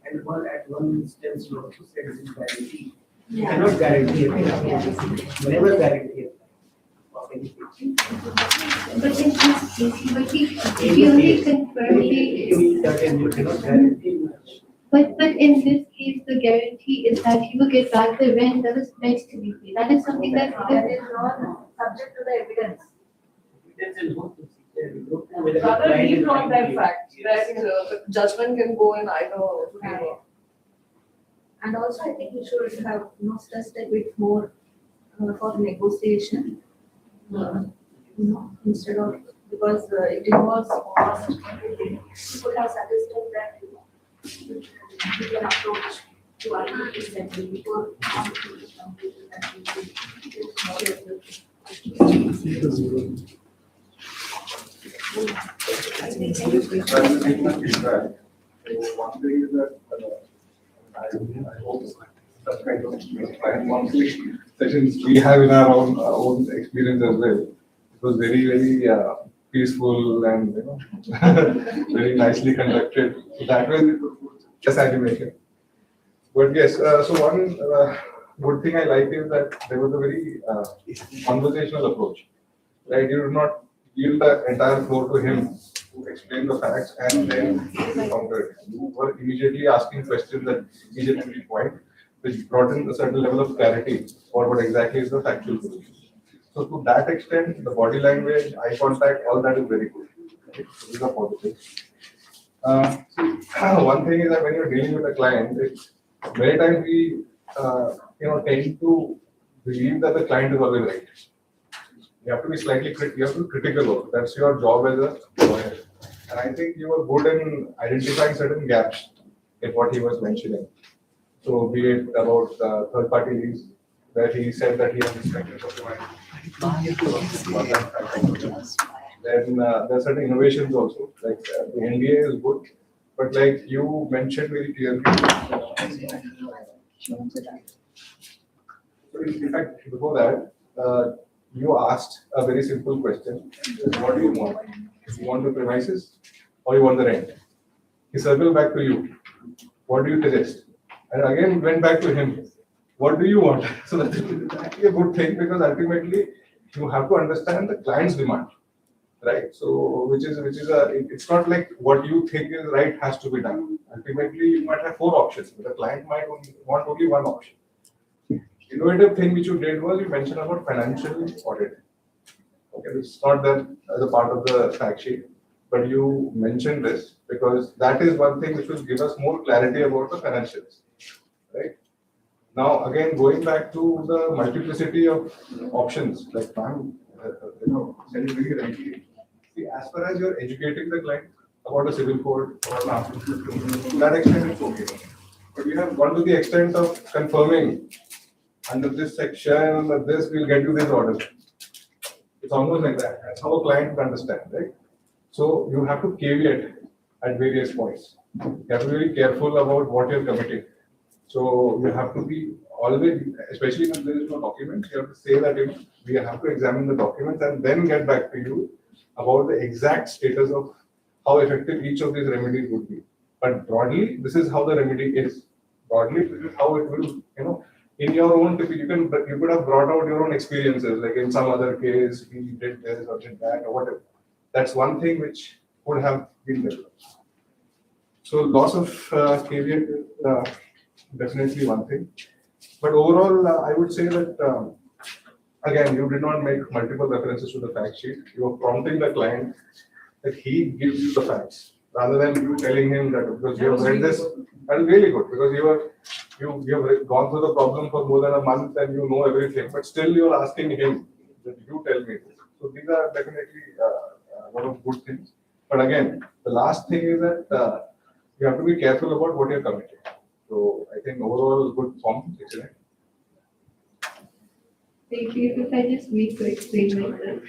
And one, at one instance, you also said it is guarantee. You Yeah. cannot guarantee everything. Never guarantee it. Of anything. But in this case, but he only confirmed the, You mean certain, you cannot guarantee much. but in this case, the guarantee is that he will get back the rent that was meant to be paid. That is something that That is not subject to the evidence. Evidence and what to see. You don't know whether the Rather client is leave on trying that to- fact Yes. that the judgment can go in either favor. And also, I think we should have, stressed a bit more for negotiation. Instead of, because it involves cost, everything. We could have suggested that, we can approach to argue differently before. Rather than taking a feedback, so one thing is that, I hope such kind of client counseling sessions we have in our own experience as well. It was very, very peaceful and, very nicely conducted. So that way it was just animation. But yes, so one good thing I like is that there was a very conversational approach. Right, you did not give the entire floor to him to explain the facts and then counter it. You were immediately asking questions at each and every point, which brought in a certain level of clarity for what exactly is the factual position. So to that extent, the body language, eye contact, all that is very good. Right? So these are positive. One thing is that when you're dealing with a client, it's many times we tend to believe that the client is always right. You have to be slightly you have to be critical. That's your job as a lawyer. And I think you were good in identifying certain gaps in what he was mentioning. So be it about third-party leads, where he said that he has respected document. Then there are certain innovations also, like the NDA is good, but like you mentioned very clearly. So in fact, before that, you asked a very simple question: what do you want? You want the premises or you want the rent? He circled back to you. What do you suggest? And again went back to him. What do you want? So that's actually a good thing because ultimately you have to understand the client's demand, right? So it's not like what you think is right has to be done. Ultimately, you might have 4 options, but the client might want only one option. Innovative thing which you did was you mentioned about financial audit. Okay, it's not there as a part of the fact sheet, but you mentioned this because that is one thing which will give us more clarity about the financials, right? Now, again, going back to the multiplicity of options, like ma'am, said it really rightly. See, as far as you're educating the client about a civil code or an article, to that extent it's okay. But you have gone to the extent of confirming under this section, under this, we'll get you this order. It's almost like that. That's how a client can understand, right? So you have to caveat at various points. You have to be very careful about what you're committing. So you have to be always, especially when there is no document, you have to say that we have to examine the documents and then get back to you about the exact status of how effective each of these remedies would be. But broadly, this is how the remedy is. Broadly, this is how it will, in your own, you could have brought out your own experiences, like in some other case, we did this or did that or whatever. That's one thing which would have been developed. So loss of caveat is definitely one thing. But overall, I would say that, again, you did not make multiple references to the fact sheet. You are prompting the client that he gives you the facts, rather than you telling him that because you have read this. That is really good because you have gone through the problem for more than a month and you know everything, but still you are asking him that you tell me this. So these are definitely one of good things. But again, the last thing is that you have to be careful about what you're committing. So I think overall good form, excellent. Thank you. If I just need to explain myself.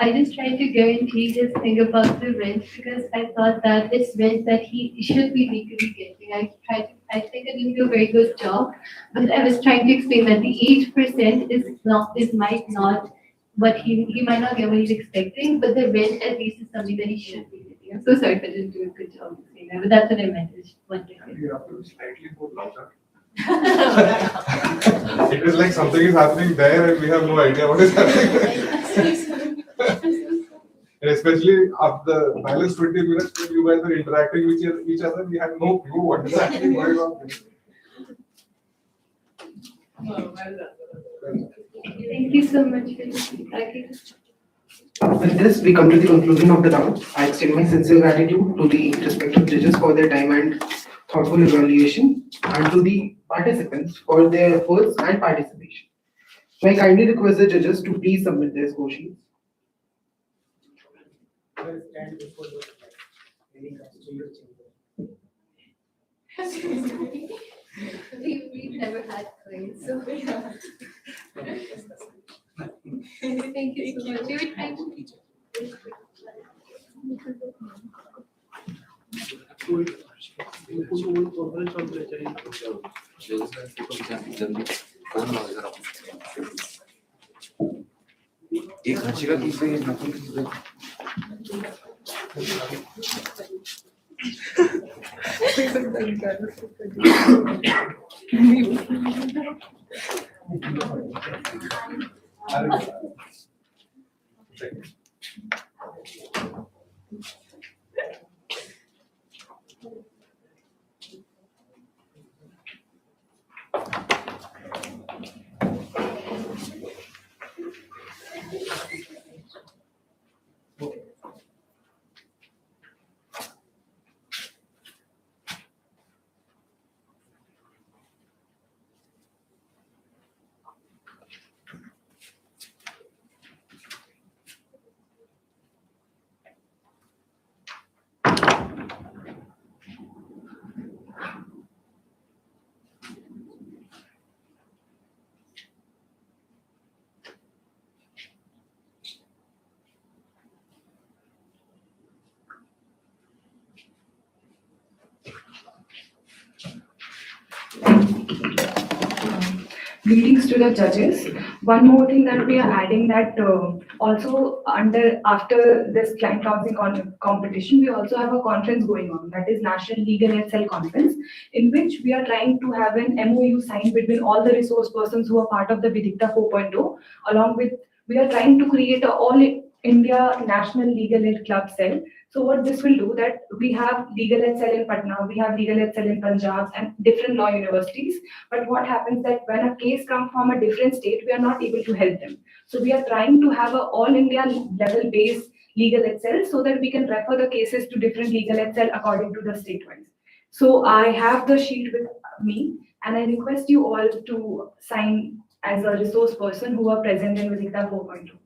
I just tried to guarantee this thing about the rent because I thought that it's rent that he should be legally getting. I think I didn't do a very good job, but I was trying to explain that the 8% might not what he might not get what he's expecting, but the rent at least is something that he should be getting. I'm so sorry if I didn't do a good job explaining that, but that's what I meant. I just wanted to say. You have to be slightly more louder. It is like something is happening there and we have no idea what is happening there. And especially after the balance 20 minutes when you guys are interacting with each other, we have no clue what is actually going on. Well done. Thank you so much for this feedback. With this, we come to the conclusion of the round. I extend my sincere gratitude to the respective judges for their time and thoughtful evaluation, and to the participants for their efforts and participation. May I kindly request the judges to please submit their score sheets. Stand before the light. Any questions, change. We've never had clients, so. Thank you so much. We were trying to. एक हर्षिका की से नकुल की से Greetings to the judges. One more thing that we are adding that also after this client housing competition, we also have a conference going on, that is National Legal Aid Cell Conference, in which we are trying to have an MOU signed between all the resource persons who are part of the Vidhikta 4.0, along with we are trying to create a all India National Legal Aid Club cell. So what this will do that we have legal aid cell in Patna, we have legal aid cell in Punjab and different law universities. But what happens that when a case comes from a different state, we are not able to help them. So we are trying to have a all India level based legal aid cell so that we can refer the cases to different legal aid cell according to the state wise. So I have the sheet with me and I request you all to sign as a resource person who are present in Vidhikta 4.2.